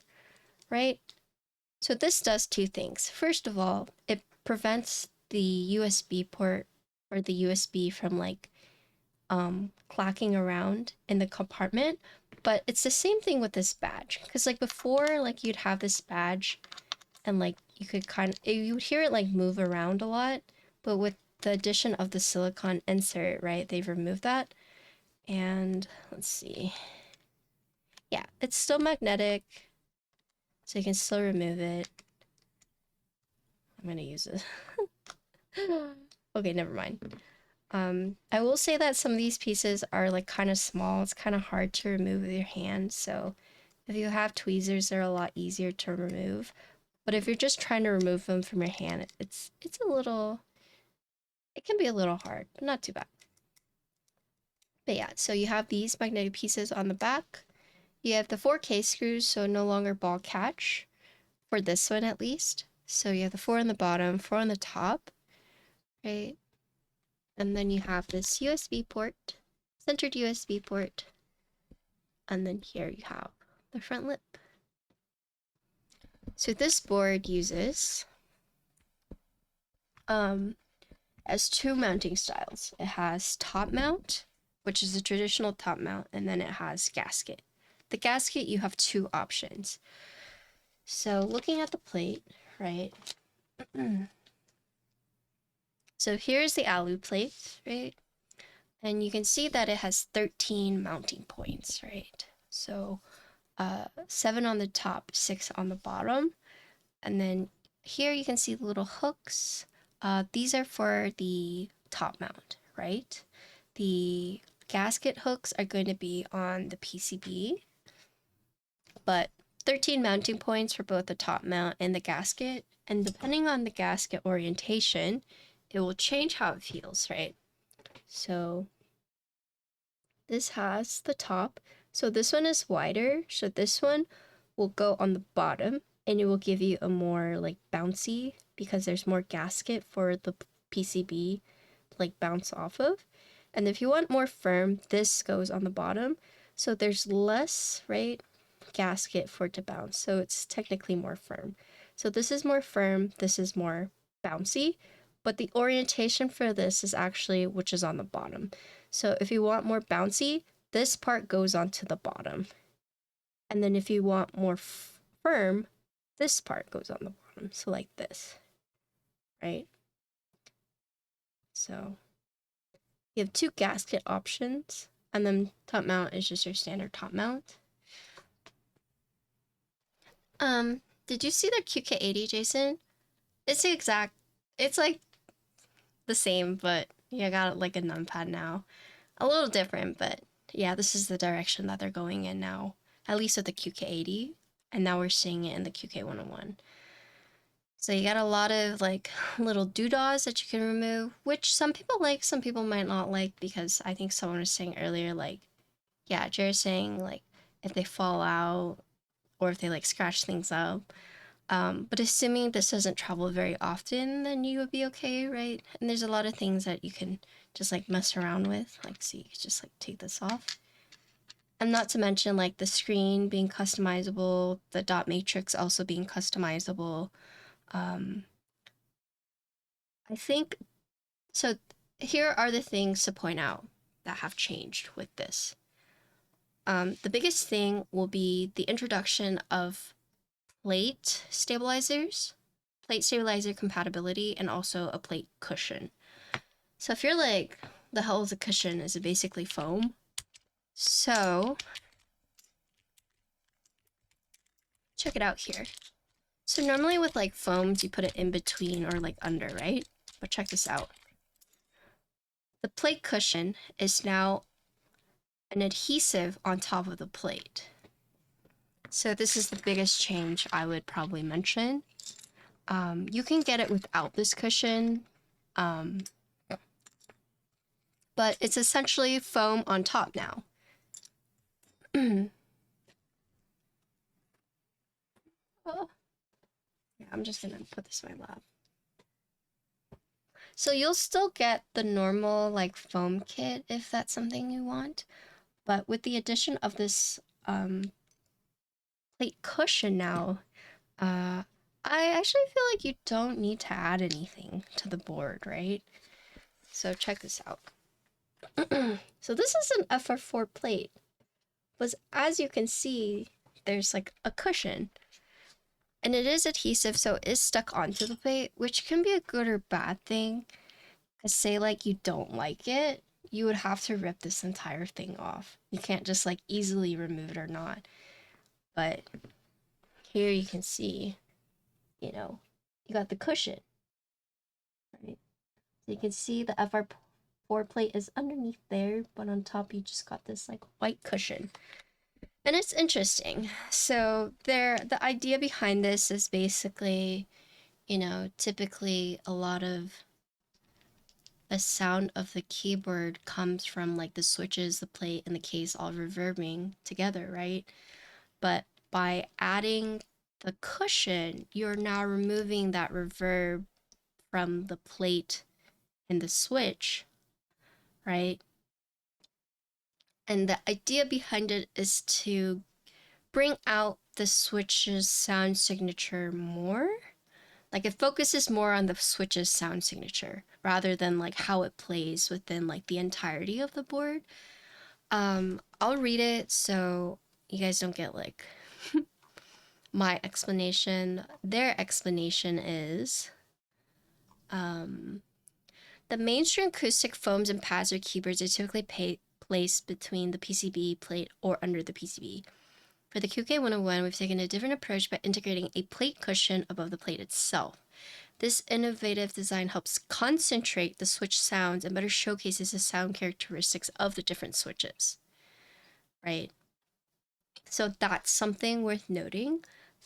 right? So this does 2 things. First of all, it prevents the USB port or the USB from like clacking around in the compartment, but it's the same thing with this badge, because like before, like you'd have this badge and like you could you would hear it like move around a lot, but with the addition of the silicone insert, right, they've removed that. And let's see, yeah, it's still magnetic, so you can still remove it. I'm gonna use it. Okay, never mind. I will say that some of these pieces are like kind of small. It's kind of hard to remove with your hand, so If you have tweezers, they're a lot easier to remove. But if you're just trying to remove them from your hand, it's a little, it can be a little hard, but not too bad. But yeah, so you have these magnetic pieces on the back. You have the 4 K screws, so no longer ball catch, for this one at least. So you have the 4 on the bottom, 4 on the top, right? And then you have this USB port, centered USB port. And then here you have the front lip. So this board uses as 2 mounting styles. It has top mount, which is a traditional top mount, and then it has gasket. The gasket, you have 2 options. So looking at the plate, right? So here's the alu plate, right? And you can see that it has 13 mounting points, right? So 7 on the top, 6 on the bottom. And then here you can see the little hooks. These are for the top mount, right? The gasket hooks are going to be on the PCB, but 13 mounting points for both the top mount and the gasket. And depending on the gasket orientation, it will change how it feels, right? So this has the top. So this one is wider. So this one will go on the bottom and it will give you a more like bouncy, because there's more gasket for the PCB to like bounce off of. And if you want more firm, this goes on the bottom. So there's less, right, gasket for it to bounce. So it's technically more firm. So this is more firm, this is more bouncy, but the orientation for this is actually which is on the bottom. So if you want more bouncy, this part goes onto the bottom. And then if you want more firm, this part goes on the bottom. So like this, right? So you have 2 gasket options, and then top mount is just your standard top mount. Did you see the QK80, Jason? It's the exact, it's like the same, but you got like a numpad now. A little different, but yeah, this is the direction that they're going in now, at least with the QK80, and now we're seeing it in the QK101. So you got a lot of like little doodahs that you can remove, which some people like, some people might not like, because I think someone was saying earlier, like, yeah, Jared's saying like if they fall out or if they like scratch things up. But assuming this doesn't travel very often, then you would be okay, right? And there's a lot of things that you can just like mess around with, like, so you can just like take this off. And not to mention like the screen being customizable, the dot matrix also being customizable. I think, so here are the things to point out that have changed with this. The biggest thing will be the introduction of plate stabilizers, plate stabilizer compatibility, and also a plate cushion. So if you're like, the hell is a cushion? Is it basically foam? So check it out here. So normally with like foams, you put it in between or like under, right? But check this out. The plate cushion is now an adhesive on top of the plate. So this is the biggest change I would probably mention. You can get it without this cushion, but it's essentially foam on top now. Oh. Yeah, I'm just gonna put this in my lap. So you'll still get the normal like foam kit if that's something you want, but with the addition of this plate cushion now, I actually feel like you don't need to add anything to the board, right? So check this out. So this is an FR4 plate, but as you can see, there's like a cushion. And it is adhesive, so it is stuck onto the plate, which can be a good or bad thing. Because say like you don't like it, you would have to rip this entire thing off. You can't just like easily remove it or not. But here you can see, you know, you got the cushion, right? So you can see the FR4 plate is underneath there, but on top you just got this like white cushion. And it's interesting. So the idea behind this is basically, you know, typically a lot of the sound of the keyboard comes from like the switches, the plate, and the case all reverbing together, right? But by adding the cushion, you're now removing that reverb from the plate and the switch, right? And the idea behind it is to bring out the switch's sound signature more. Like it focuses more on the switch's sound signature rather than like how it plays within like the entirety of the board. I'll read it so you guys don't get like my explanation. Their explanation is the mainstream acoustic foams and pads or keyboards are typically placed between the PCB plate or under the PCB. For the QK101, we've taken a different approach by integrating a plate cushion above the plate itself. This innovative design helps concentrate the switch sounds and better showcases the sound characteristics of the different switches, right? So that's something worth noting.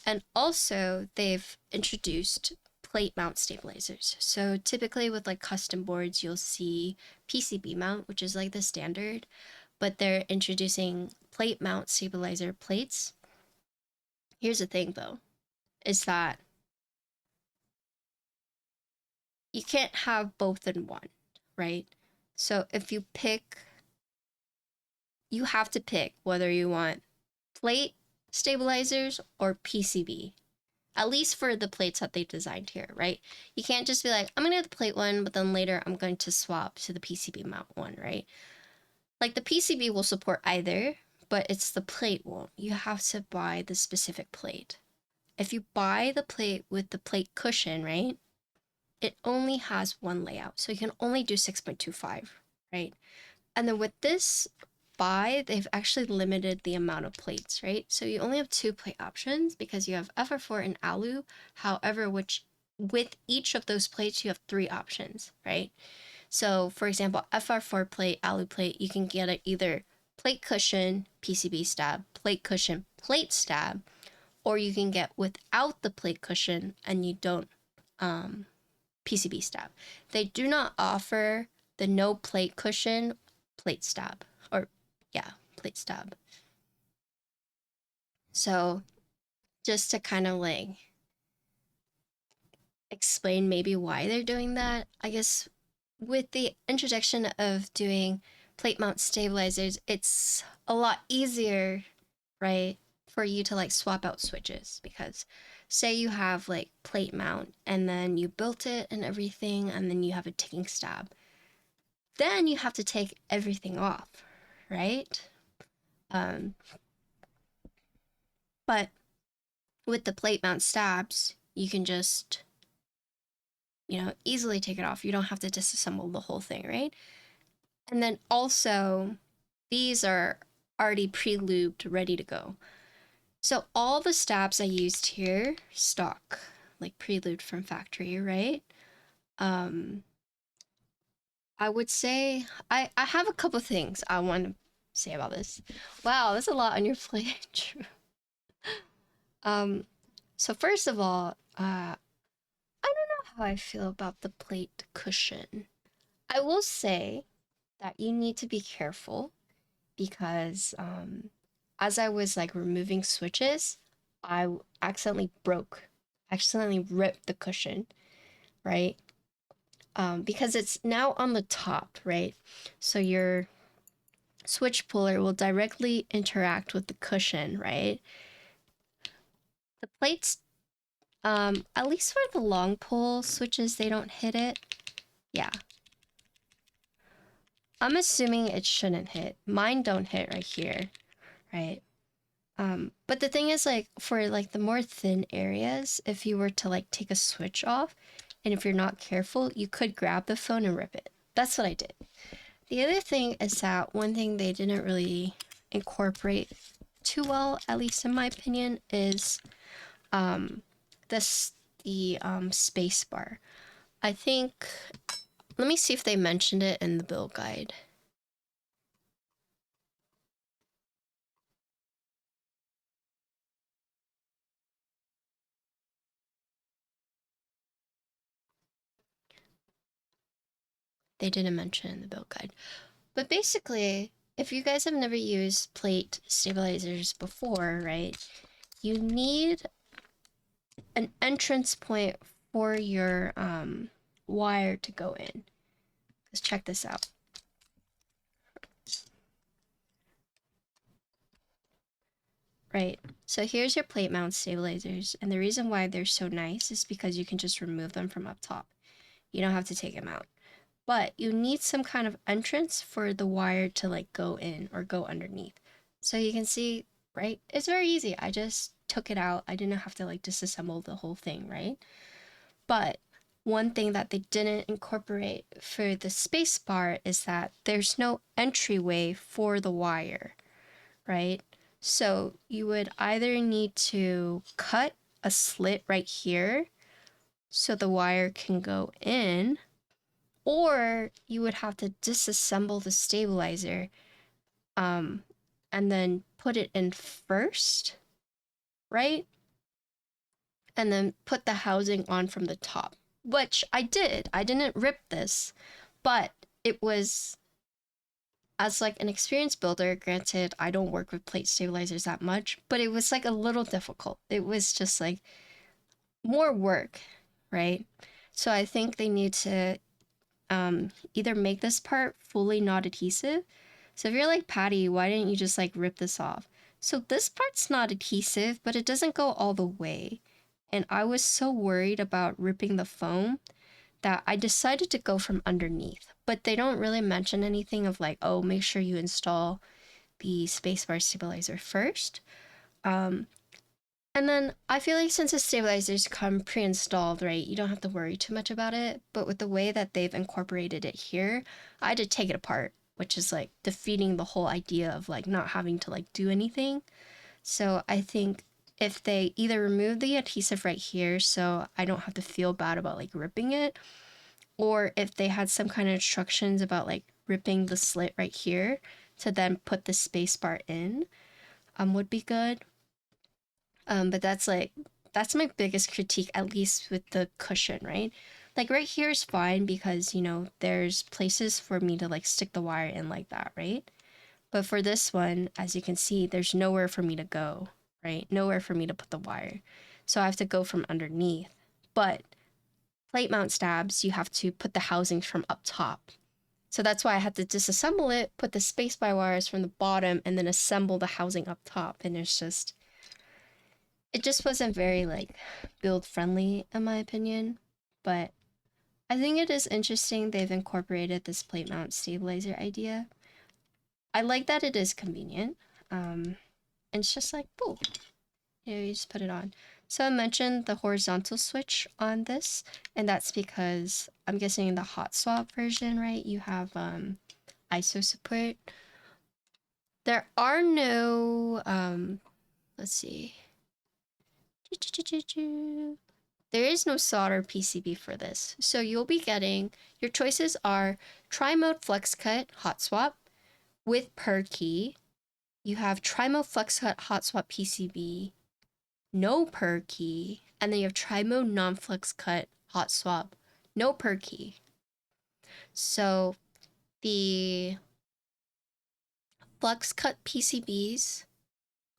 And also, they've introduced plate mount stabilizers. So typically with like custom boards, you'll see PCB mount, which is like the standard, but they're introducing plate mount stabilizer plates. Here's the thing though, is that you can't have both in one, right? So if you pick, you have to pick whether you want plate stabilizers or PCB. At least for the plates that they designed here, right? You can't just be like, I'm gonna get the plate one, but then later I'm going to swap to the PCB mount one, right? Like the PCB will support either, but it's the plate won't. You have to buy the specific plate. If you buy the plate with the plate cushion, right? It only has one layout, so you can only do 6.25, right? And then with this buy, they've actually limited the amount of plates, right? So you only have 2 plate options because you have FR4 and ALU. However, which with each of those plates, you have 3 options, right? So for example, FR4 plate, ALU plate, you can get it either plate cushion, PCB stab, plate cushion, plate stab, or you can get without the plate cushion and you don't PCB stab. They do not offer the no plate cushion plate stab, or yeah, plate stab. So just to kind of like explain maybe why they're doing that, I guess with the introduction of doing plate mount stabilizers, it's a lot easier, right, for you to like swap out switches, because say you have like plate mount and then you built it and everything and then you have a ticking stab, then you have to take everything off, right? Um, but with the plate mount stabs, you can just, you know, easily take it off. You don't have to disassemble the whole thing, right? And then also, these are already pre-lubed, ready to go. So all the stabs I used here, stock, like pre-lubed from factory, right? I would say, I have a couple things I want to say about this. Wow, that's a lot on your plate. So first of all, I don't know how I feel about the plate cushion. I will say that you need to be careful because as I was like removing switches, I accidentally ripped the cushion, right? Because it's now on the top, right? So your switch puller will directly interact with the cushion, right? The plates, at least for the long pull switches, they don't hit it. Yeah. I'm assuming it shouldn't hit. Mine don't hit right here, right? But the thing is, like, for like the more thin areas, if you were to like take a switch off, and if you're not careful, you could grab the phone and rip it. That's what I did. The other thing is that one thing they didn't really incorporate too well, at least in my opinion, is the space bar. I think, let me see if they mentioned it in the build guide. they didn't mention in the build guide. But basically, if you guys have never used plate stabilizers before, right, you need an entrance point for your wire to go in. Let's check this out. Right, so here's your plate mount stabilizers, and the reason why they're so nice is because you can just remove them from up top. You don't have to take them out. But you need some kind of entrance for the wire to like go in or go underneath. So you can see, right, it's very easy. I just took it out. I didn't have to like disassemble the whole thing, right? But one thing that they didn't incorporate for the space bar is that there's no entryway for the wire, right? So you would either need to cut a slit right here so the wire can go in, or you would have to disassemble the stabilizer and then put it in first, right? And then put the housing on from the top, which I did. I didn't rip this, but it was, as like an experienced builder, granted, I don't work with plate stabilizers that much, but it was like a little difficult. It was just like more work, right? So I think they need to either make this part fully not adhesive. So if you're like, Patty, why didn't you just like rip this off? So this part's not adhesive, but it doesn't go all the way. And I was so worried about ripping the foam that I decided to go from underneath. But they don't really mention anything of like, oh, make sure you install the spacebar stabilizer first. And then I feel like since the stabilizers come pre-installed, right, you don't have to worry too much about it. But with the way that they've incorporated it here, I had to take it apart, which is like defeating the whole idea of like not having to like do anything. So I think if they either remove the adhesive right here so I don't have to feel bad about like ripping it, or if they had some kind of instructions about like ripping the slit right here to then put the space bar in, would be good. But that's my biggest critique, at least with the cushion, right? Like right here is fine because, you know, there's places for me to like stick the wire in like that, right? But for this one, as you can see, there's nowhere for me to go, right? Nowhere for me to put the wire. So I have to go from underneath. But plate mount stabs, you have to put the housings from up top. So that's why I had to disassemble it, put the space by wires from the bottom, and then assemble the housing up top. And it just wasn't very like build friendly in my opinion. But I think it is interesting they've incorporated this plate mount stabilizer idea. I like that it is convenient. And it's just like, boom, you just put it on. So I mentioned the horizontal switch on this, and that's because I'm guessing in the hot swap version, right, you have ISO support. There are no, let's see. There is no solder PCB for this. So you'll be getting, your choices are tri-mode flex cut hot swap with per key. You have tri-mode flex cut hot swap PCB, no per key, and then you have tri-mode non-flex cut hot swap, no per key. So the flex cut PCBs,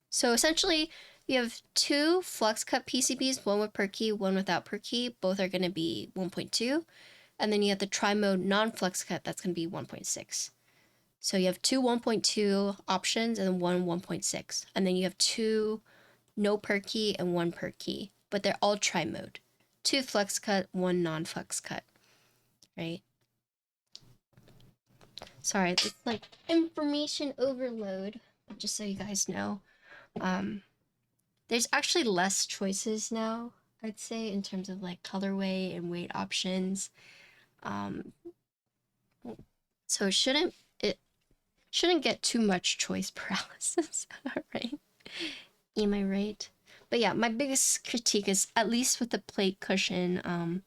so essentially you have two flex cut PCBs, one with per key, one without per key. Both are going to be 1.2. And then you have the tri-mode non-flex cut, that's going to be 1.6. So you have two 1.2 options and then one 1.6. And then you have two no per key and one per key, but they're all tri-mode. Two flex cut, one non-flex cut, right? Sorry, it's like information overload, but just so you guys know. There's actually less choices now, I'd say, in terms of like colorway and weight options. So it shouldn't get too much choice paralysis, right? Am I right? But yeah, my biggest critique is, at least with the plate cushion,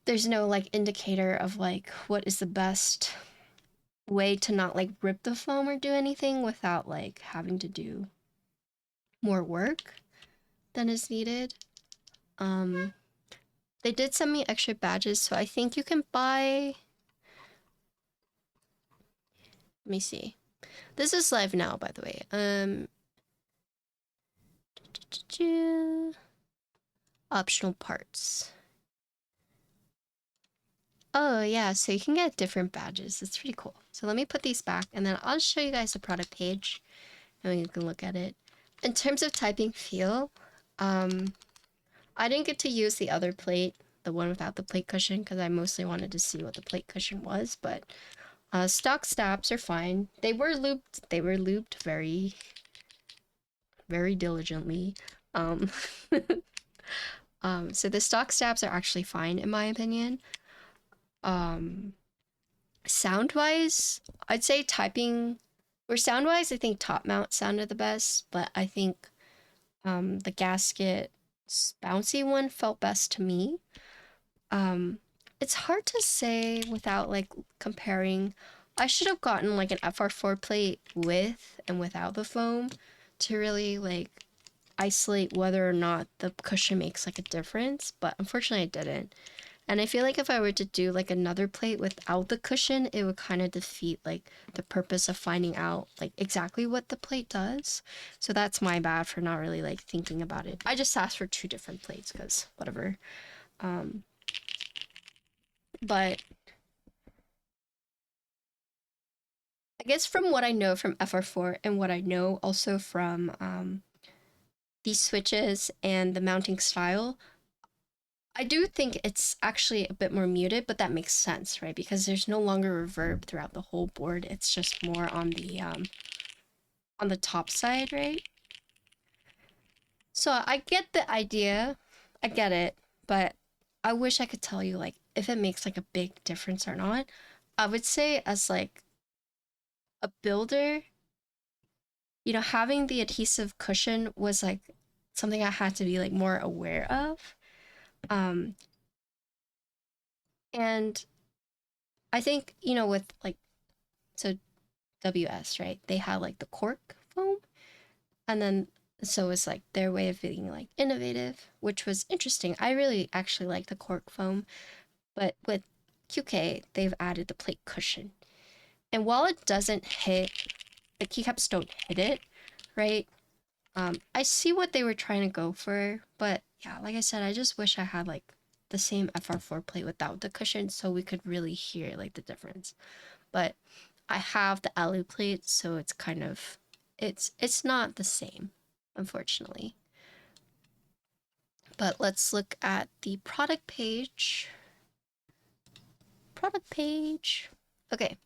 there's no like indicator of like what is the best way to not like rip the foam or do anything without like having to do more work than is needed. They did send me extra badges, so I think you can buy Let me see. This is live now, by the way. Optional parts. Oh yeah, so you can get different badges. It's pretty cool. So let me put these back and then I'll show you guys the product page and you can look at it. In terms of typing feel, I didn't get to use the other plate, the one without the plate cushion, because I mostly wanted to see what the plate cushion was, but stock stabs are fine. They were looped very, very diligently. So the stock stabs are actually fine in my opinion. Sound-wise, I'd say typing, or sound-wise, I think top mount sounded the best, but I think the Gasket bouncy one felt best to me. It's hard to say without like comparing. I should have gotten like an FR4 plate with and without the foam to really like isolate whether or not the cushion makes like a difference, but unfortunately I didn't. And I feel like if I were to do like another plate without the cushion, it would kind of defeat like the purpose of finding out like exactly what the plate does. So that's my bad for not really like thinking about it. I just asked for 2 different plates because whatever. But I guess from what I know from FR4 and what I know also from these switches and the mounting style, I do think it's actually a bit more muted, but that makes sense, right? Because there's no longer reverb throughout the whole board. It's just more on the top side, right? So I get the idea. I get it, but I wish I could tell you like if it makes like a big difference or not. I would say as like a builder, you know, having the adhesive cushion was like something I had to be like more aware of. And I think, you know, with like, so WS, right? They had like the cork foam. And then, so it's like their way of being like innovative, which was interesting. I really actually like the cork foam. But with QK, they've added the plate cushion. And while it doesn't hit, the keycaps don't hit it, right? I see what they were trying to go for, but yeah, like I said, I just wish I had like the same FR4 plate without the cushion so we could really hear like the difference. But I have the alu plate, so it's kind of, it's not the same, unfortunately. But let's look at the product page. Product page. Okay,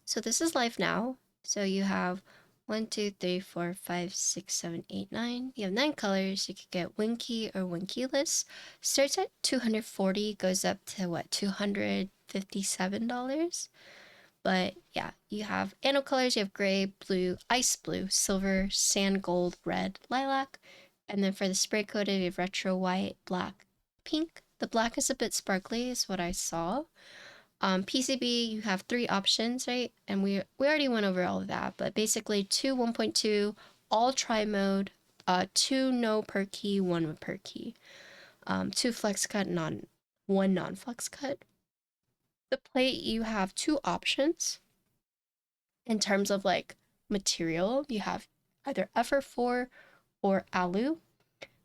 so this is live now. So you have 1, 2, 3, 4, 5, 6, 7, 8, 9. You have 9 colors. You could get Winky or Winkyless. Starts at $240, goes up to what, $257. But yeah, you have anno colors. You have gray, blue, ice blue, silver, sand gold, red, lilac. And then for the spray coated, you have retro white, black, pink. The black is a bit sparkly, is what I saw. PCB, you have 3 options, right? And we already went over all of that, but basically 2 1.2, all tri-mode, 2 no per key, 1 per key, 2 flex cut, 1 non-flex cut. The plate, you have 2 options in terms of like material. You have either FR4 or alu,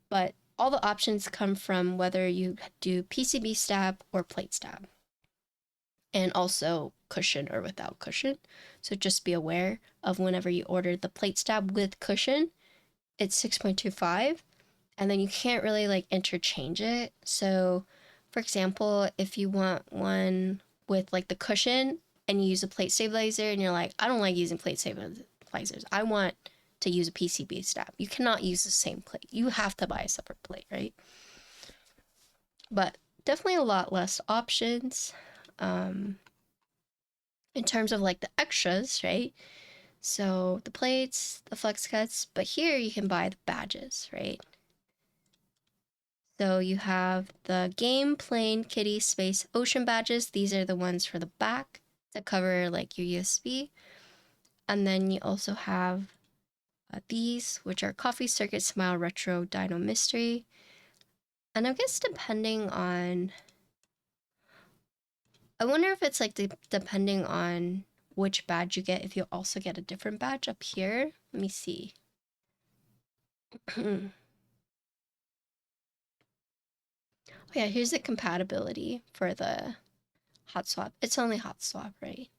but all the options come from whether you do PCB stab or plate stab. And also cushion or without cushion. So just be aware of whenever you order the plate stab with cushion, it's 6.25, and then you can't really like interchange it. So for example, if you want one with like the cushion and you use a plate stabilizer and you're like, I don't like using plate stabilizers, I want to use a PCB stab, you cannot use the same plate. You have to buy a separate plate, right? But definitely a lot less options. In terms of like the extras, right? So the plates, the flex cuts, but here you can buy the badges, right? So you have the game, plane, kitty, space, ocean badges. These are the ones for the back that cover like your USB. And then you also have these, which are coffee, circuit, smile, retro, dino, mystery. And I guess depending on, I wonder if it's like depending on which badge you get if you also get a different badge up here. Let me see. Oh yeah, here's the compatibility for the hot swap. It's only hot swap, right?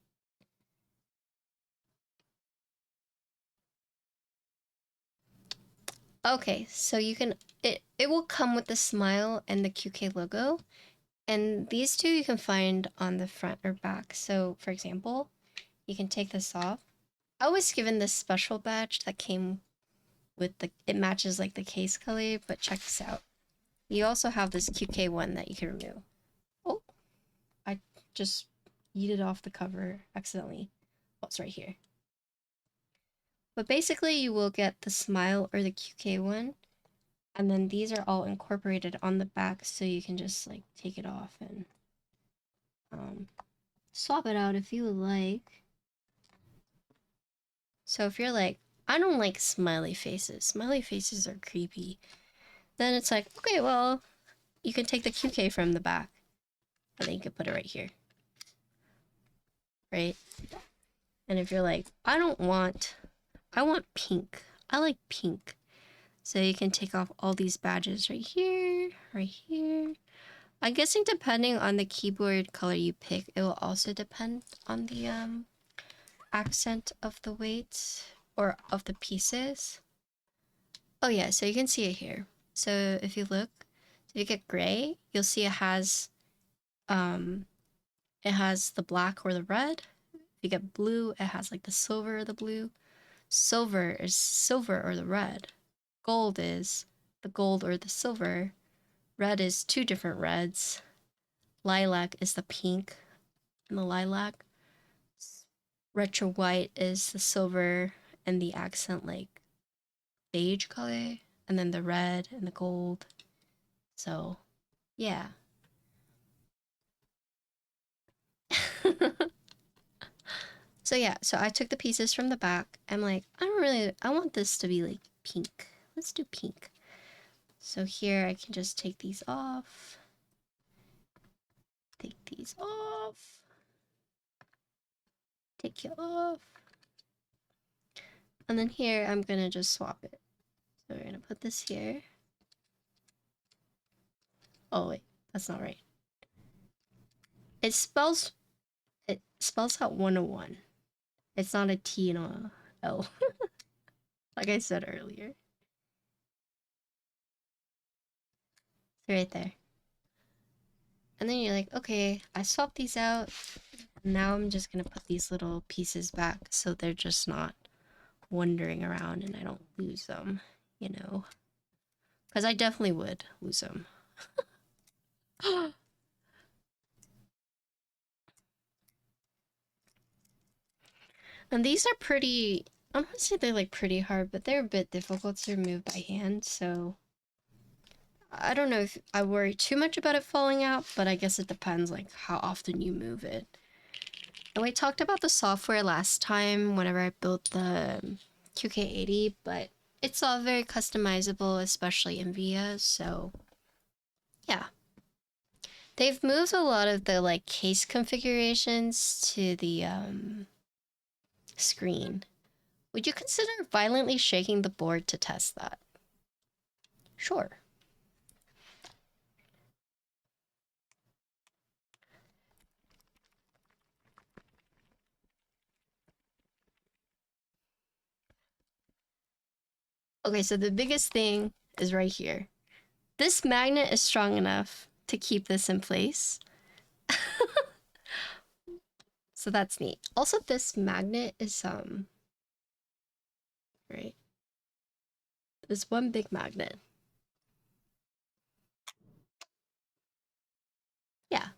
Okay, so you can, it will come with the smile and the QK logo. And these two you can find on the front or back. So for example, you can take this off. I was given this special badge that came with the, it matches like the case color, but check this out. You also have this QK one that you can remove. Oh, I just yeeted off the cover accidentally. Oh, it's right here. But basically you will get the smile or the QK one. And then these are all incorporated on the back, so you can just like take it off and swap it out if you would like. So if you're like, I don't like smiley faces. Smiley faces are creepy. Then it's like, okay, well, you can take the QK from the back. And then you can put it right here. Right? And if you're like, I want pink. I like pink. So you can take off all these badges right here, right here. I'm guessing depending on the keyboard color you pick, it will also depend on the accent of the weights or of the pieces. Oh yeah, so you can see it here. So if you look, if you get gray, you'll see it has the black or the red. If you get blue, it has like the silver or the blue. Silver is silver or the red. Gold is the gold or the silver. Red is two different reds. Lilac is the pink and the lilac. Retro white is the silver and the accent like beige color. And then the red and the gold. So, yeah. So yeah, so I took the pieces from the back. I'm like, I want this to be like pink. Let's do pink. So here I can just take these off. Take these off. Take it off. And then here I'm gonna just swap it. So we're gonna put this here. Oh wait, that's not right. It spells out 101. It's not a T and a L. Like I said earlier. It's right there. And then you're like, okay, I swapped these out. Now I'm just gonna put these little pieces back so they're just not wandering around and I don't lose them, you know? Because I definitely would lose them. And these are pretty, I'm not gonna say they're like pretty hard, but they're a bit difficult to remove by hand, so I don't know if I worry too much about it falling out, but I guess it depends like how often you move it. And we talked about the software last time whenever I built the QK80, but it's all very customizable, especially in VIA, so yeah. They've moved a lot of the like case configurations to the screen. Would you consider violently shaking the board to test that? Sure. Okay, so the biggest thing is right here. This magnet is strong enough to keep this in place. So that's neat. Also, this magnet is right. There's one big magnet. Yeah.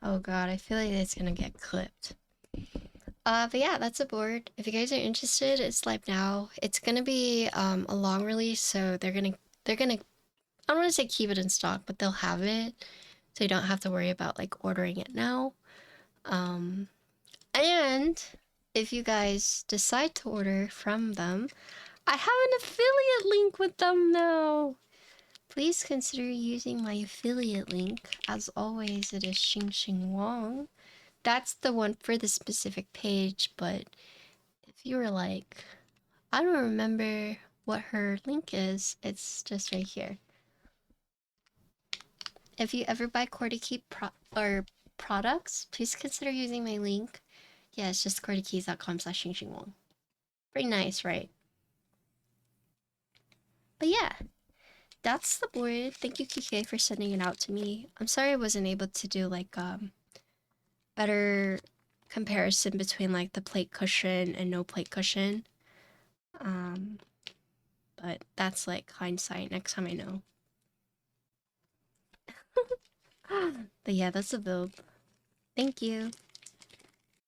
Oh god, I feel like it's gonna get clipped. But yeah, that's a board. If you guys are interested, it's live now. It's gonna be a long release, so they're gonna I don't want to say keep it in stock, but they'll have it, so you don't have to worry about like ordering it now. And if you guys decide to order from them, I have an affiliate link with them now. Please consider using my affiliate link. As always, it is xinxinwong. that's the one for the specific page, but if you were like, I don't remember what her link is, it's just right here. If you ever buy Keep products, please consider using my link. Yeah, it's just cordykeys.com/xinxinwong. Pretty nice, right? But yeah, that's the board. Thank you, QK, for sending it out to me. I'm sorry I wasn't able to do like better comparison between like the plate cushion and no plate cushion. But that's like hindsight. Next time I know. But yeah, that's the build. Thank you.